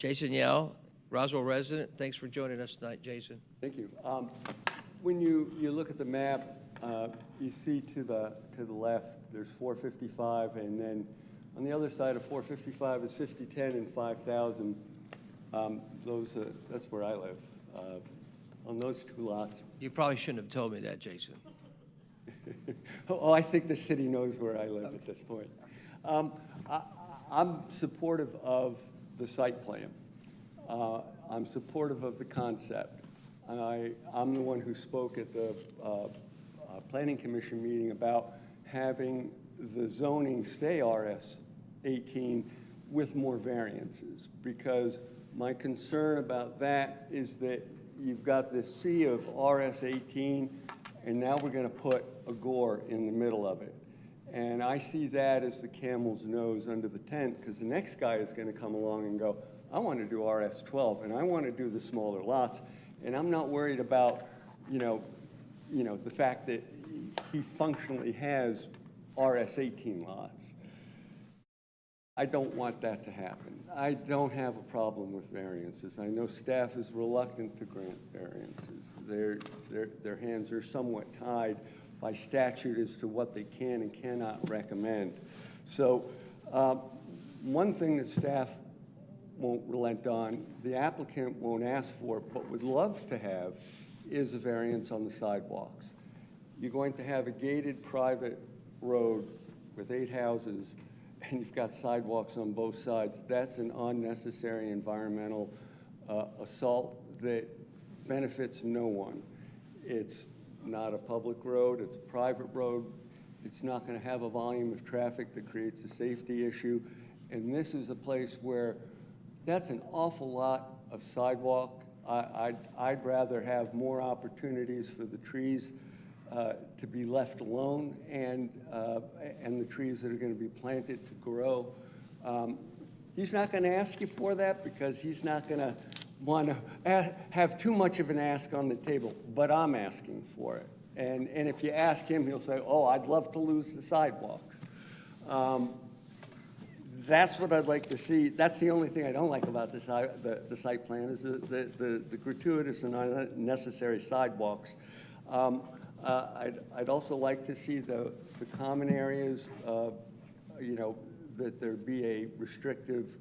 Jason Yao, Roswell resident. Thanks for joining us tonight, Jason. Thank you. When you look at the map, you see to the left, there's 455, and then on the other side of 455 is 5010 and 5000. That's where I live, on those 2 lots. You probably shouldn't have told me that, Jason. Oh, I think the city knows where I live at this point. I'm supportive of the site plan. I'm supportive of the concept. I'm the one who spoke at the Planning Commission meeting about having the zoning stay RS 18 with more variances, because my concern about that is that you've got this sea of RS 18, and now we're going to put a gore in the middle of it. And I see that as the camel's nose under the tent, because the next guy is going to come along and go, I want to do RS 12, and I want to do the smaller lots. And I'm not worried about, the fact that he functionally has RS 18 lots. I don't want that to happen. I don't have a problem with variances. I know staff is reluctant to grant variances. Their hands are somewhat tied by statute as to what they can and cannot recommend. So one thing that staff won't relent on, the applicant won't ask for, but would love to have, is a variance on the sidewalks. You're going to have a gated private road with 8 houses, and you've got sidewalks on both sides. That's an unnecessary environmental assault that benefits no one. It's not a public road, it's a private road. It's not going to have a volume of traffic that creates a safety issue. And this is a place where that's an awful lot of sidewalk. I'd rather have more opportunities for the trees to be left alone, and the trees that are going to be planted to grow. He's not going to ask you for that, because he's not going to want to have too much of an ask on the table, but I'm asking for it. And if you ask him, he'll say, oh, I'd love to lose the sidewalks. That's what I'd like to see. That's the only thing I don't like about the site plan, is the gratuitous and unnecessary sidewalks. I'd also like to see the common areas, that there be a restrictive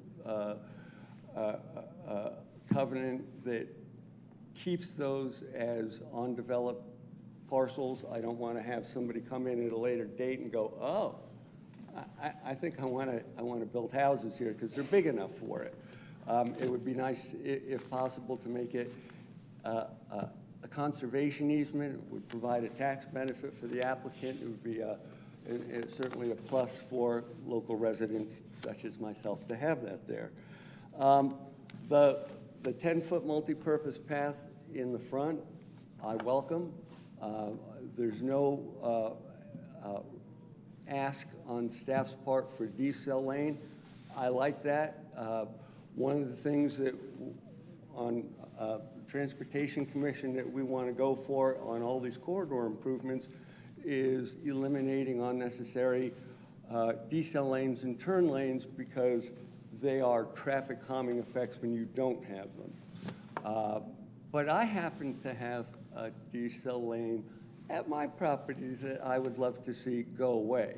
covenant that keeps those as undeveloped parcels. I don't want to have somebody come in at a later date and go, oh, I think I want to build houses here because they're big enough for it. It would be nice, if possible, to make it a conservation easement. It would provide a tax benefit for the applicant. It would be certainly a plus for local residents such as myself to have that there. The 10-foot multi-purpose path in the front, I welcome. There's no ask on staff's part for decel lane. I like that. One of the things that on Transportation Commission that we want to go for on all these corridor improvements is eliminating unnecessary decel lanes and turn lanes because they are traffic calming effects when you don't have them. But I happen to have a decel lane at my properties that I would love to see go away.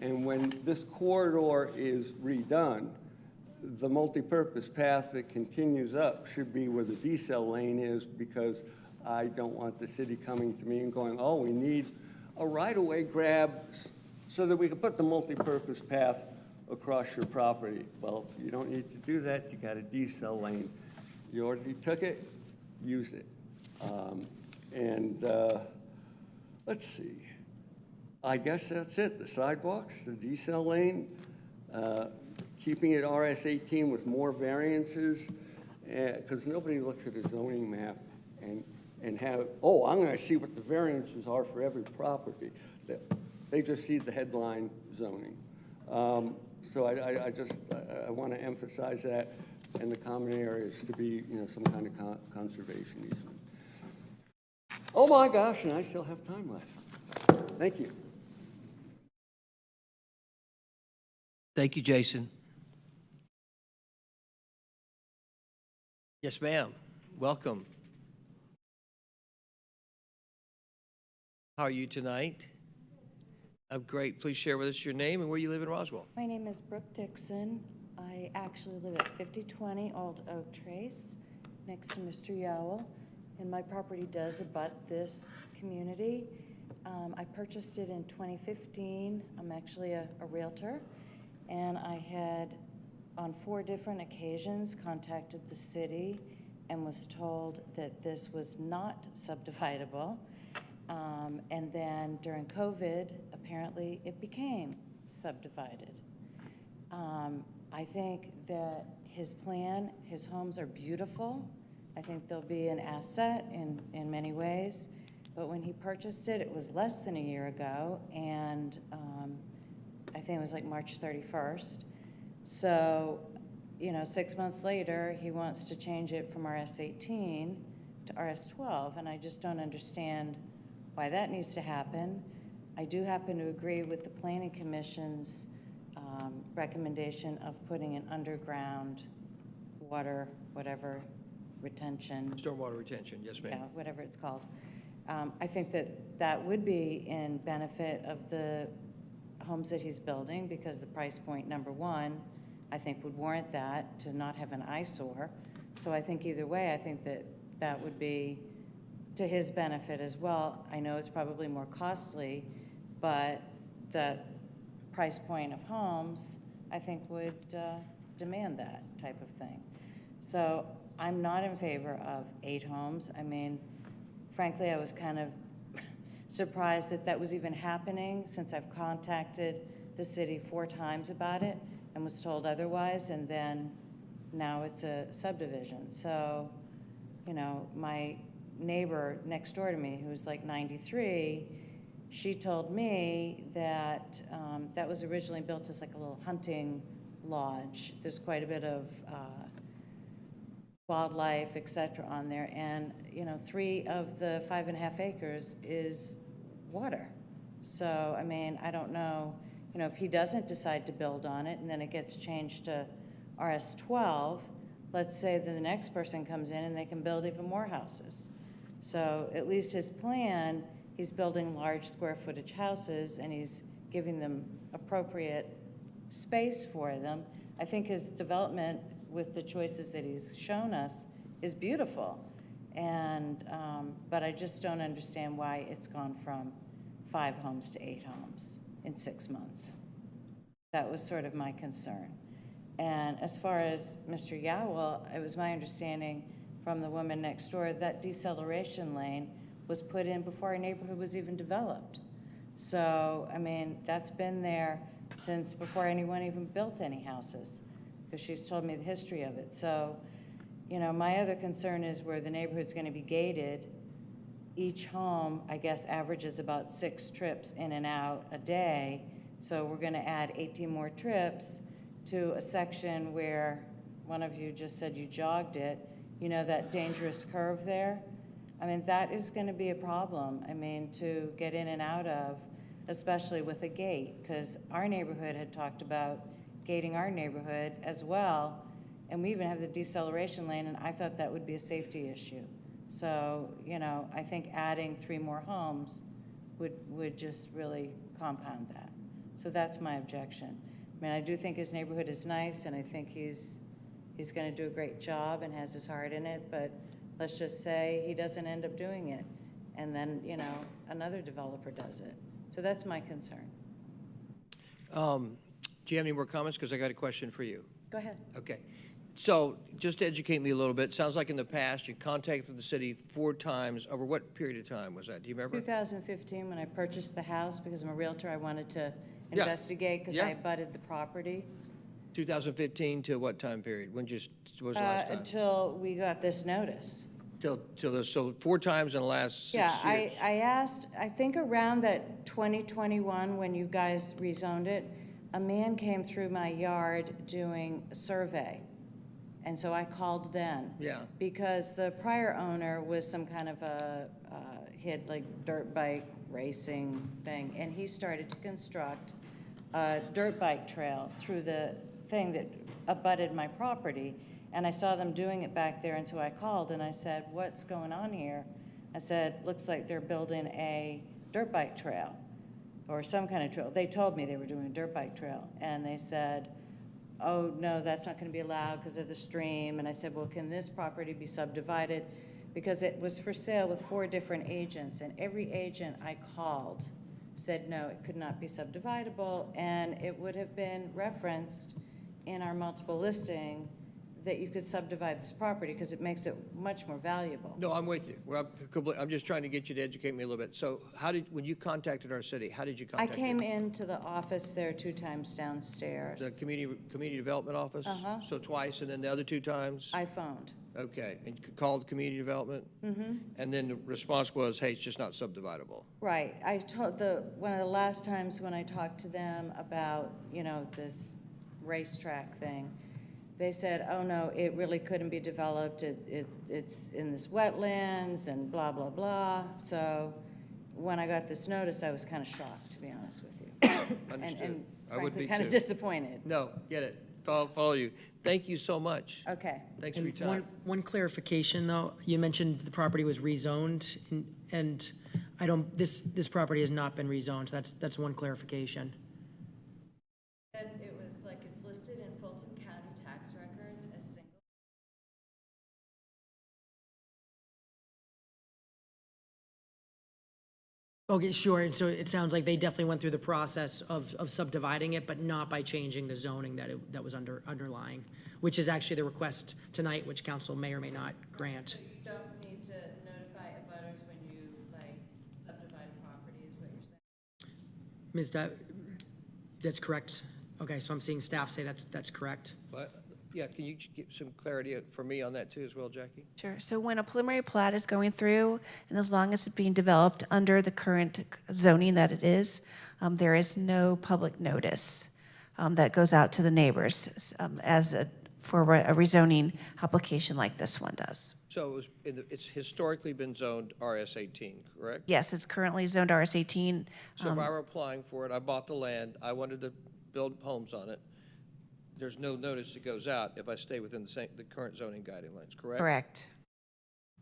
And when this corridor is redone, the multi-purpose path that continues up should be where the decel lane is, because I don't want the city coming to me and going, oh, we need a right-of-way grab so that we can put the multi-purpose path across your property. Well, you don't need to do that. You got a decel lane. You already took it, use it. Let's see. I guess that's it. The sidewalks, the decel lane, keeping it RS18 with more variances, because nobody looks at a zoning map and have, oh, I'm going to see what the variances are for every property. They just see the headline zoning. So I want to emphasize that, and the common areas to be, some kind of conservation easement. Oh my gosh, and I still have time left. Thank you. Thank you, Jason. Yes, ma'am. Welcome. How are you tonight? I'm great. Please share with us your name and where you live in Roswell. My name is Brooke Dixon. I actually live at 5020 Old Oak Trace, next to Mr. Yowell, and my property does abut this community. I purchased it in 2015. I'm actually a realtor, and I had, on 4 different occasions, contacted the city and was told that this was not subdividable. And then during COVID, apparently it became subdivided. I think that his plan, his homes are beautiful. I think they'll be an asset in many ways. But when he purchased it, it was less than a year ago, and I think it was like March 31st. So, 6 months later, he wants to change it from RS18 to RS12, and I just don't understand why that needs to happen. I do happen to agree with the Planning Commission's recommendation of putting an underground water, whatever, retention. Stormwater retention, yes, ma'am. Yeah, whatever it's called. I think that would be in benefit of the homes that he's building, because the price point, number one, I think would warrant that, to not have an eyesore. So I think either way, I think that would be to his benefit as well. I know it's probably more costly, but the price point of homes, I think, would demand that type of thing. So I'm not in favor of 8 homes. I mean, frankly, I was kind of surprised that was even happening, since I've contacted the city 4 times about it and was told otherwise, and then now it's a subdivision. So, my neighbor next door to me, who's like 93, she told me that that was originally built as like a little hunting lodge. There's quite a bit of wildlife, et cetera, on there, and 3 of the 5.5 acres is water. So, I mean, I don't know, if he doesn't decide to build on it and then it gets changed to RS12, let's say that the next person comes in and they can build even more houses. So at least his plan, he's building large square footage houses and he's giving them appropriate space for them. I think his development, with the choices that he's shown us, is beautiful. And, but I just don't understand why it's gone from 5 homes to 8 homes in 6 months. That was sort of my concern. And as far as Mr. Yowell, it was my understanding from the woman next door, that deceleration lane was put in before our neighborhood was even developed. So, I mean, that's been there since before anyone even built any houses, because she's told me the history of it. So, you know, my other concern is where the neighborhood's gonna be gated. Each home, I guess, averages about 6 trips in and out a day. So we're gonna add 18 more trips to a section where one of you just said you jogged it, you know, that dangerous curve there. I mean, that is gonna be a problem, I mean, to get in and out of, especially with a gate, because our neighborhood had talked about gating our neighborhood as well, and we even have the deceleration lane, and I thought that would be a safety issue. So, you know, I think adding 3 more homes would just really compound that. So that's my objection. I mean, I do think his neighborhood is nice, and I think he's gonna do a great job and has his heart in it, but let's just say he doesn't end up doing it, and then, you know, another developer does it. So that's my concern. Do you have any more comments? Because I got a question for you. Go ahead. Okay. So just to educate me a little bit, sounds like in the past you contacted the city 4 times. Over what period of time was that? Do you remember? 2015, when I purchased the house, because I'm a Realtor, I wanted to Yeah. investigate, because Yeah. I abutted the property. 2015 to what time period? When just, what was the last time? Until we got this notice. So 4 times in the last 6 Yeah, years? I asked, I think around that 2021, when you guys rezoned it, a man came through my yard doing a survey. And so I called then. Yeah. Because the prior owner was some kind of a, he had like dirt bike racing thing, and he started to construct a dirt bike trail through the thing that abutted my property. And I saw them doing it back there, and so I called and I said, what's going on here? I said, looks like they're building a dirt bike trail or some kind of trail. They told me they were doing a dirt bike trail, and they said, oh, no, that's not gonna be allowed because of the stream. And I said, well, can this property be subdivided? Because it was for sale with 4 different agents, and every agent I called said, no, it could not be subdividable, and it would have been referenced in our multiple listing that you could subdivide this property because it makes it much more valuable. No, I'm with you. Well, I'm just trying to get you to educate me a little bit. So when you contacted our city, how did you I contact? came into the office there 2 times downstairs. The community development office? Uh-huh. So twice, and then the other 2 times? I phoned. Okay, and you called community development? Mm-hmm. And then the response was, hey, it's just not subdividable. Right. I told one of the last times when I talked to them about, you know, this racetrack thing, they said, oh, no, it really couldn't be developed. It's in this wetlands and blah, blah, blah. So when I got this notice, I was kind of shocked, to be honest with you. Understood. And I would frankly, be kind of too. disappointed. No, get it. Follow you. Thank you so much. Okay. Thanks for your And time. one clarification, though. You mentioned the property was rezoned, and I don't, this property has not been rezoned, so that's one clarification. It was like it's listed in Fulton County tax records as single. Okay, sure, and so it sounds like they definitely went through the process of subdividing it, but not by changing the zoning that was underlying, which is actually the request tonight, which council may or may not grant. You don't need to notify abutters when you, like, subdivide a property, is what you're saying? That's correct. Okay, so I'm seeing staff say that's correct. But, yeah, can you get some clarity for me on that too as well, Jackie? Sure. So when a preliminary plat is going through, and as long as it's being developed under the current zoning that it is, there is no public notice that goes out to the neighbors for a rezoning application like this one does. So it's historically been zoned RS-18, correct? Yes, it's currently zoned RS-18. So if I were applying for it, I bought the land, I wanted to build homes on it, there's no notice that goes out if I stay within the current zoning guidelines, correct? Correct.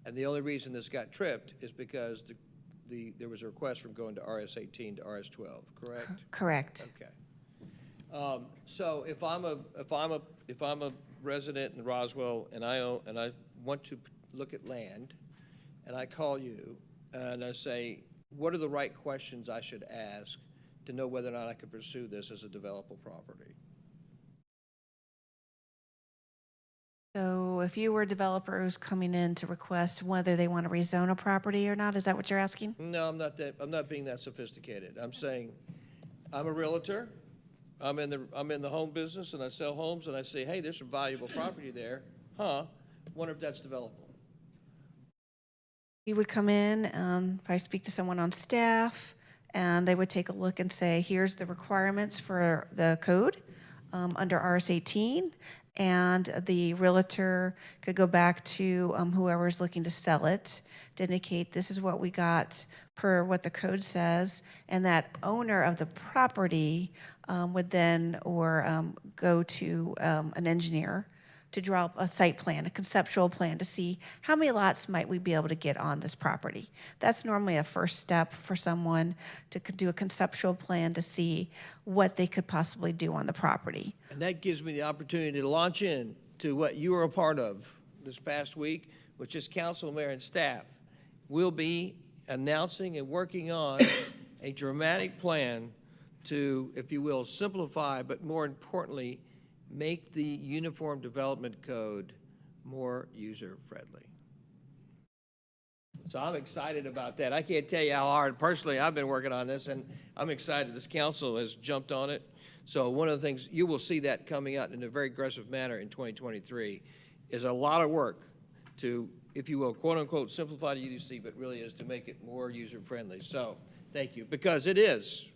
And the only reason this got tripped is because there was a request from going to RS-18 to RS-12, correct? Correct. Okay. So if I'm a resident in Roswell and I want to look at land, and I call you and I say, what are the right questions I should ask to know whether or not I could pursue this as a developable property? So if you were a developer who's coming in to request whether they want to rezone a property or not, is that what you're asking? No, I'm not being that sophisticated. I'm saying, I'm a realtor, I'm in the home business, and I sell homes, and I say, hey, there's some valuable property there, wonder if that's developable. You would come in, probably speak to someone on staff, and they would take a look and say, here's the requirements for the code under RS-18, and the realtor could go back to whoever's looking to sell it to indicate this is what we got per what the code says, and that owner of the property would then go to an engineer to draw up a site plan, a conceptual plan to see how many lots might we be able to get on this property. That's normally a first step for someone to do a conceptual plan to see what they could possibly do on the property. And that gives me the opportunity to launch in to what you were a part of this past week, which is council, mayor, and staff. We'll be announcing and working on a dramatic plan to, if you will, simplify, but more importantly, make the Uniform Development Code more user-friendly. So I'm excited about that. I can't tell you how hard, personally, I've been working on this, and I'm excited this council has jumped on it. So one of the things, you will see that coming out in a very aggressive manner in 2023, is a lot of work to, if you will, quote-unquote, simplify the UDC, but really is to make it more user-friendly. So thank you, because it is,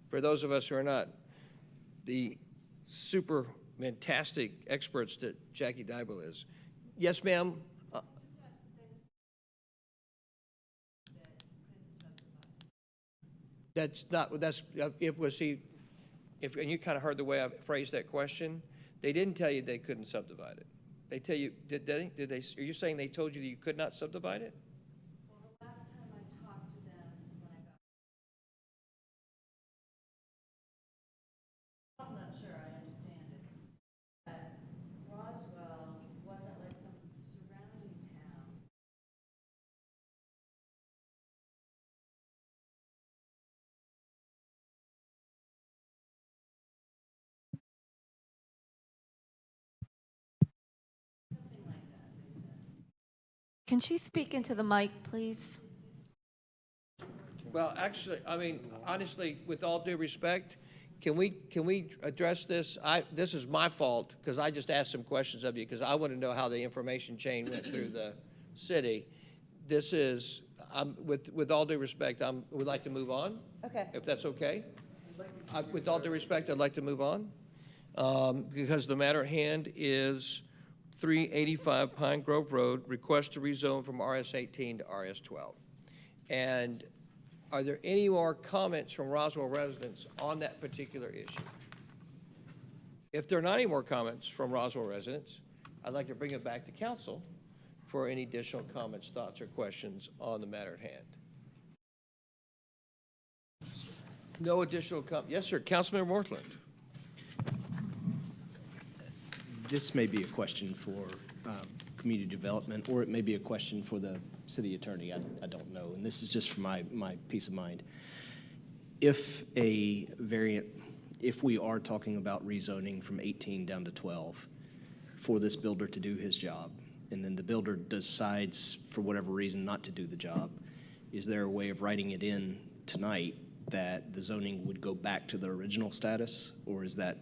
for those of us who are not the super fantastic experts that Jackie Dybel is. Yes, ma'am? That's not, that's, it was he, if, and you kind of heard the way I phrased that question, they didn't tell you they couldn't subdivide it. They tell you, did they, are you saying they told you that you could not subdivide it? Well, the last time I talked to them, when I got, I'm not sure I understand it, but Roswell wasn't like some surrounding town. Something like that, they said. Can she speak into the mic, please? Well, actually, I mean, honestly, with all due respect, can we address this? This is my fault, because I just asked some questions of you, because I want to know how the information chain went through the city. This is, with all due respect, would like to move on. Okay. If that's okay. With all due respect, I'd like to move on, because the matter at hand is 385 Pine Grove Road, request to rezone from RS-18 to RS-12. And are there any more comments from Roswell residents on that particular issue? If there are not any more comments from Roswell residents, I'd like to bring it back to council for any additional comments, thoughts, or questions on the matter at hand. No additional yes, sir. Councilmember Mortland. This may be a question for community development, or it may be a question for the city attorney. I don't know, and this is just for my peace of mind. If a variant, if we are talking about rezoning from 18 down to 12 for this builder to do his job, and then the builder decides for whatever reason not to do the job, is there a way of writing it in tonight that the zoning would go back to the original status, or is that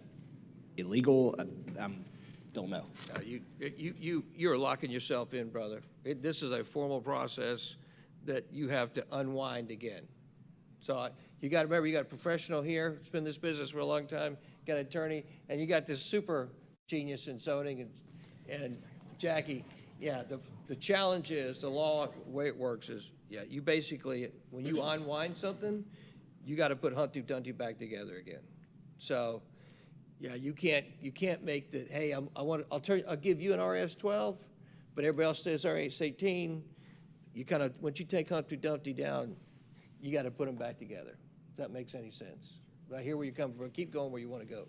illegal? Don't know. You're locking yourself in, brother. This is a formal process that you have to unwind again. So you got to remember, you got a professional here, it's been in this business for a long time, got an attorney, and you got this super genius in zoning, and Jackie, yeah, the challenge is, the law, the way it works is, yeah, you basically, when you unwind something, you got to put Humpty Dumpty back together again. So, yeah, you can't make the, hey, I'll give you an RS-12, but everybody else stays RS-18. You kind of, once you take Humpty Dumpty down, you got to put them back together. If that makes any sense. I hear where you come from. Keep going where you want to go.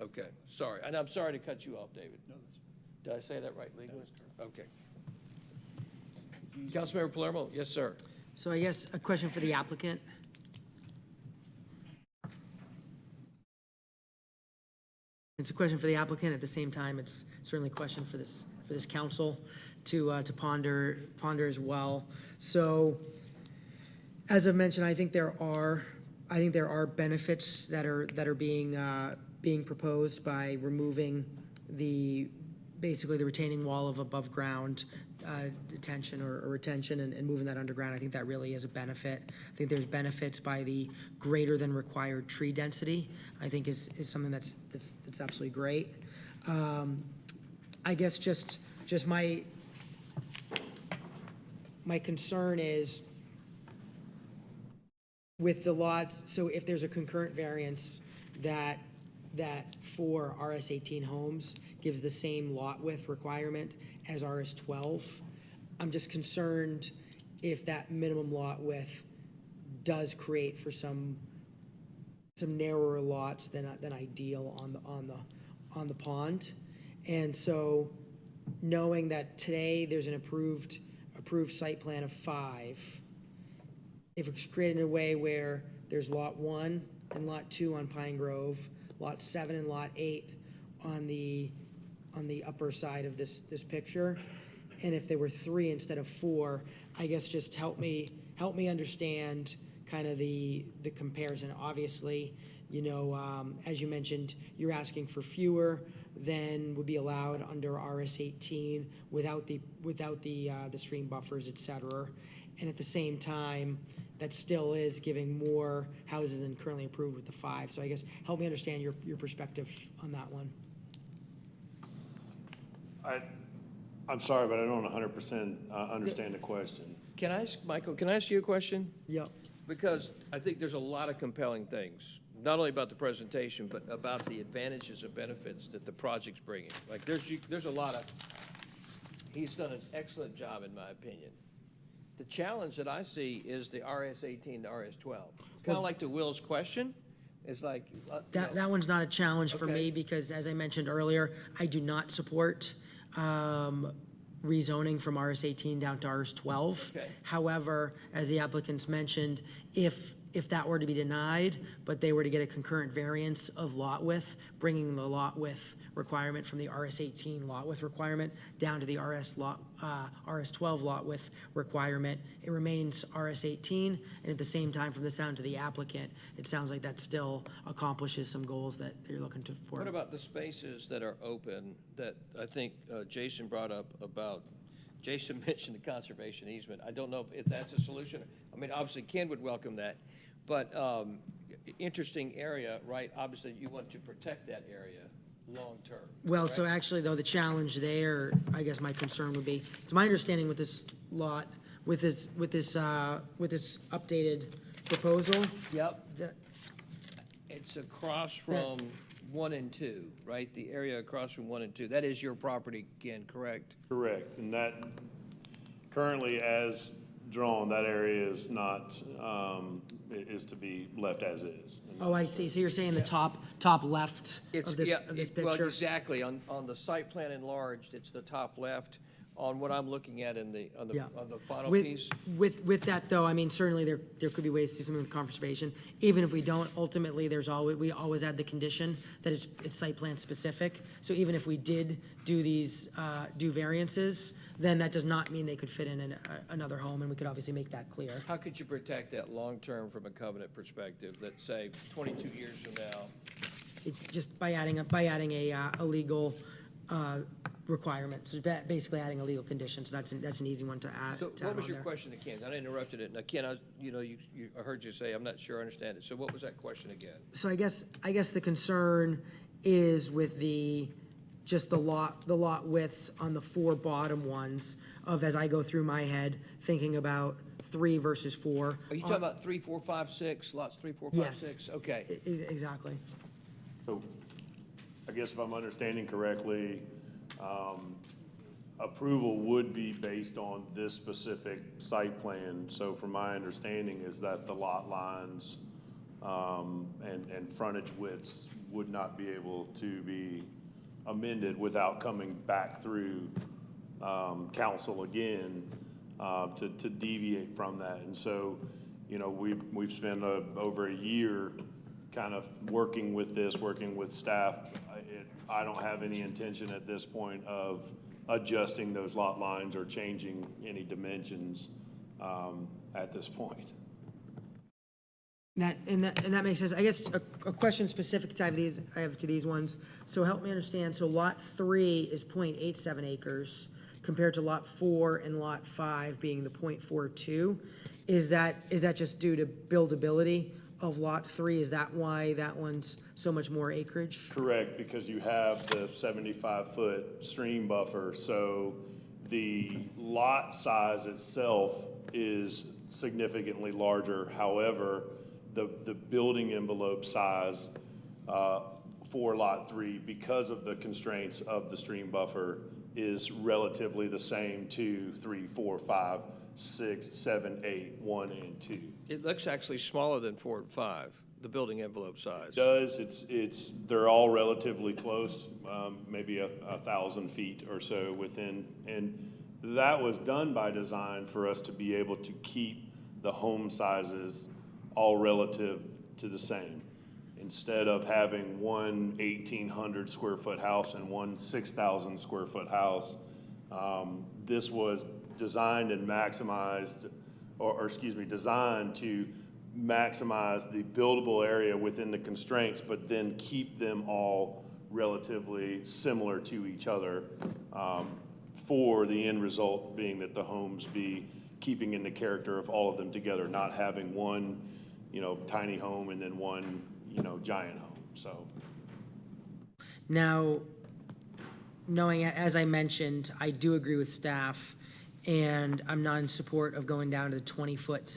Okay, sorry. And I'm sorry to cut you off, David. No, did I say that right legally? Okay. Councilmember Palermo, yes, sir. So I guess a question for the applicant. It's a question for the applicant. At the same time, it's certainly a question for this council to ponder as well. So, as I've mentioned, I think there are benefits that are being proposed by removing basically the retaining wall of above ground detention or retention and moving that underground. I think that really is a benefit. I think there's benefits by the greater than required tree density. I think is something that's absolutely great. I guess just my concern is with the lots. So if there's a concurrent variance that for RS18 homes gives the same lot width requirement as RS12, I'm just concerned if that minimum lot width does create for some narrower lots than ideal on the pond. And so knowing that today there's an approved site plan of 5, if it's created in a way where there's lot 1 and lot 2 on Pine Grove, lot 7 and lot 8 on the upper side of this picture, and if there were 3 instead of 4, I guess just help me understand kind of the comparison. Obviously, as you mentioned, you're asking for fewer than would be allowed under RS18 without the stream buffers, et cetera. And at the same time, that still is giving more houses than currently approved with the 5. So I guess help me understand your perspective on that one. I'm sorry, but I don't 100% understand the question. Can I ask, Michael, can I ask you a question? Yep. Because I think there's a lot of compelling things, not only about the presentation, but about the advantages and benefits that the project's bringing. Like, there's a lot of, he's done an excellent job, in my opinion. The challenge that I see is the RS18 to RS12. Kind of like to Will's question, it's like. That one's not a challenge for Okay. me because, as I mentioned earlier, I do not support rezoning from RS18 down to RS12. Okay. However, as the applicants mentioned, if that were to be denied, but they were to get a concurrent variance of lot width, bringing the lot width requirement from the RS18 lot width requirement down to the RS12 lot width requirement, it remains RS18, and at the same time, from the sound to the applicant, it sounds like that still accomplishes some goals that you're looking for. What about the spaces that are open that I think Jason brought up about, Jason mentioned the conservation easement. I don't know if that's a solution. I mean, obviously Ken would welcome that, but interesting area, right? Obviously you want to protect that area long-term. Well, correct? so actually, though, the challenge there, I guess my concern would be, it's my understanding with this lot, with this updated proposal. Yep. that- It's across from 1 and 2, right? The area across from 1 and 2. That is your property, Ken, correct? Correct, and that, currently as drawn, that area is not, is to be left as is. Oh, I see. So you're saying the top left of this Well, picture? exactly. On the site plan enlarged, it's the top left. On what I'm looking at on the final piece. With that, though, I mean, certainly there could be ways to do something with conservation. Even if we don't, ultimately, we always add the condition that it's site plan specific. So even if we did do these, do variances, then that does not mean they could fit in another home, and we could obviously make that clear. How could you protect that long-term from a covenant perspective, that say 22 years from now? It's just by adding a legal requrequirement, so basically adding a legal condition, so that's an easy one to add. So to what add was on your there. question to Ken? I interrupted it. Now, Ken, I heard you say, I'm not sure I understand it. So what was that question again? So I guess the concern is with just the lot widths on the 4 bottom ones of, as I go through my head, thinking about 3 versus 4. Are you talking about 3, 4, 5, 6, lots 3, 4, 5, Yes. 6? Okay. Exactly. So, I guess if I'm understanding correctly, approval would be based on this specific site plan. So from my understanding is that the lot lines and frontage widths would not be able to be amended without coming back through council again to deviate from that. And so, we've spent over a year kind of working with this, working with staff, I don't have any intention at this point of adjusting those lot lines or changing any dimensions at this point. That makes sense. I guess a question specific to I have to these ones. So help me understand. So lot 3 is 0.87 acres compared to lot 4 and lot 5 being the 0.42. Is that just due to buildability of lot 3? Is that why that one's so much more acreage? Correct, because you have the 75-foot stream buffer, so the lot size itself is significantly larger. However, the building envelope size for lot 3, because of the constraints of the stream buffer, is relatively the same to 3, 4, 5, 6, 7, 8, 1, and 2. It looks actually smaller than 4 and 5, the building envelope size. It does. They're all relatively close, maybe 1,000 feet or so within. And that was done by design for us to be able to keep the home sizes all relative to the same. Instead of having one 1,800 square foot house and one 6,000 square foot house, this was designed and maximized, designed to maximize the buildable area within the constraints, but then keep them all relatively similar to each other, for the end result being that the homes be keeping in the character of all of them together, not having one, tiny home and then one, giant home. So Now, knowing, as I mentioned, I do agree with staff, and I'm not in support of going down to the 20-foot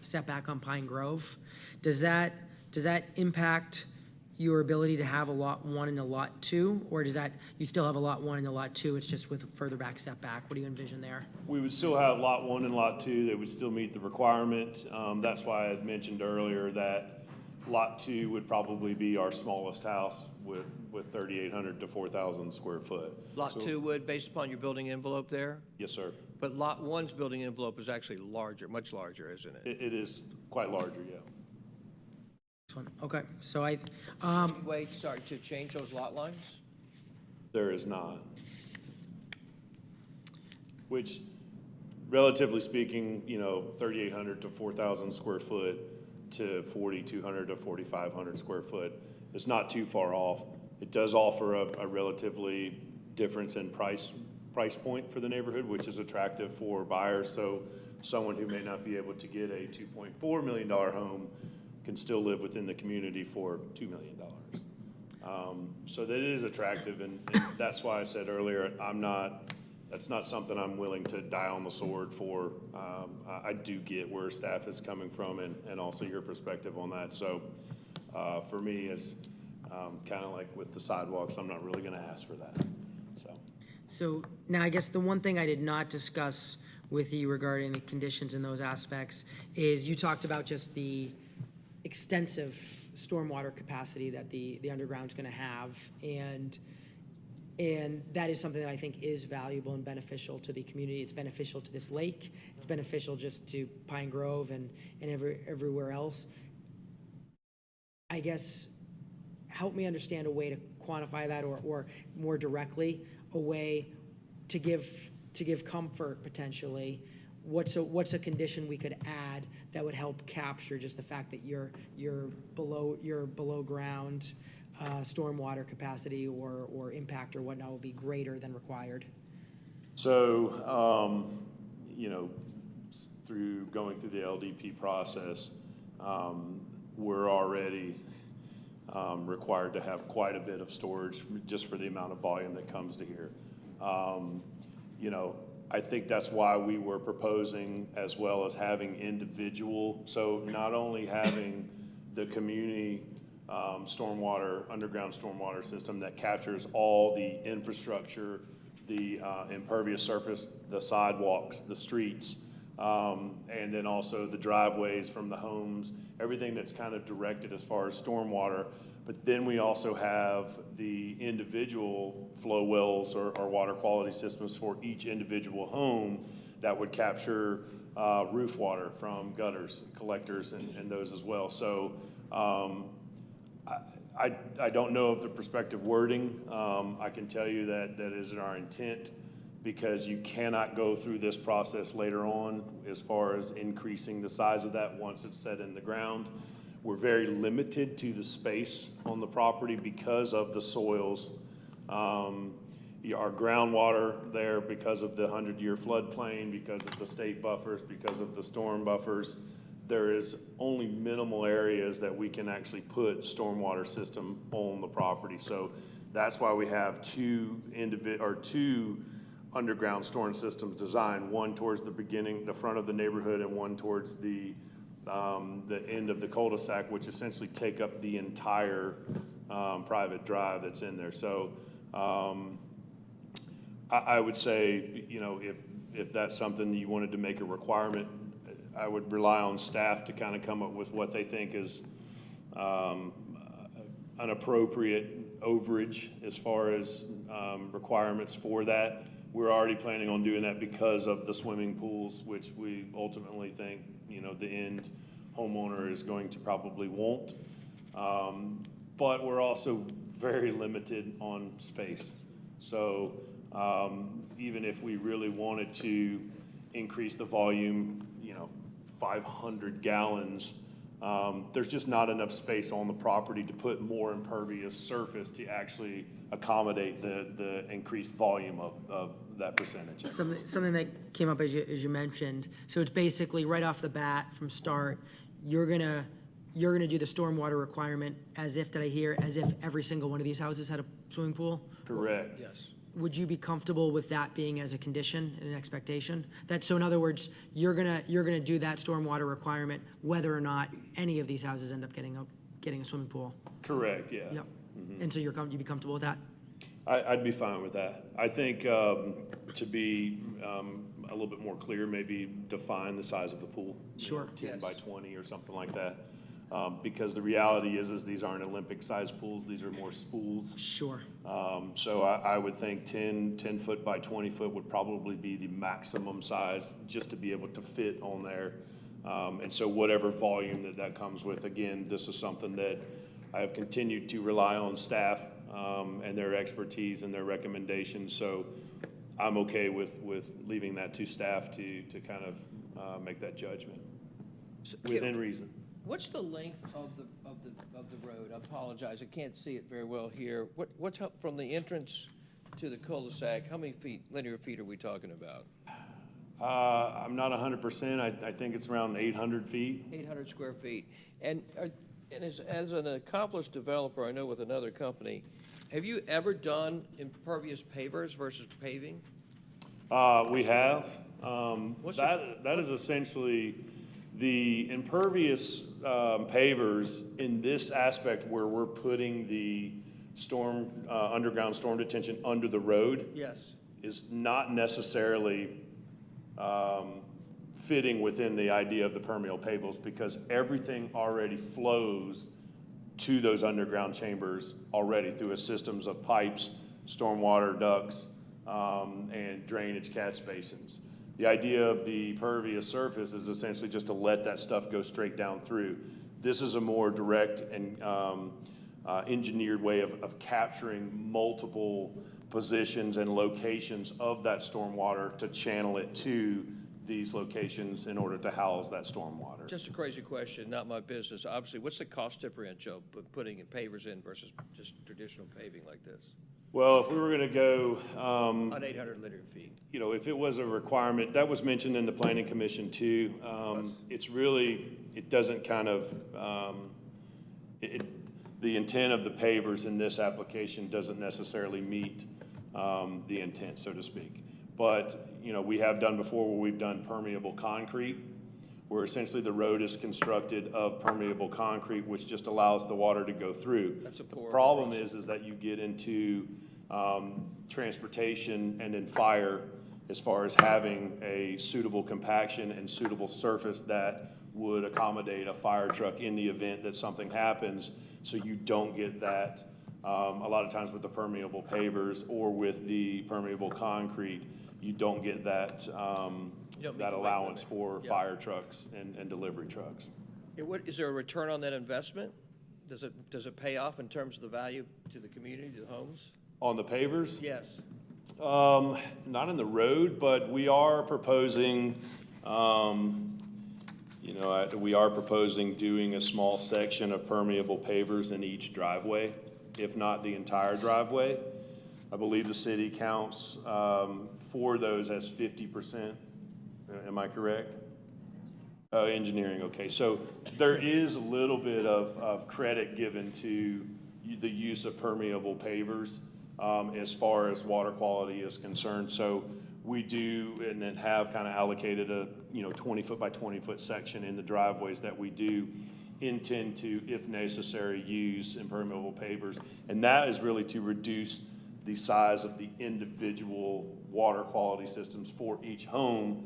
setback on Pine Grove. Does that impact your ability to have a lot 1 and a lot 2, or does that, you still have a lot 1 and a lot 2, it's just with a further back setback? What do you envision there? we would still have lot 1 and lot 2 that would still meet the requirement. That's why I had mentioned earlier that lot 2 would probably be our smallest house with 3,800 to 4,000 square foot. Lot 2 would, based upon your building envelope there? Yes, sir. But lot 1's building envelope is actually larger, much larger, isn't it? It is quite larger, yeah. This one, okay, so Any way to start to change those lot lines? There is not. Which, relatively speaking, 3,800 to 4,000 square foot to 4,200 to 4,500 square foot is not too far off. It does offer a relatively difference in price point for the neighborhood, which is attractive for buyers. So someone who may not be able to get a $2.4 million home can still live within the community for $2 million. So that is attractive, and that's why I said earlier, that's not something I'm willing to die on the sword for. I do get where staff is coming from and also your perspective on that. So for me, it's kind of like with the sidewalks, I'm not really gonna ask for that, So now I guess the one thing I did not discuss with you regarding the conditions in those aspects is you talked about just the extensive stormwater capacity that the underground's gonna have, and that is something that I think is valuable and beneficial to the community. It's beneficial to this lake, it's beneficial just to Pine Grove and everywhere else. I guess, help me understand a way to quantify that, or more directly, a way to give comfort potentially. What's a condition we could add that would help capture just the fact that your below ground stormwater capacity or impact or whatnot will be greater than required? So, through going through the LDP process, we're already required to have quite a bit of storage just for the amount of volume that comes to here. I think that's why we were proposing, as well as having individual, so not only having the community underground stormwater system that captures all the infrastructure, the impervious surface, the sidewalks, the streets, and then also the driveways from the homes, everything that's kind of directed as far as stormwater. But then we also have the individual flow wells or water quality systems for each individual home that would capture roof water from gutters, collectors, and those as well. So I don't know of the prospective wording. I can tell you that that isn't our intent, because you cannot go through this process later on as far as increasing the size of that once it's set in the ground. We're very limited to the space on the property because of the soils. Our groundwater there, because of the 100-year floodplain, because of the state buffers, because of the storm buffers, there is only minimal areas that we can actually put stormwater system on the property. So that's why we have two underground storm systems designed, one towards the front of the neighborhood, and one towards the end of the cul-de-sac, which essentially take up the entire private drive that's in there. So I would say, you know, if that's something you wanted to make a requirement, I would rely on staff to kind of come up with what they think is an appropriate overage as far as requirements for that. We're already planning on doing that because of the swimming pools, which we ultimately think, you know, the end homeowner is going to probably want. But we're also very limited on space. So even if we really wanted to increase the volume, you know, 500 gallons, there's just not enough space on the property to put more impervious surface to actually accommodate the increased volume of that percentage. Something that came up as you mentioned. So it's basically right off the bat from start, you're gonna do the stormwater requirement as if, did I hear, as if every single one of these houses had a swimming pool? Correct. Yes. Would you be comfortable with that being as a condition and an expectation? That, so in other words, you're gonna do that stormwater requirement whether or not any of these houses end up getting a swimming pool? Correct, yeah. Yep. And so you'd be comfortable with that? I'd be fine with that. I think to be a little bit more clear, maybe define the size of the pool. Sure. 10 by 20 or something like that. Because the reality is these aren't Olympic-sized pools, these are more spools. Sure. So I would think 10 foot by 20 foot would probably be the maximum size just to be able to fit on there. And so whatever volume that comes with, again, this is something that I have continued to rely on staff and their expertise and their recommendations. So I'm okay with leaving that to staff to kind of make that judgment within reason. What's the length of the road? I apologize, I can't see it very well here. What's from the entrance to the cul-de-sac? How many linear feet are we talking about? I'm not 100%. I think it's around 800 feet. 800 square feet. And as an accomplished developer, I know with another company, have you ever done impervious pavers versus paving? We have. That is essentially the impervious pavers in this aspect where we're putting the underground storm detention under the road. Yes. Is not necessarily fitting within the idea of the permeable pavers, because everything already flows to those underground chambers already through a systems of pipes, stormwater ducts, and drainage catch basins. The idea of the pervious surface is essentially just to let that stuff go straight down through. This is a more direct and engineered way of capturing multiple positions and locations of that stormwater to channel it to these locations in order to house that stormwater. Just a crazy question, not my business. Obviously, what's the cost differential of putting pavers in versus just traditional paving like this? Well, if we were going to go On 800 linear feet. You know, if it was a requirement, that was mentioned in the Planning Commission too. It's really, it doesn't kind of, the intent of the pavers in this application doesn't necessarily meet the intent, so to speak. But, you know, we have done before where we've done permeable concrete, where essentially the road is constructed of permeable concrete, which just allows the water to go through. That's a poor The problem is that you get into transportation and then fire as far as having a suitable compaction and suitable surface that would accommodate a fire truck in the event that something happens, so you don't get that. A lot of times with the permeable pavers or with the permeable concrete, you don't get that that allowance for fire trucks and delivery trucks. Is there a return on that investment? does it pay off in terms of the value to the community, to the homes? On the pavers? Yes. Not in the road, but we are proposing, we are proposing doing a small section of permeable pavers in each driveway, if not the entire driveway. I believe the city counts for those as 50%. Am I correct? Oh, engineering, okay. So there is a little bit of credit given to the use of permeable pavers as far as water quality is concerned. So we do and then have kind of allocated a 20-foot by 20-foot section in the driveways that we do intend to, if necessary, use impermeable pavers. And that is really to reduce the size of the individual water quality systems for each home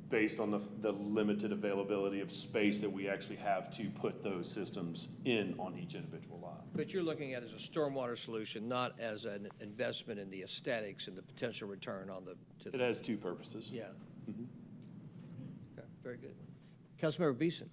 based on the limited availability of space that we actually have to put those systems in on each individual lot. But you're looking at it as a stormwater solution, not as an investment in the aesthetics and the potential return on the. It has two purposes. Yeah. Okay, very good. Councilmember Beeson.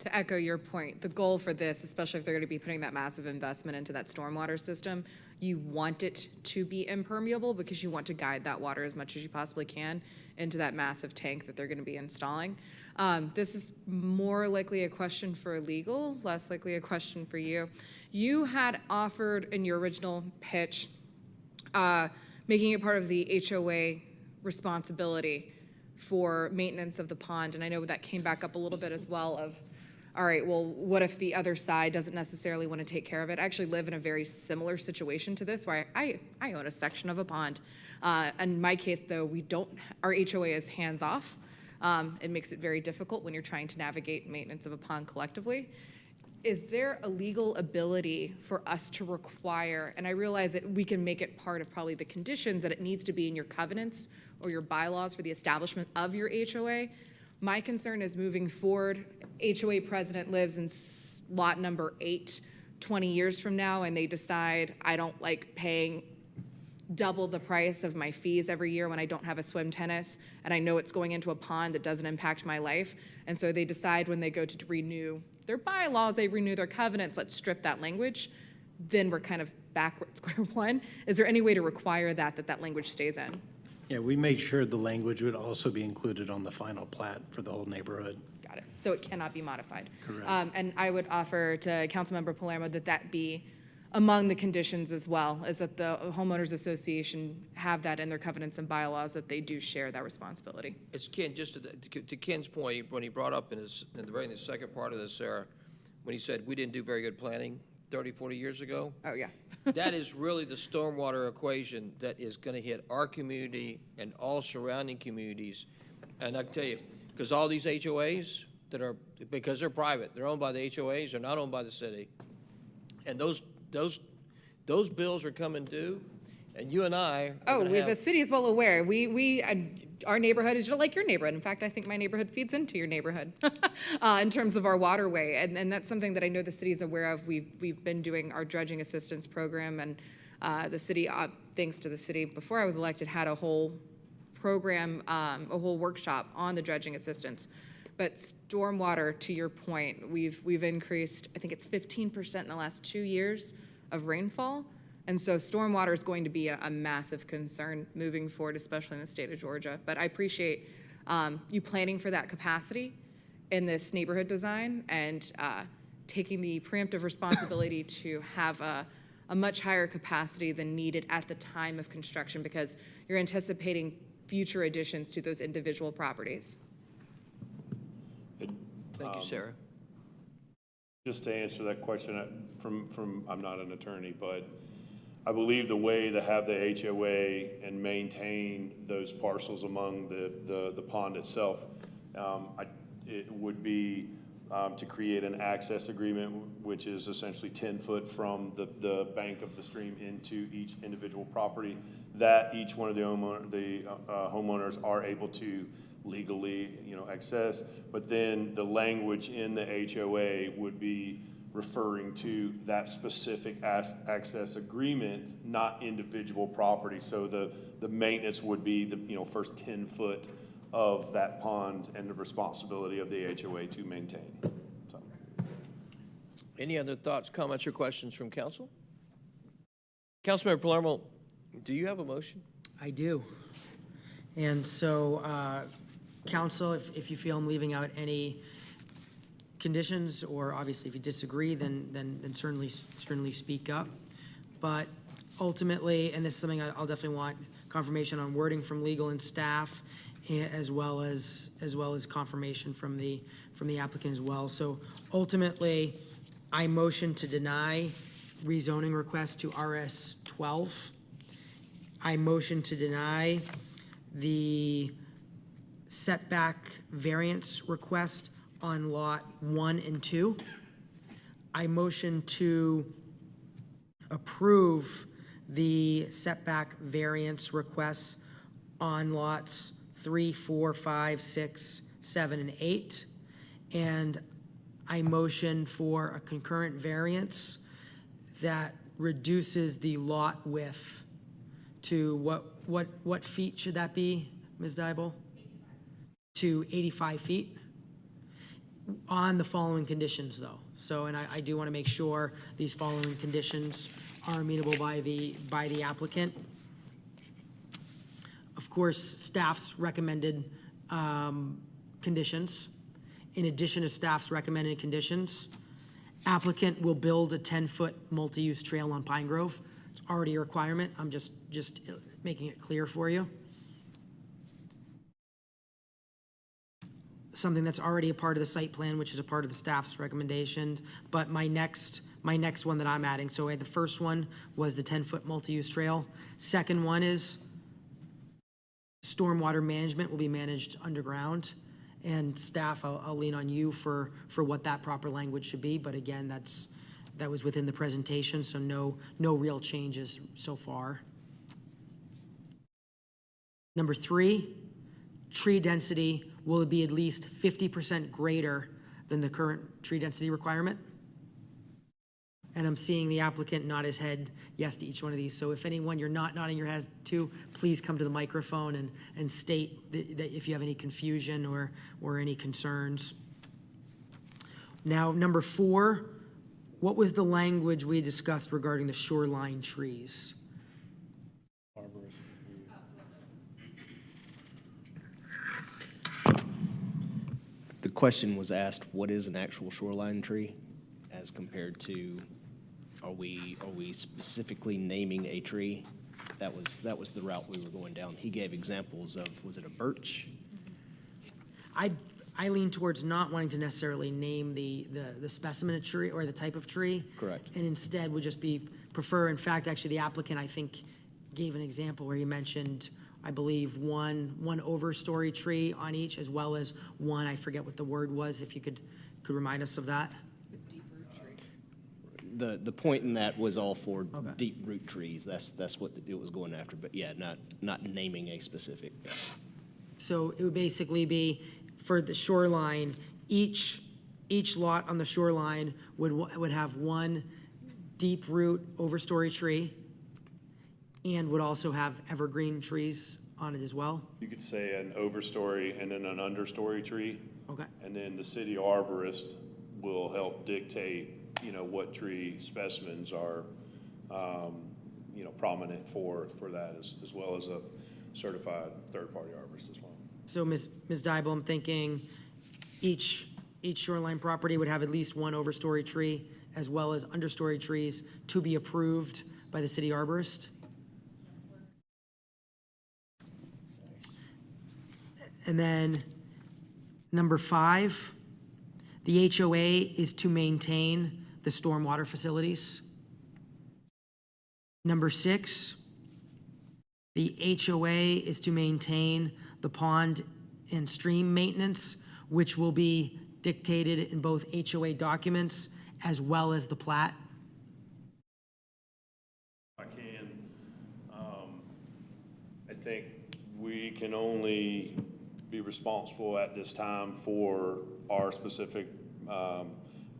To echo your point, the goal for this, especially if they're going to be putting that massive investment into that stormwater system, you want it to be impermeable because you want to guide that water as much as you possibly can into that massive tank that they're going to be installing. This is more likely a question for legal, less likely a question for you. You had offered in your original pitch making it part of the HOA responsibility for maintenance of the pond, and I know that came back up a little bit as well of, all right, well, what if the other side doesn't necessarily want to take care of it? I actually live in a very similar situation to this where I own a section of a pond. In my case, though, our HOA is hands-off. It makes it very difficult when you're trying to navigate maintenance of a pond collectively. Is there a legal ability for us to require, and I realize that we can make it part of probably the conditions that it needs to be in your covenants or your bylaws for the establishment of your HOA. My concern is moving forward, HOA president lives in lot number 8, 20 years from now, and they decide I don't like paying double the price of my fees every year when I don't have a swim tennis, and I know it's going into a pond that doesn't impact my life. And so they decide when they go to renew their bylaws, they renew their covenants, let's strip that language. Then we're kind of back at square one. Is there any way to require that language stays in? Yeah, we made sure the language would also be included on the final plat for the whole neighborhood. Got it. So it cannot be modified. Correct. And I would offer to Councilmember Palermo that be among the conditions as well, is that the homeowners association have that in their covenants and bylaws that they do share that responsibility. It's Ken, just to Ken's point, when he brought up in the second part of this, Sarah, when he said we didn't do very good planning 30, 40 years ago. Oh, yeah. That is really the stormwater equation that is going to hit our community and all surrounding communities. And I can tell you, because all these HOAs because they're private, they're owned by the HOAs, they're not owned by the city. And those bills are coming due, and you and I are The city is well aware. Our neighborhood is just like your neighborhood. In fact, I think my neighborhood feeds into your neighborhood in terms of our waterway, and that's something that I know the city is aware of. We've been doing our dredging assistance program, and the city, thanks to the city, before I was elected, had a whole program, a whole workshop on the dredging assistance. But stormwater, to your point, we've increased, I think it's 15% in the last 2 years of rainfall. And so stormwater is going to be a massive concern moving forward, especially in the state of Georgia. But I appreciate you planning for that capacity in this neighborhood design and taking the preemptive responsibility to have a much higher capacity than needed at the time of construction because you're anticipating future additions to those individual properties. Thank you, Sarah. Just to answer that question, I'm not an attorney, but I believe the way to have the HOA and maintain those parcels among the pond itself, it would be to create an access agreement, which is essentially 10 foot from the bank of the stream into each individual property, that each one of the homeowners are able to legally, access. But then the language in the HOA would be referring to that specific access agreement, not individual property. So the maintenance would be the first 10 foot of that pond and the responsibility of the HOA to maintain. So. Any other thoughts, comments, or questions from council? Councilmember Palermo, do you have a motion? I do. And so, council, if you feel I'm leaving out any conditions, or obviously if you disagree, then certainly speak up. But ultimately, and this is something I'll definitely want confirmation on wording from legal and staff, as well as confirmation from the applicant as well. So ultimately, I motion to deny rezoning request to RS 12. I motion to deny the setback variance request on lot 1 and 2. I motion to approve the setback variance requests on lots 3, 4, 5, 6, 7, and 8. And I motion for a concurrent variance that reduces the lot width to what feet should that be, Ms. Dybel? To 85 feet on the following conditions, though. So, and I do want to make sure these following conditions are amenable by the applicant. Of course, staff's recommended conditions. In addition to staff's recommended conditions, applicant will build a 10-foot multi-use trail on Pine Grove. It's already a requirement. I'm just making it clear for you. Something that's already a part of the site plan, which is a part of the staff's recommendation. But my next one that I'm adding, so the first one was the 10-foot multi-use trail. Second one is stormwater management will be managed underground. And staff, I'll lean on you for what that proper language should be. But again, that was within the presentation, so no real changes so far. Number 3, tree density will be at least 50% greater than the current tree density requirement. And I'm seeing the applicant nod his head yes to each one of these. So if anyone you're not nodding your head to, please come to the microphone and state that if you have any confusion or any concerns. Now, number 4, what was the language we discussed regarding the shoreline trees? The question was asked, what is an actual shoreline tree as compared to, are we specifically naming a tree? That was the route we were going down. He gave examples of, was it a birch? I lean towards not wanting to necessarily name the specimen of tree or the type of tree. Correct. And instead would just prefer, in fact, actually the applicant, I think, gave an example where he mentioned, I believe, one overstory tree on each, as well as one, I forget what the word was, if you could remind us of that. The point in that was all for deep root trees. That's what it was going after. But yeah, not naming a specific. Yeah. So it would basically be for the shoreline, each lot on the shoreline would have one deep root overstory tree and would also have evergreen trees on it as well. You could say an overstory and then an understory tree. Okay. And then the city arborist will help dictate, what tree specimens are, prominent for that, as well as a certified third-party arborist as well. So Ms. Dybel, I'm thinking each shoreline property would have at least one overstory tree as well as understory trees to be approved by the city arborist. And then number 5, the HOA is to maintain the stormwater facilities. Number 6, the HOA is to maintain the pond and stream maintenance, which will be dictated in both HOA documents as well as the plat. I think we can only be responsible at this time for our specific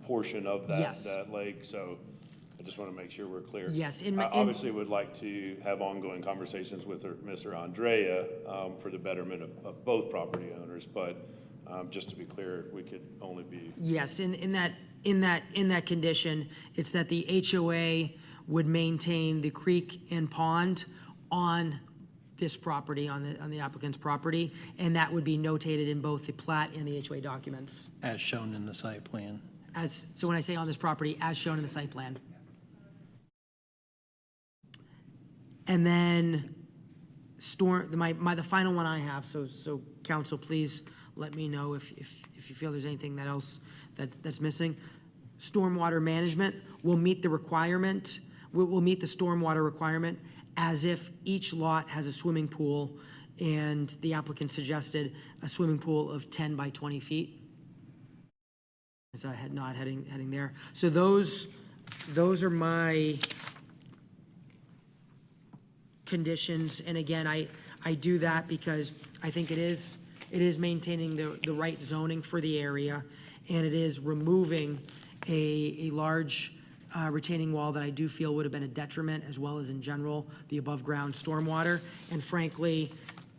portion of that, Yes. that lake. So I just want to make sure we're clear. Yes, I obviously would like to have ongoing conversations with Mr. Andrea for the betterment of both property owners, but just to be clear, we could only be. Yes, in that in that condition, it's that the HOA would maintain the creek and pond on this property, on the applicant's property, and that would be notated in both the plat and the HOA documents. As shown in the site plan. So when I say on this property, as shown in the site plan. And then the final one I have, so council, please let me know if you feel there's anything else that's missing. Stormwater management will meet the requirement, will meet the stormwater requirement as if each lot has a swimming pool, and the applicant suggested a swimming pool of 10 by 20 feet. Is that not heading there? So those are my conditions, and again, I do that because I think it is maintaining the right zoning for the area, and it is removing a large retaining wall that I do feel would have been a detriment, as well as in general, the above-ground stormwater. And frankly,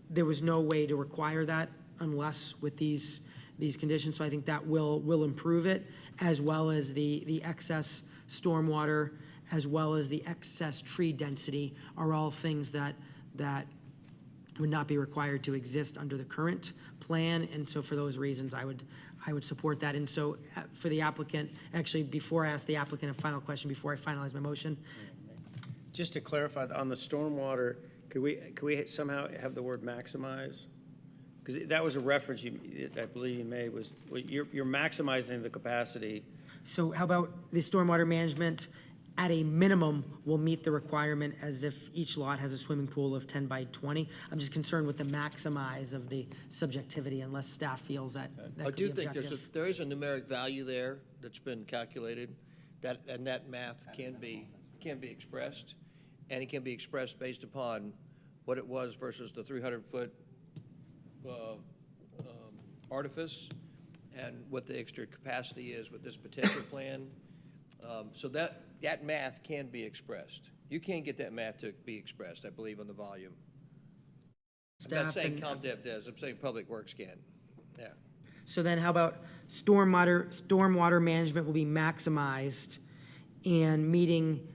there was no way to require that unless with these conditions, so I think that will improve it, as well as the excess stormwater, as well as the excess tree density are all things that would not be required to exist under the current plan. And so for those reasons, I would support that. And so for the applicant, actually, before I ask the applicant a final question, before I finalize my motion. Just to clarify, on the stormwater, could we somehow have the word maximize? Because that was a reference I believe you made, was you're maximizing the capacity. So how about the stormwater management at a minimum will meet the requirement as if each lot has a swimming pool of 10 by 20? I'm just concerned with the maximize of the subjectivity, unless staff feels that I could do be think objective. there is a numeric value there that's been calculated, and that math can be expressed, and it can be expressed based upon what it was versus the 300-foot artifice, and what the extra capacity is with this potential plan. So that math can be expressed. You can get that math to be expressed, I believe, on the volume. I'm not saying ComDev does, I'm saying Public Works can. Yeah. So then how about stormwater management will be maximized and meeting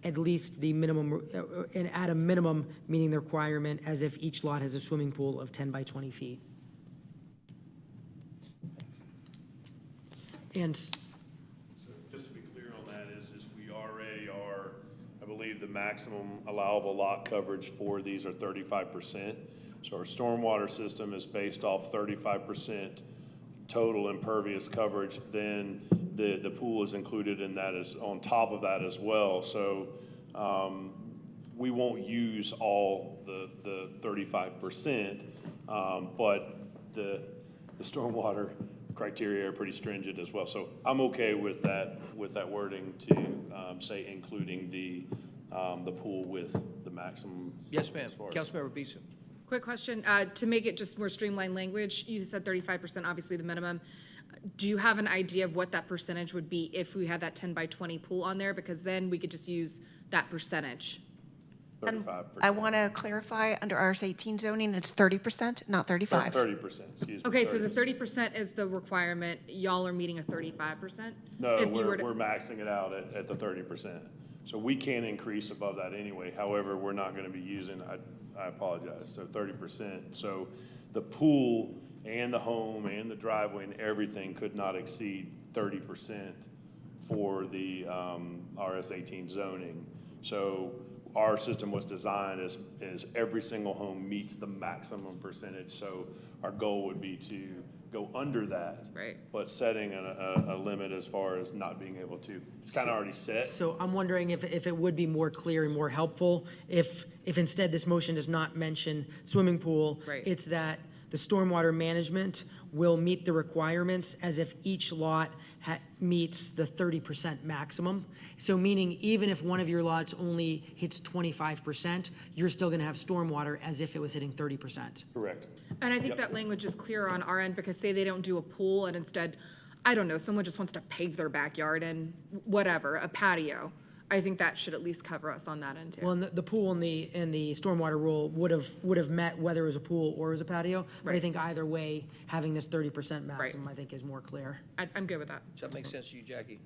at least the minimum, and at a minimum, meeting the requirement as if each lot has a swimming pool of 10 by 20 feet. And Just to be clear on that is we already are, I believe the maximum allowable lot coverage for these are 35%. So our stormwater system is based off 35% total impervious coverage. Then the pool is included in that, as on top of that as well. So we won't use all the 35%, but the stormwater criteria are pretty stringent as well. So I'm okay with that wording to say including the pool with the maximum. Yes, ma'am. Councilmember Beeson. Quick question, to make it just more streamlined language, you said 35%, obviously the minimum. Do you have an idea of what that percentage would be if we had that 10 by 20 pool on there? Because then we could just use that percentage. 35%. I want to clarify, under RS18 zoning, it's 30%, not 35. 30%, excuse me. Okay, so the 30% is the requirement, y'all are meeting a 35%? No, If you were we're to- maxing it out at the 30%. So we can't increase above that anyway. However, we're not going to be using, I apologize, so 30%. So the pool and the home and the driveway and everything could not exceed 30% for the RS18 zoning. So our system was designed as every single home meets the maximum percentage. So our goal would be to go under that. Right. But setting a limit as far as not being able to. It's kind of already set. so I'm wondering if it would be more clear and more helpful if instead this motion does not mention swimming pool. Right. It's that the stormwater management will meet the requirements as if each lot meets the 30% maximum. So meaning even if one of your lots only hits 25%, you're still gonna have stormwater as if it was hitting 30%. Correct. And I think that language is clear on our end, because say they don't do a pool and instead, I don't know, someone just wants to pave their backyard and whatever, a patio. I think that should at least cover us on that end too. Well, and the pool and the stormwater rule would have met whether it was a pool or it was a patio. But I Right. think either way, having this 30% maximum, I think is more clear. I'm good with that. Does that make sense to you, Jackie?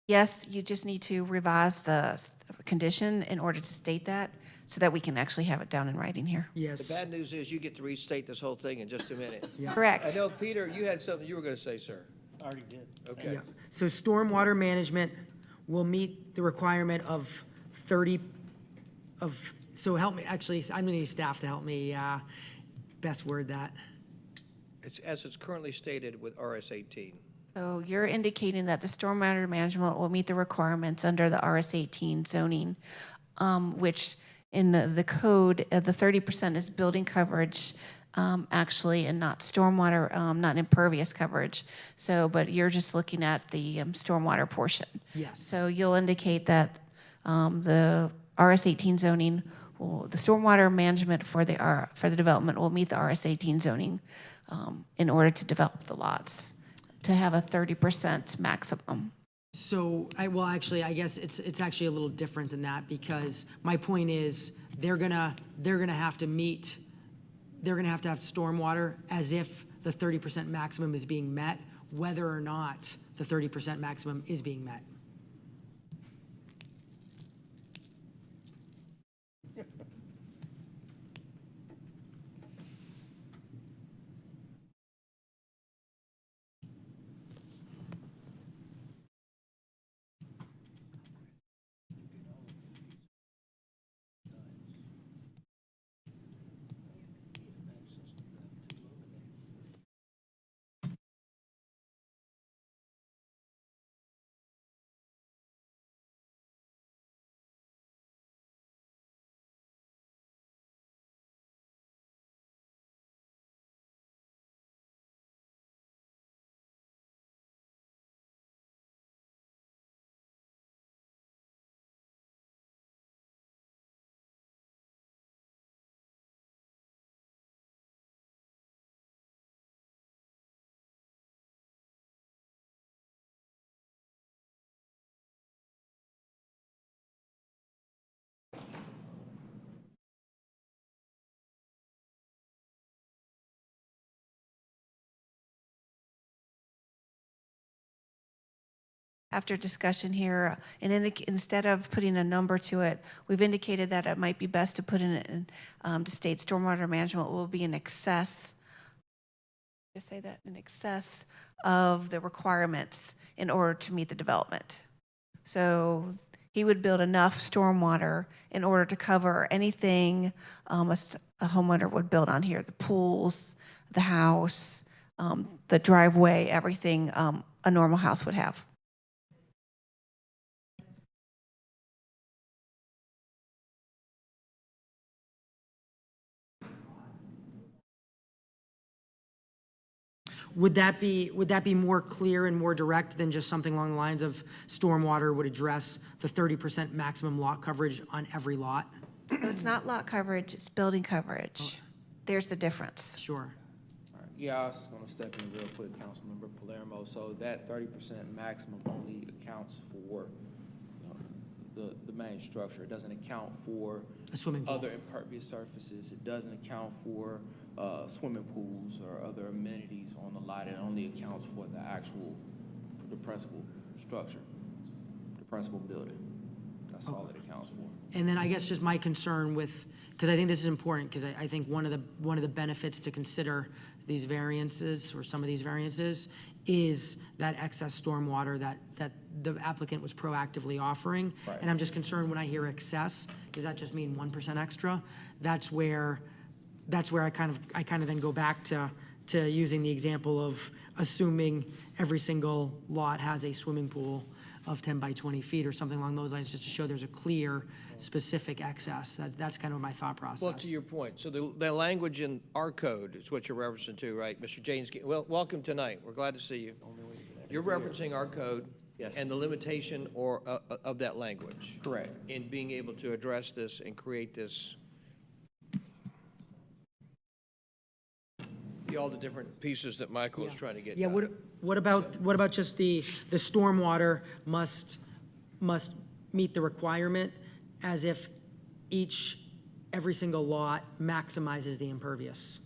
Yes, you just need to revise the condition in order to state that, so that we can actually have it down in writing here. Yes. The bad news is you get to restate this whole thing in just a minute. Correct. I know, Peter, you had something you were going to say, sir. I already did. Okay. Yeah. So stormwater management will meet the requirement of 30 of, so help me, actually, I'm gonna need staff to help me best word that. It's as it's currently stated with RS 18. So you're indicating that the stormwater management will meet the requirements under the RS 18 zoning, which in the code, the 30% is building coverage, actually, and not stormwater, not impervious coverage. So, but you're just looking at the stormwater portion. Yes. So you'll indicate that the RS 18 zoning, the stormwater management for the development will meet the RS 18 zoning in order to develop the lots, to have a 30% maximum. So, well, actually, I guess it's actually a little different than that, because my point is, they're gonna have to meet, they're gonna have to have stormwater as if the 30% maximum is being met, whether or not the 30% maximum is being met. After discussion here, and instead of putting a number to it, we've indicated that it might be best to put in, to state stormwater management will be in excess, just say that, in excess of the requirements in order to meet the development. So he would build enough stormwater in order to cover anything a homeowner would build on here, the pools, the house, the driveway, everything a normal house would have. Would that be more clear and more direct than just something along the lines of stormwater would address the 30% maximum lot coverage on every lot? So it's not lot coverage, it's building coverage. There's the difference. Sure. Yeah, I was just gonna step in real quick, Councilmember Palermo. So that 30% maximum only accounts for, the main structure. It doesn't account for A swimming pool. other impervious surfaces. It doesn't account for swimming pools or other amenities on the lot. It only accounts for the principal structure, the principal building. That's all it accounts for. And then I guess just my concern with, because I think this is important, because I think one of the benefits to consider these variances, or some of these variances, is that excess stormwater that the applicant was proactively offering. Right. And I'm just concerned when I hear excess, does that just mean 1% extra? That's where I kind of then go back to using the example of assuming every single lot has a swimming pool of 10 by 20 feet or something along those lines, just to show there's a clear, specific excess. That's kind of my thought process. Well, to your point, so the language in our code is what you're referencing to, right? Mr. James, well, welcome tonight. We're glad to see you. You're referencing our code. Yes. And the limitation of that language. Correct. In being able to address this and create this all the different pieces that Michael is trying to get Yeah, done. what about just the stormwater must meet the requirement as if every single lot maximizes the impervious?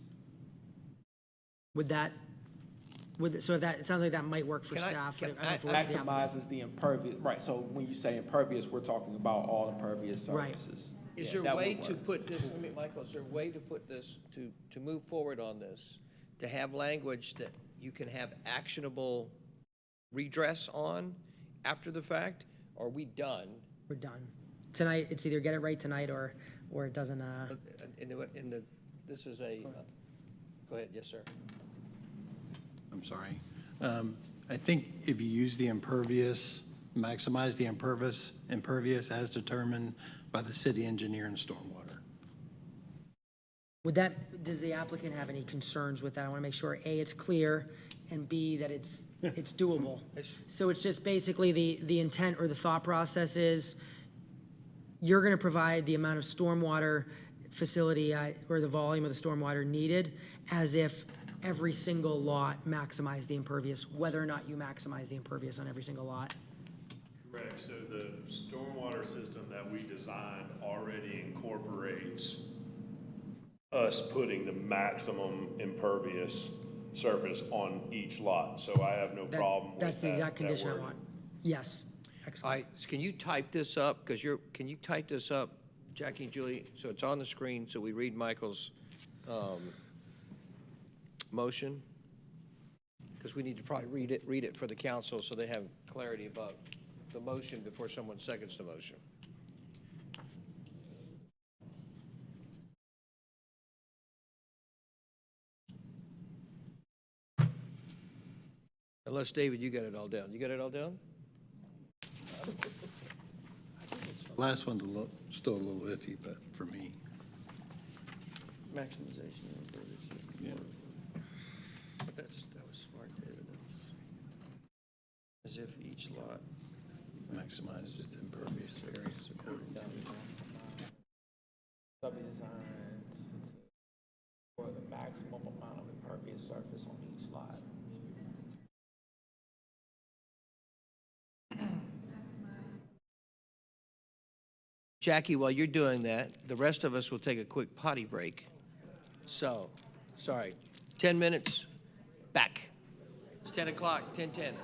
So if that, it sounds like that might work for staff. but I don't know if it works for the applicant. Maximizes the impervious, right, so when you say impervious, we're talking about all impervious Right. surfaces. Is Yeah, there a that way would to work. put this, Michael, is there a way to put this, to move forward on this, to have language that you can have actionable redress on after the fact? Are we done? We're done. Tonight, it's either get it right tonight or it doesn't, This is a, go ahead, yes, sir. I'm sorry. I think if you use the impervious, maximize the impervious as determined by the city engineer and stormwater. does the applicant have any concerns with that? I want to make sure, A, it's clear, and B, that it's doable. So it's just basically the intent or the thought process is you're going to provide the amount of stormwater facility or the volume of the stormwater needed as if every single lot maximized the impervious, whether or not you maximize the impervious on every single lot. Correct, so the stormwater system that we designed already incorporates us putting the maximum impervious surface on each lot, so I have no problem with that. That's the exact condition I wording. want. Yes. All right, can you type this up? Because can you type this up, Jackie and Julie, so it's on the screen, so we read Michael's motion? Because we need to probably read it for the council so they have clarity about the motion before someone seconds the motion. Unless, David, you got it all down. You got it all down? Last one's still a little iffy, but for me. Maximization. Yeah. But that was smart, David. As if each lot Maximize its impervious area. Sub-designs for the maximum amount of impervious surface on each lot. Jackie, while you're doing that, the rest of us will take a quick potty break. So, sorry, 10 minutes, back. It's 10 o'clock, 10:10.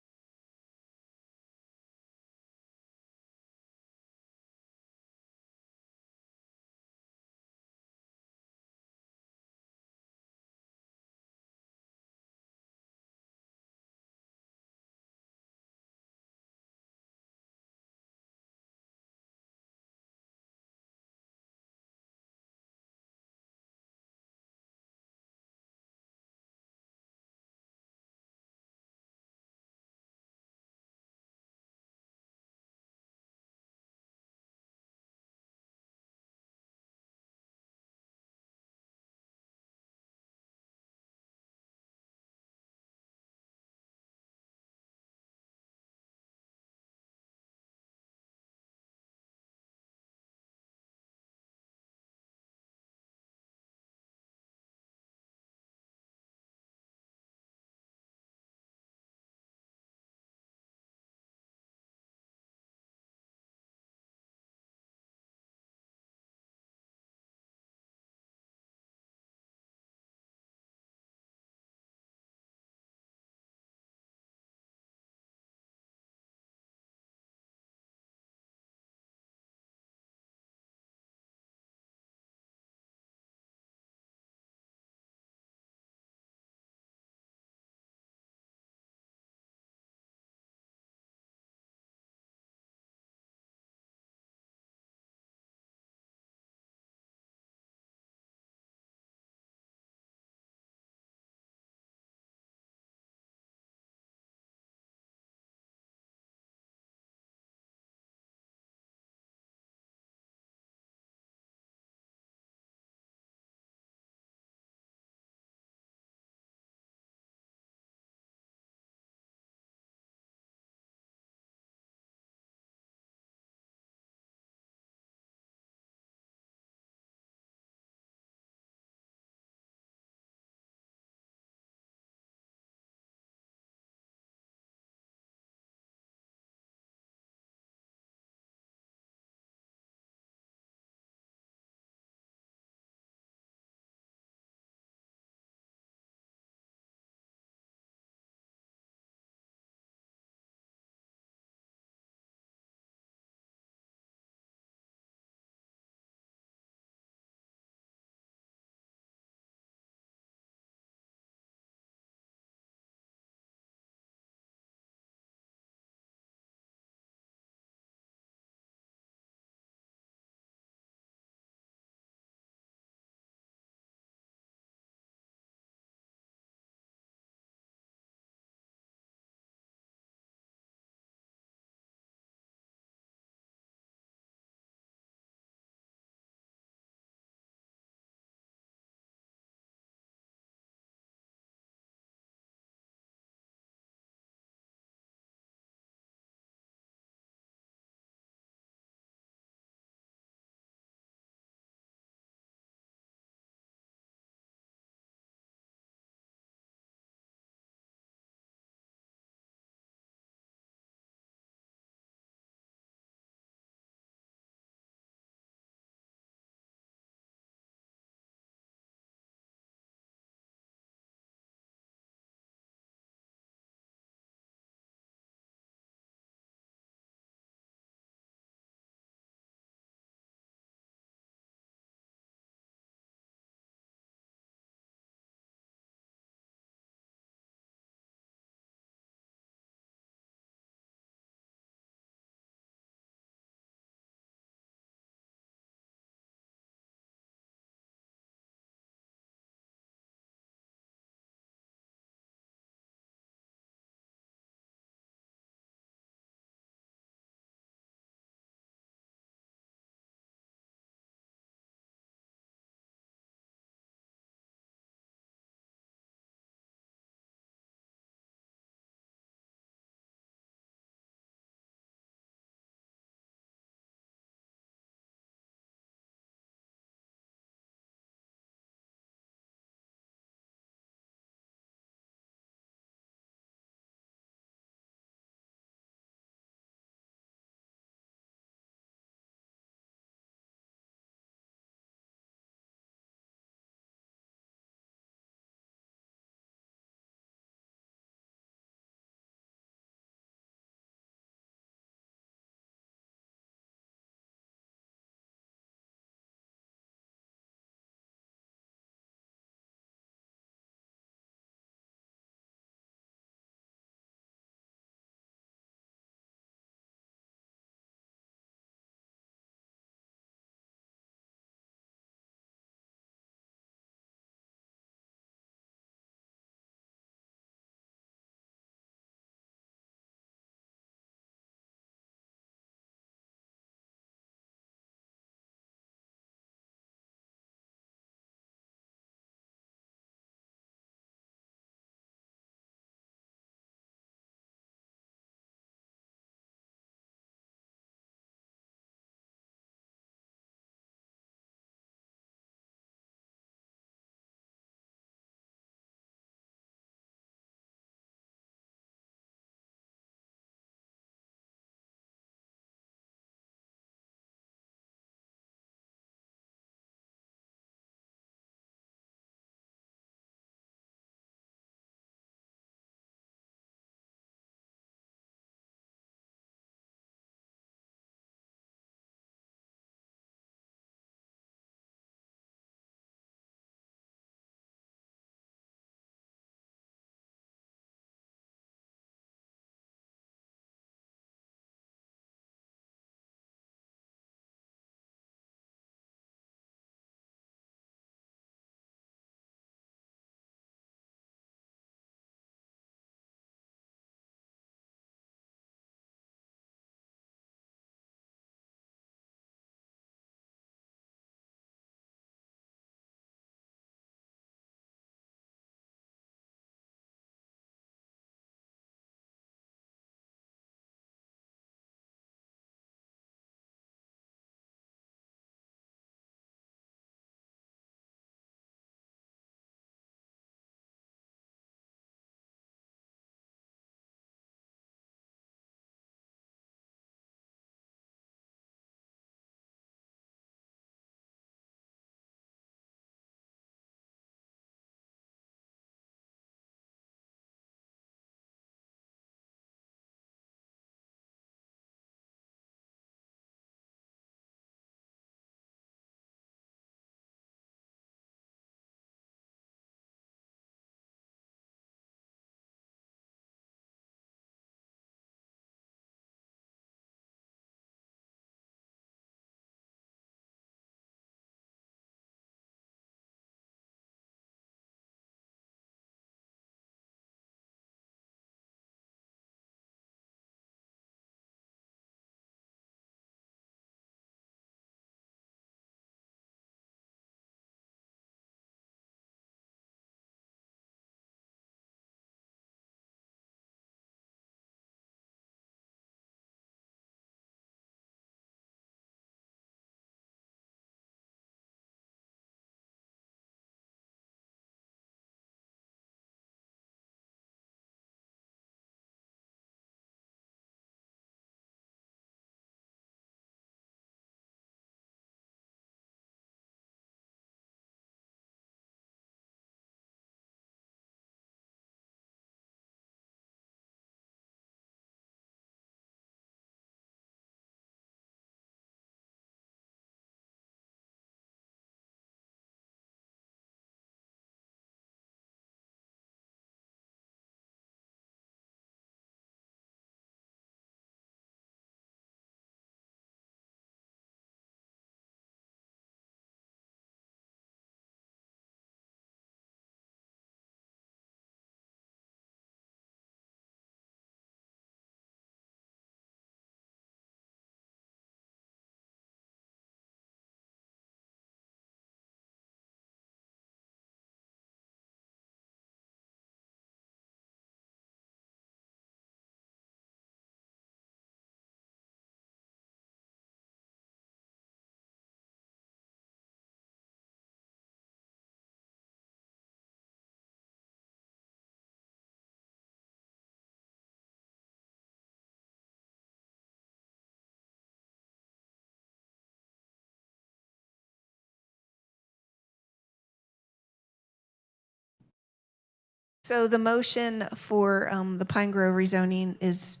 So the motion for the Pine Grove rezoning is,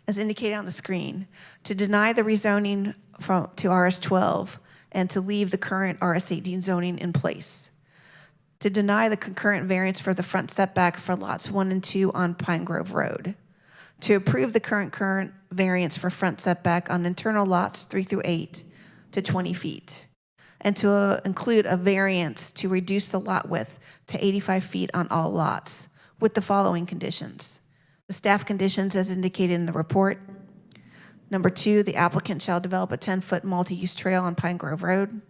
as indicated on the screen, to deny the rezoning to RS12 and to leave the current RS18 zoning in place. To deny the concurrent variance for the front setback for lots 1 and 2 on Pine Grove Road. To approve the current variance for front setback on internal lots 3 through 8 to 20 feet. And to include a variance to reduce the lot width to 85 feet on all lots, with the following conditions. The staff conditions as indicated in the report. Number 2, the applicant shall develop a 10-foot multi-use trail on Pine Grove Road.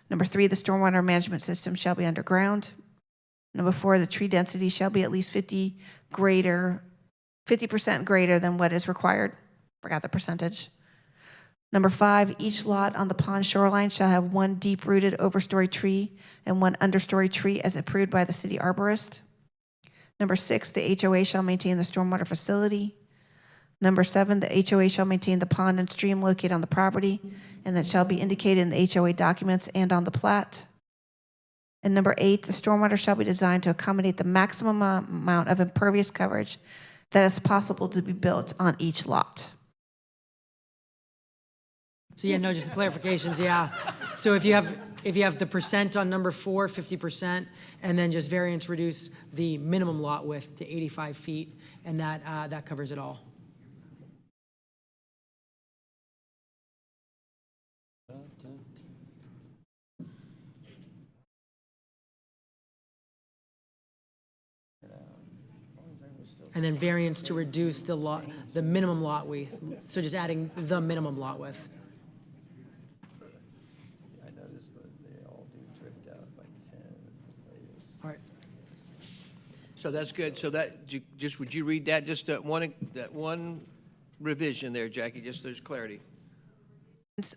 Number 3, the stormwater management system shall be underground. Number 4, the tree density shall be at least 50% greater than what is required. Forgot the percentage. Number 5, each lot on the pond shoreline shall have 1 deep-rooted overstory tree and 1 understory tree as approved by the city arborist. Number 6, the HOA shall maintain the stormwater facility. Number 7, the HOA shall maintain the pond and stream located on the property, and that shall be indicated in the HOA documents and on the plat. And number 8, the stormwater shall be designed to accommodate the maximum amount of impervious coverage that is possible to be built on each lot. So yeah, no, just the clarifications, yeah. So if you have the percent on number 4, 50%, and then just variance reduce the minimum lot width to 85 feet, and that covers it all. And then variance to reduce the minimum lot width. So just adding the minimum lot width. I noticed that they all do drift out by 10 at the latest. All right. So that's good. So would you read that, just that one revision there, Jackie, just so there's clarity?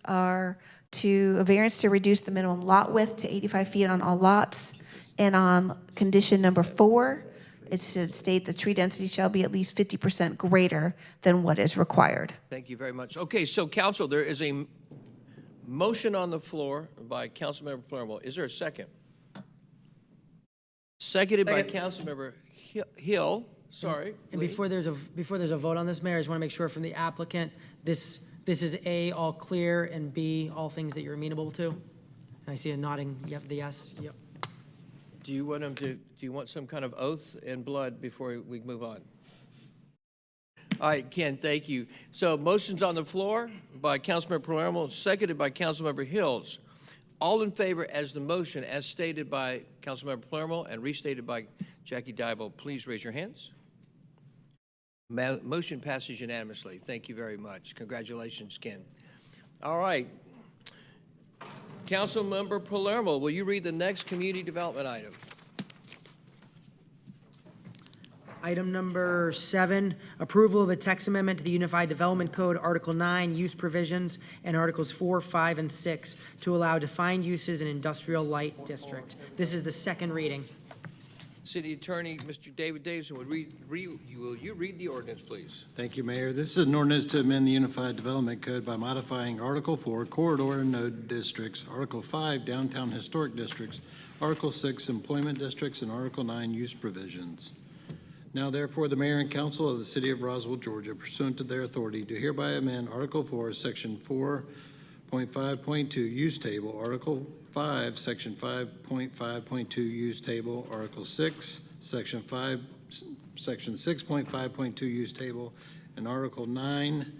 Are to a variance to reduce the minimum lot width to 85 feet on all lots. And on condition number 4, it should state the tree density shall be at least 50% greater than what is required. Thank you very much. Okay, so council, there is a motion on the floor by Councilmember Palermo. Is there a second? Seconded by Councilmember Hill. Sorry. And Lee. before there's a vote on this, Mayor, I just want to make sure from the applicant, this is A, all clear, and B, all things that you're amenable to. And I see a nodding, yep, the yes, yep. Do you want some kind of oath and blood before we move on? All right, Ken, thank you. So motion's on the floor by Councilmember Palermo, seconded by Councilmember Hills. All in favor as the motion, as stated by Councilmember Palermo and restated by Jackie Dybel, please raise your hands. Motion passes unanimously. Thank you very much. Congratulations, Ken. All right. Councilmember Palermo, will you read the next community development item? Item number 7, approval of a text amendment to the Unified Development Code, Article 9, use provisions, and Articles 4, 5, and 6 to allow defined uses in industrial light district. This is the second reading. City Attorney, Mr. David Davison, will you read the ordinance, please? Thank you, Mayor. This is an ordinance to amend the Unified Development Code by modifying Article 4, Corridor and Node Districts, Article 5, Downtown Historic Districts, Article 6, Employment Districts, and Article 9, Use Provisions. Now therefore, the Mayor and Council of the City of Roswell, Georgia, pursuant to their authority, do hereby amend Article 4, Section 4.5.2, Use Table, Article 5, Section 5.5.2, Use Table, Article 6, Section 6.5.2, Use Table, and Article 9,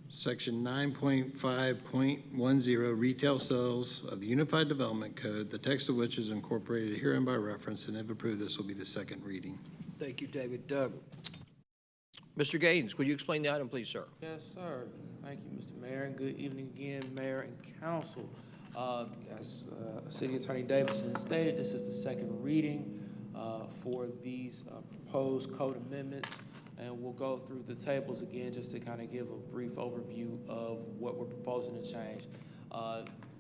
Section 9.5.10, Retail Sales of the Unified Development Code, the text of which is incorporated herein by reference, and if approved, this will be the second reading. Thank you, David. Mr. Gaines, would you explain the item, please, sir? Yes, sir. Thank you, Mr. Mayor, and good evening again, Mayor and Council. As City Attorney Davidson stated, this is the second reading for these proposed code amendments, and we'll go through the tables again just to kind of give a brief overview of what we're proposing to change.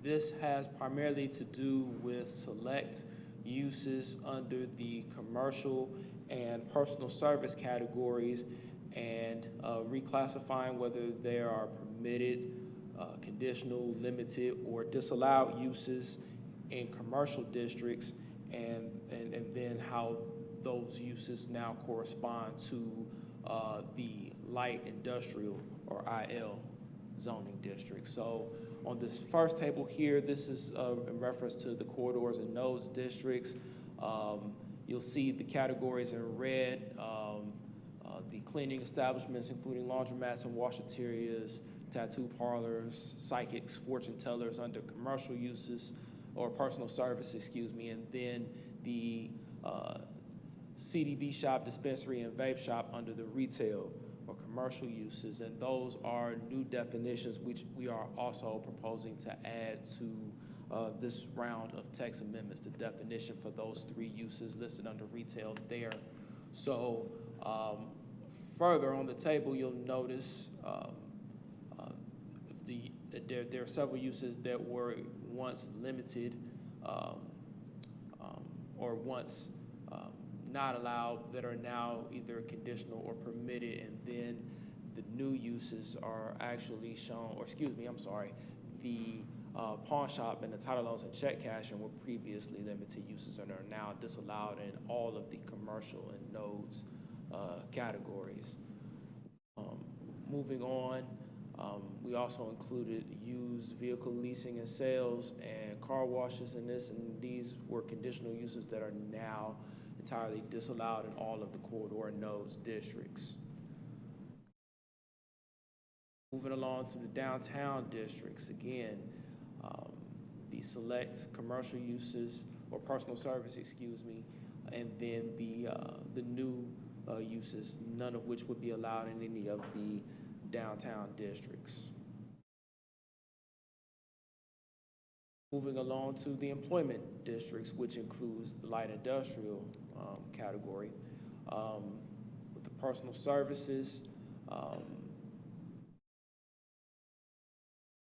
This has primarily to do with select uses under the commercial and personal service categories, and reclassifying whether there are permitted, conditional, limited, or disallowed uses in commercial districts, and then how those uses now correspond to the light industrial or IL zoning district. So on this first table here, this is in reference to the corridors and nodes districts. You'll see the categories in red, the cleaning establishments, including laundromats and washaterias, tattoo parlors, psychics, fortune tellers under commercial uses or personal service, excuse me, and then the CDB shop, dispensary, and vape shop under the retail or commercial uses. And those are new definitions which we are also proposing to add to this round of text amendments, the definition for those three uses listed under retail there. So further on the table, you'll notice there are several uses that were once limited or once not allowed that are now either conditional or permitted, and then the new uses are actually shown, or excuse me, I'm sorry, the pawn shop and the title loans and check cashing were previously limited uses and are now disallowed in all of the commercial and nodes categories. Moving on, we also included used vehicle leasing and sales and car washes in this, and these were conditional uses that are now entirely disallowed in all of the corridor and nodes districts. Moving along to the downtown districts, again, the select commercial uses or personal service, excuse me, and then the new uses, none of which would be allowed in any of the downtown districts. Moving along to the employment districts, which includes the light industrial category. With the personal services,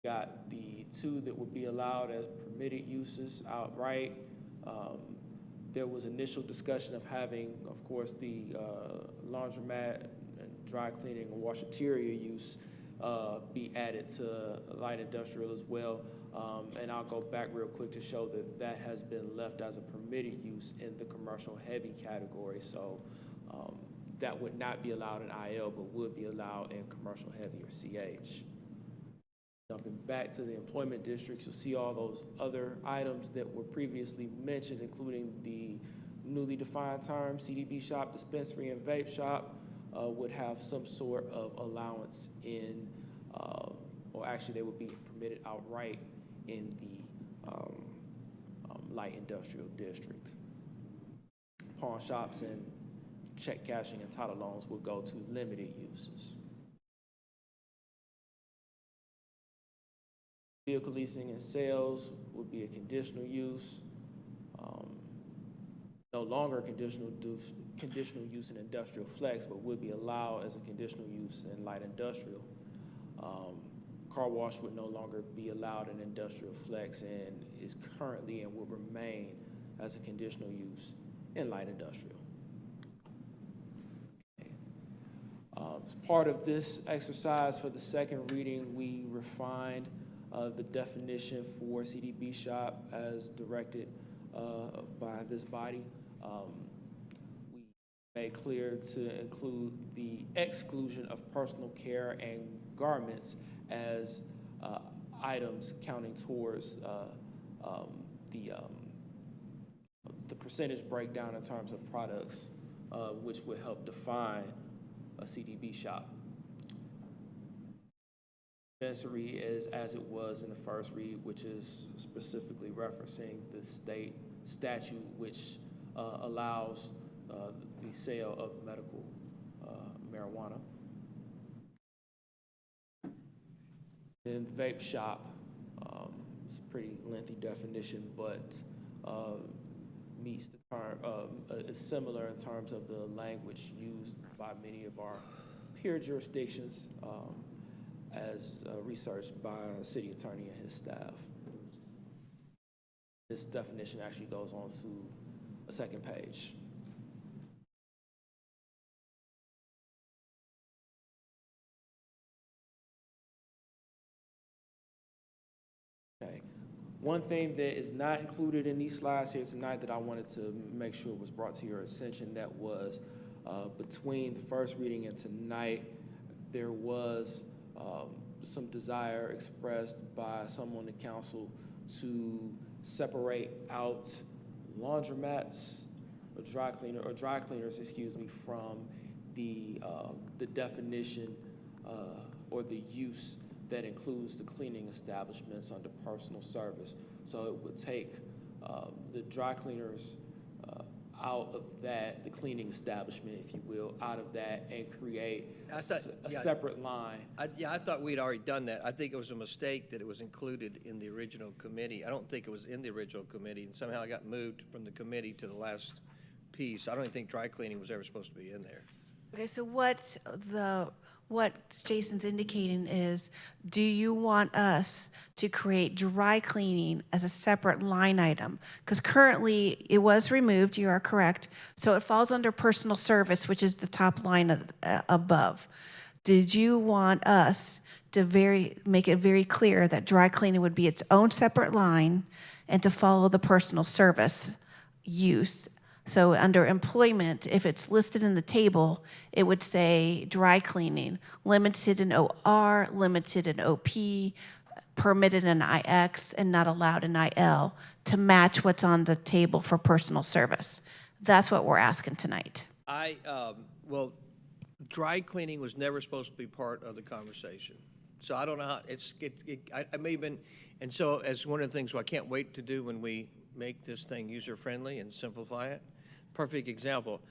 got the two that would be allowed as permitted uses outright. There was initial discussion of having, of course, the laundromat and dry cleaning and washateria use be added to light industrial as well. And I'll go back real quick to show that that has been left as a permitted use in the commercial heavy category. So that would not be allowed in IL, but would be allowed in commercial heavy or CH. Jumping back to the employment districts, you'll see all those other items that were previously mentioned, including the newly defined term CDB shop, dispensary, and vape shop would have some sort of allowance in, or actually they would be permitted outright in the light industrial district. Pawn shops and check cashing and title loans would go to limited uses. Vehicle leasing and sales would be a conditional use. No longer conditional use in industrial flex, but would be allowed as a conditional use in light industrial. Car wash would no longer be allowed in industrial flex and is currently and will remain as a conditional use in light industrial. As part of this exercise for the second reading, we refined the definition for CDB shop as directed by this body. We made clear to include the exclusion of personal care and garments as items counting towards the percentage breakdown in terms of products, which would help define a CDB shop. Dispensary is as it was in the first read, which is specifically referencing the state statute which allows the sale of medical marijuana. Then the vape shop, it's a pretty lengthy definition, but meets the term, is similar in terms of the language used by many of our peer jurisdictions as researched by a city attorney and his staff. This definition actually goes on to a second page. Okay. One thing that is not included in these slides here tonight that I wanted to make sure was brought to your attention, that was between the first reading and tonight, there was some desire expressed by some on the council to separate out laundromats or dry cleaners, excuse me, from the definition or the use that includes the cleaning establishments under personal service. So it would take the dry cleaners out of that, the cleaning establishment, if you will, out of that, and create a separate line. I thought we'd already done that. I think it was a mistake that it was included in the original committee. I don't think it was in the original committee, and somehow it got moved from the committee to the last piece. I don't even think dry cleaning was ever supposed to be in there. Okay, so what Jason's indicating is, do you want us to create dry cleaning as a separate line item? Because currently it was removed, you are correct, so it falls under personal service, which is the top line above. Did you want us to make it very clear that dry cleaning would be its own separate line and to follow the personal service use? So under employment, if it's listed in the table, it would say dry cleaning, limited in OR, limited in OP, permitted in IX, and not allowed in IL, to match what's on the table for personal service. That's what we're asking tonight. Well, dry cleaning was never supposed to be part of the conversation. So I don't know how, I may have been, and so as one of the things I can't wait to do when we make this thing user-friendly and simplify it. Perfect example.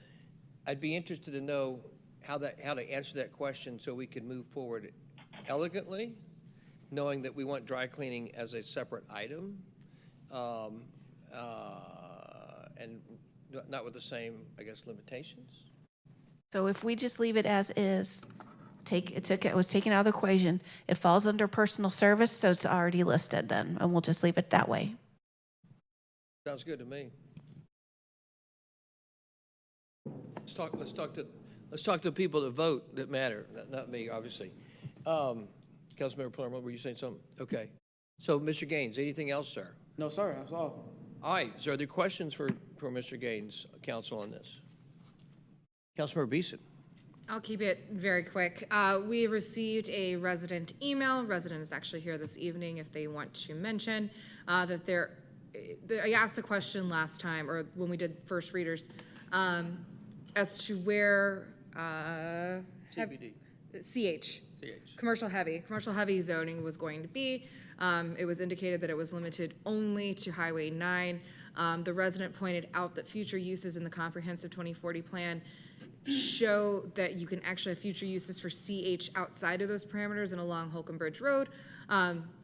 I'd be interested to know how to answer that question so we can move forward elegantly, knowing that we want dry cleaning as a separate item, and not with the same, I guess, limitations. So if we just leave it as is, it was taken out of the equation, it falls under personal service, so it's already listed then, and we'll just leave it that way. Sounds good to me. Let's talk to people that vote that matter, not me, obviously. Councilmember Palermo, were you saying something? Okay. So, Mr. Gaines, anything else, sir? No, sir, that's all. All right. So, are there questions for Mr. Gaines, council, on this? Councilmember Beeson. I'll keep it very quick. We received a resident email. Resident is actually here this evening if they want to mention that I asked the question last time, or when we did first readers, as to where CBD. CH. Commercial heavy zoning was going to be. It was indicated that it was limited only to Highway 9. The resident pointed out that future uses in the comprehensive 2040 plan show that you can actually have future uses for CH outside of those parameters and along Holcomb Bridge Road,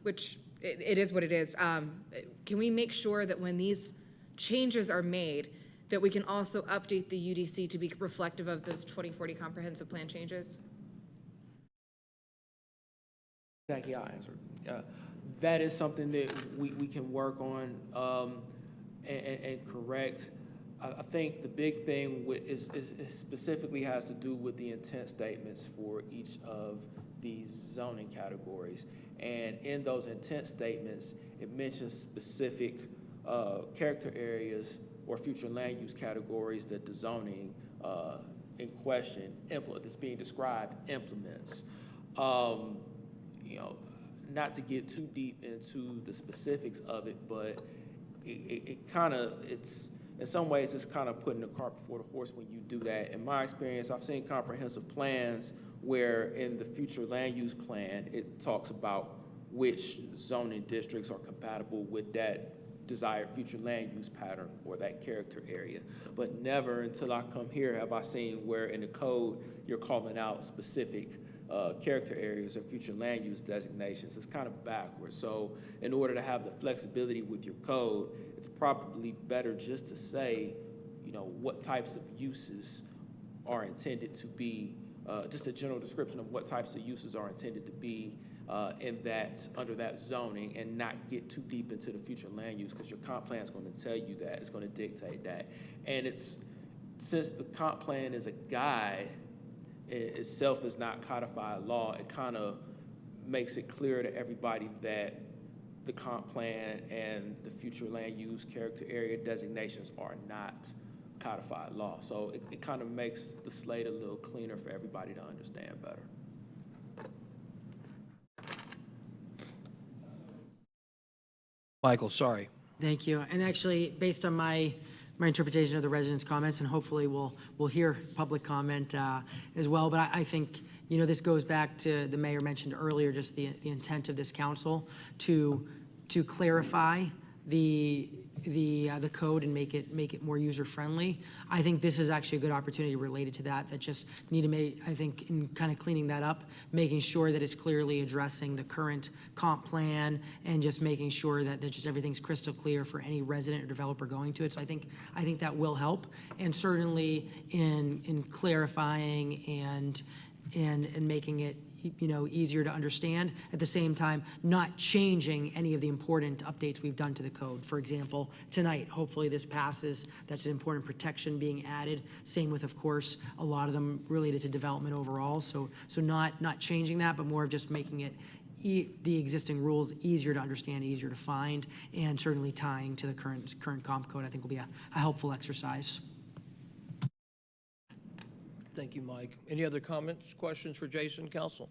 which it is what it is. Can we make sure that when these changes are made, that we can also update the UDC to be reflective of those 2040 comprehensive plan changes? Exactly, I answered. That is something that we can work on and correct. I think the big thing is specifically has to do with the intent statements for each of these zoning categories. And in those intent statements, it mentions specific character areas or future land use categories that the zoning in question that's being described implements. Not to get too deep into the specifics of it, but it's in some ways it's kind of putting the cart before the horse when you do that. In my experience, I've seen comprehensive plans where in the future land use plan, it talks about which zoning districts are compatible with that desired future land use pattern or that character area. But never until I come here have I seen where in the code you're calling out specific character areas or future land use designations. It's kind of backwards. So in order to have the flexibility with your code, it's probably better just to say, what types of uses are intended to be, just a general description of what types of uses are intended to be under that zoning, and not get too deep into the future land use, because your comp plan is going to tell you that, it's going to dictate that. And since the comp plan is a guide, itself is not codified law, it kind of makes it clear to everybody that the comp plan and the future land use character area designations are not codified law. So it kind of makes the slate a little cleaner for everybody to understand better. Michael, sorry. Thank you. And actually, based on my interpretation of the residents' comments, and hopefully we'll hear public comment as well, but I think, you know, this goes back to the mayor mentioned earlier, just the intent of this council to clarify the code and make it more user-friendly. I think this is actually a good opportunity related to that just need to make, I think, in kind of cleaning that up, making sure that it's clearly addressing the current comp plan and just making sure that just everything's crystal clear for any resident or developer going to it. So I think that will help. And certainly in clarifying and making it, you know, easier to understand, at the same time not changing any of the important updates we've done to the code. For example, tonight, hopefully this passes, that's an important protection being added. Same with, of course, a lot of them related to development overall. So not changing that, but more of just making it the existing rules easier to understand, easier to find, and certainly tying to the current comp code, I think will be a helpful exercise. Thank you, Mike. Any other comments, questions for Jason, council?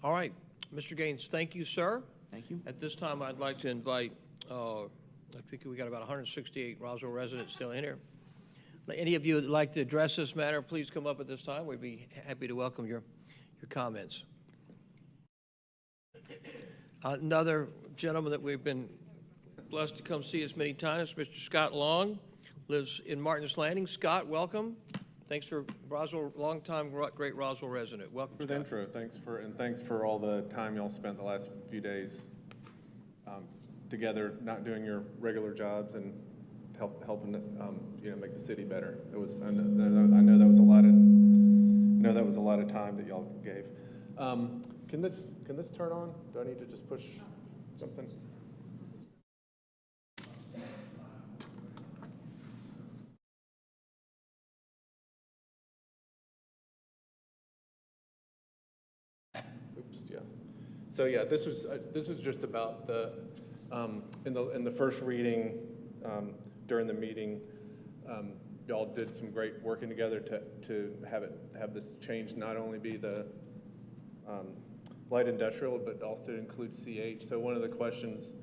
All right, Mr. Gaines, thank you, sir. Thank you. At this time, I'd like to invite, I think we got about 168 Roswell residents still in here. Any of you would like to address this matter, please come up at this time. We'd be happy to welcome your comments. Another gentleman that we've been blessed to come see us many times, Mr. Scott Long, lives in Martin's Landing. Scott, welcome. Thanks for Roswell, longtime great Roswell resident. Welcome, For the intro, thanks for all the time y'all spent the last few days together, not doing your regular jobs and helping you know, make the city better. It was I know that was a lot of time that y'all gave. Can this turn on? Do I need to just push something? So yeah, this was just about the in the first reading during the meeting, y'all did some great working together to have this change not only be the light industrial, but also include CH. So one of the questions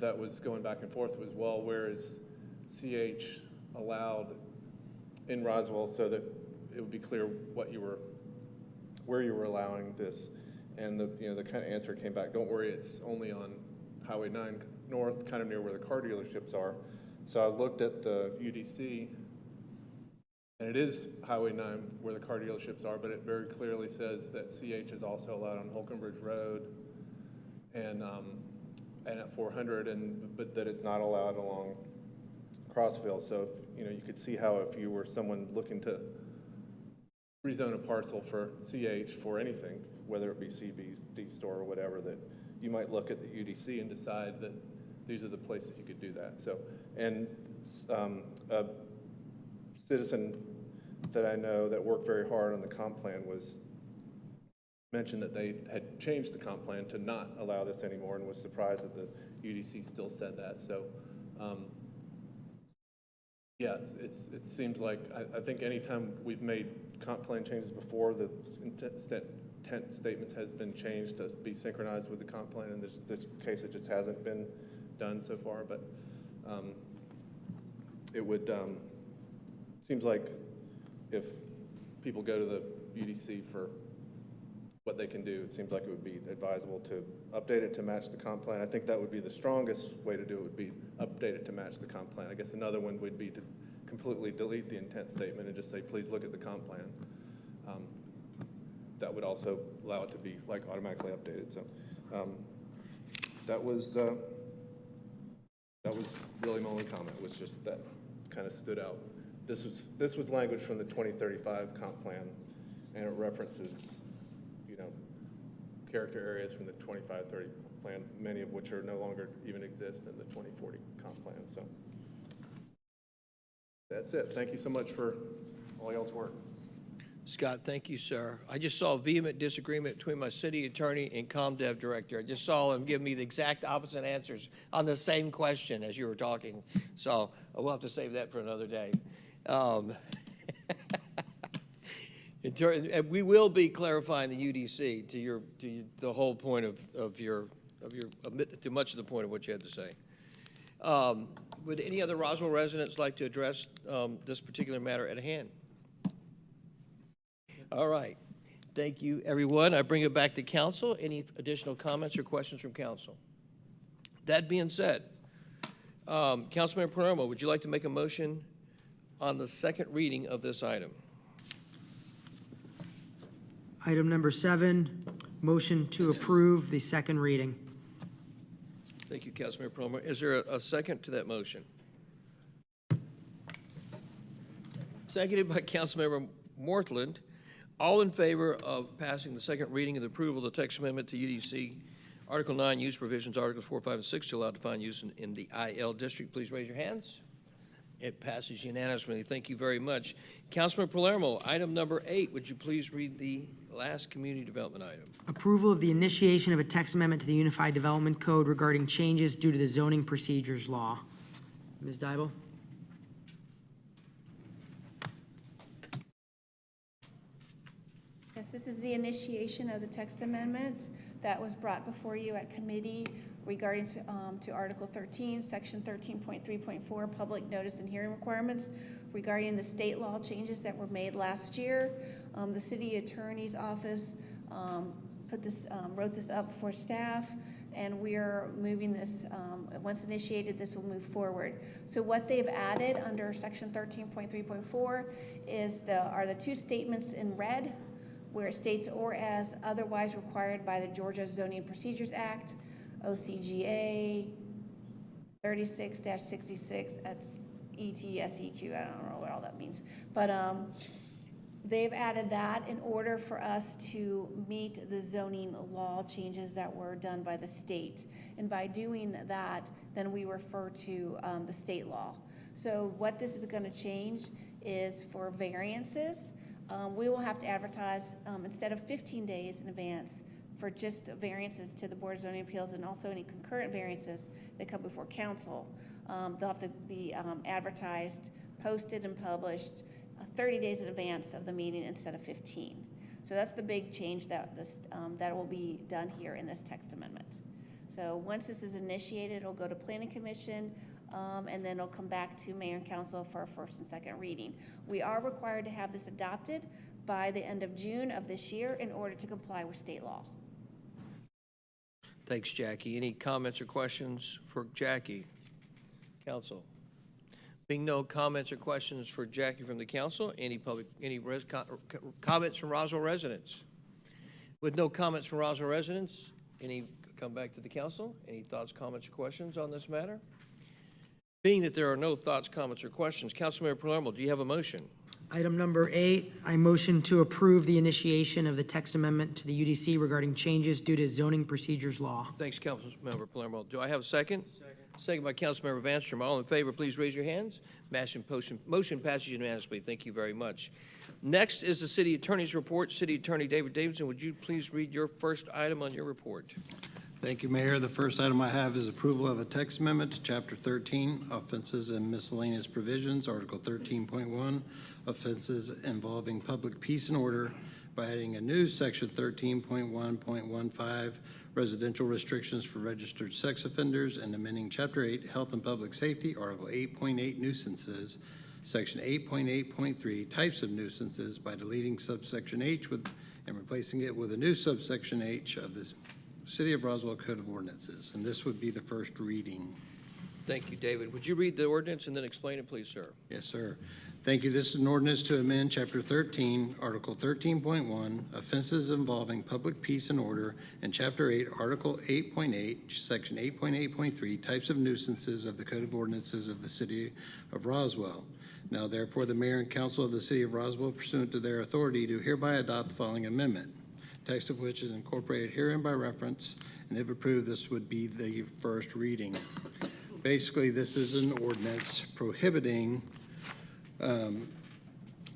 that was going back and forth was, well, where is CH allowed in Roswell, so that it would be clear where you were allowing this. And the kind of answer came back, don't worry, it's only on Highway 9 North, kind of near where the car dealerships are. So I looked at the UDC, and it is Highway 9 where the car dealerships are, but it very clearly says that CH is also allowed on Holcomb Bridge Road and at 400, but that it's not allowed along Crossville. So you could see how if you were someone looking to rezone a parcel for CH for anything, whether it be CBD store or whatever, that you might look at the UDC and decide that these are the places you could do that. So, and a citizen that I know that worked very hard on the comp plan mentioned that they had changed the comp plan to not allow this anymore and was surprised that the UDC still said that. So, yeah, it seems like, I think anytime we've made comp plan changes before, the intent statements has been changed to be synchronized with the comp plan. In this case, it just hasn't been done so far, but it would, seems like if people go to the UDC for what they can do, it seems like it would be advisable to update it to match the comp plan. I think that would be the strongest way to do it, would be update it to match the comp plan. I guess another one would be to completely delete the intent statement and just say, please look at the comp plan. That would also allow it to be like automatically updated. So that was really my only comment, was just that kind of stood out. This was language from the 2035 comp plan, and it references, character areas from the 25-30 plan, many of which are no longer even exist in the 2040 comp plan. So that's it. Thank you so much for all y'all's work. Scott, thank you, sir. I just saw a vehement disagreement between my city attorney and ComDev director. I just saw him give me the exact opposite answers on the same question as you were talking. So we'll have to save that for another day. And we will be clarifying the UDC to the whole point of your to much of the point of what you had to say. Would any other Roswell residents like to address this particular matter at hand? All right. Thank you, everyone. I bring it back to council. Any additional comments or questions from council? That being said, Councilmember Palermo, would you like to make a motion on the second reading of this item? Item number 7, motion to approve the second reading. Thank you, Councilmember Palermo. Is there a second to that motion? Seconded by Councilmember Mortland. All in favor of passing the second reading of the approval of the text amendment to UDC Article 9 use provisions, Articles 4, 5, and 6 to allow defined use in the IL district, please raise your hands. It passes unanimously. Thank you very much. Councilman Palermo, item number 8, would you please read the last community development item? Approval of the initiation of a text amendment to the Unified Development Code regarding changes due to the zoning procedures law. Ms. Dybel? Yes, this is the initiation of the text amendment that was brought before you at committee regarding to Article 13, Section 13.3.4, public notice and hearing requirements regarding the state law changes that were made last year. The city attorney's office wrote this up for staff, and we are moving this, once initiated, this will move forward. So what they've added under Section 13.3.4 are the two statements in red, where it states, or as otherwise required by the Georgia Zoning Procedures Act, OCGA 36-66, that's ETSEQ, I don't know what all that means. But they've added that in order for us to meet the zoning law changes that were done by the state. And by doing that, then we refer to the state law. So what this is gonna change is for variances, we will have to advertise instead of 15 days in advance for just variances to the Board of Zoning Appeals and also any concurrent variances that come before council. They'll have to be advertised, posted, and published 30 days in advance of the meeting instead of 15. So that's the big change that that will be done here in this text amendment. So once this is initiated, it'll go to Planning Commission, and then it'll come back to Mayor and Council for a first and second reading. We are required to have this adopted by the end of June of this year in order to comply with state law. Thanks, Jackie. Any comments or questions for Jackie? Council? Being no comments or questions for Jackie from the council, any comments from Roswell residents? With no comments from Roswell residents, come back to the council? Any thoughts, comments, or questions on this matter? Being that there are no thoughts, comments, or questions, Councilmember Palermo, do you have a motion? Item number 8, I motion to approve the initiation of the text amendment to the UDC regarding changes due to zoning procedures law. Thanks, Councilmember Palermo. Do I have a second? Second by Councilmember Vanstrom. All in favor, please raise your hands. Motion passes unanimously. Thank you very much. Next is the City Attorney's report. City Attorney David Davidson, would you please read your first item on your report? Thank you, Mayor. The first item I have is approval of a text amendment to Chapter 13, Offenses and Miscellaneous Provisions, Article 13.1, Offenses Involving Public Peace and Order, by adding a new Section 13.1.15, Residential Restrictions for Registered Sex Offenders, and amending Chapter 8, Health and Public Safety, Article 8.8, Nuisances, Section 8.8.3, Types of Nuisances, by deleting subsection H and replacing it with a new subsection H of the City of Roswell Code of Ordinances, and this would be the first reading. Thank you, David. Would you read the ordinance and then explain it, please, sir? Yes, sir. Thank you. This is an ordinance to amend Chapter 13, Article 13.1, Offenses Involving Public Peace and Order, and Chapter 8, Article 8.8, Section 8.8.3, Types of Nuisances of the Code of Ordinances of the City of Roswell. Now, therefore, the Mayor and Council of the City of Roswell, pursuant to their authority, do hereby adopt the following amendment, text of which is incorporated herein by reference, and if approved, this would be the first reading. Basically, this is an ordinance prohibiting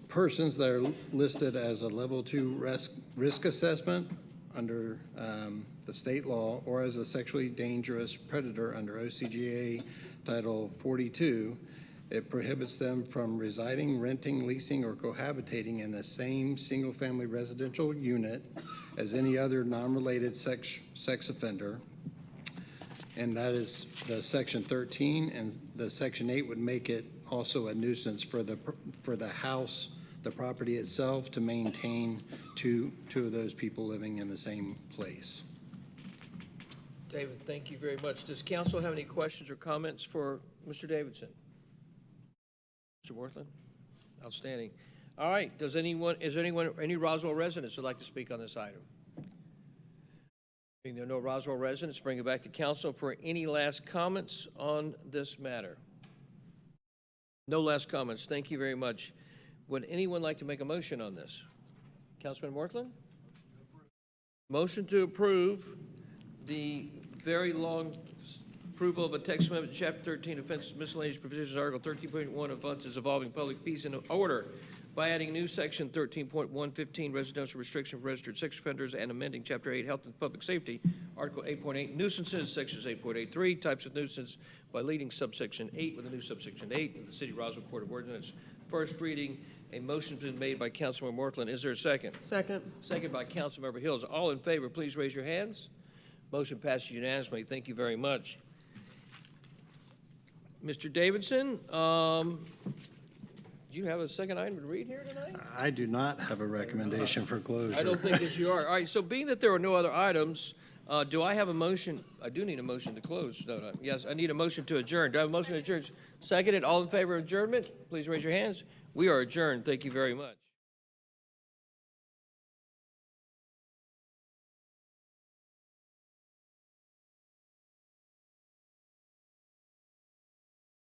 persons that are listed as a level 2 risk assessment under the state law, or as a sexually dangerous predator under OCGA Title 42, it prohibits them from residing, renting, leasing, or cohabitating in the same single-family residential unit as any other non-related sex offender. And that is the Section 13, and the Section 8 would make it also a nuisance for the house, the property itself, to maintain two of those people living in the same place. David, thank you very much. Does council have any questions or comments for Mr. Davidson? Mr. Worthland? Outstanding. All right, is any Roswell residents who'd like to speak on this item? Being there are no Roswell residents, bring it back to council for any last comments on this matter. No last comments. Thank you very much. Would anyone like to make a motion on this? Councilman Worthland? Motion to approve the very long approval of a text amendment to Chapter 13 Offenses Miscellaneous Provisions, Article 13.1 Offenses Involving Public Peace and Order by adding new Section 13.115 Residential Restriction for Registered Sex Offenders and amending Chapter 8 Health and Public Safety, Article 8.8 Nuisances, Sections 8.83 Types of Nuisance by leading subsection 8 with a new subsection 8 of the City of Roswell Court of Ordinance. First reading. A motion has been made by Councilmember Worthland. Is there a second? Second. Second by Councilmember Hills. All in favor, please raise your hands. Motion passes unanimously. Thank you very much. Mr. Davidson, do you have a second item to read here tonight? I do not have a recommendation for closure. I don't think that you are. All right, so being that there are no other items, do I have a motion? I do need a motion to close, don't I? Yes, I need a motion to adjourn. Do I have a motion to adjourn? Seconded. All in favor of adjournment? Please raise your hands. We are adjourned. Thank you very much.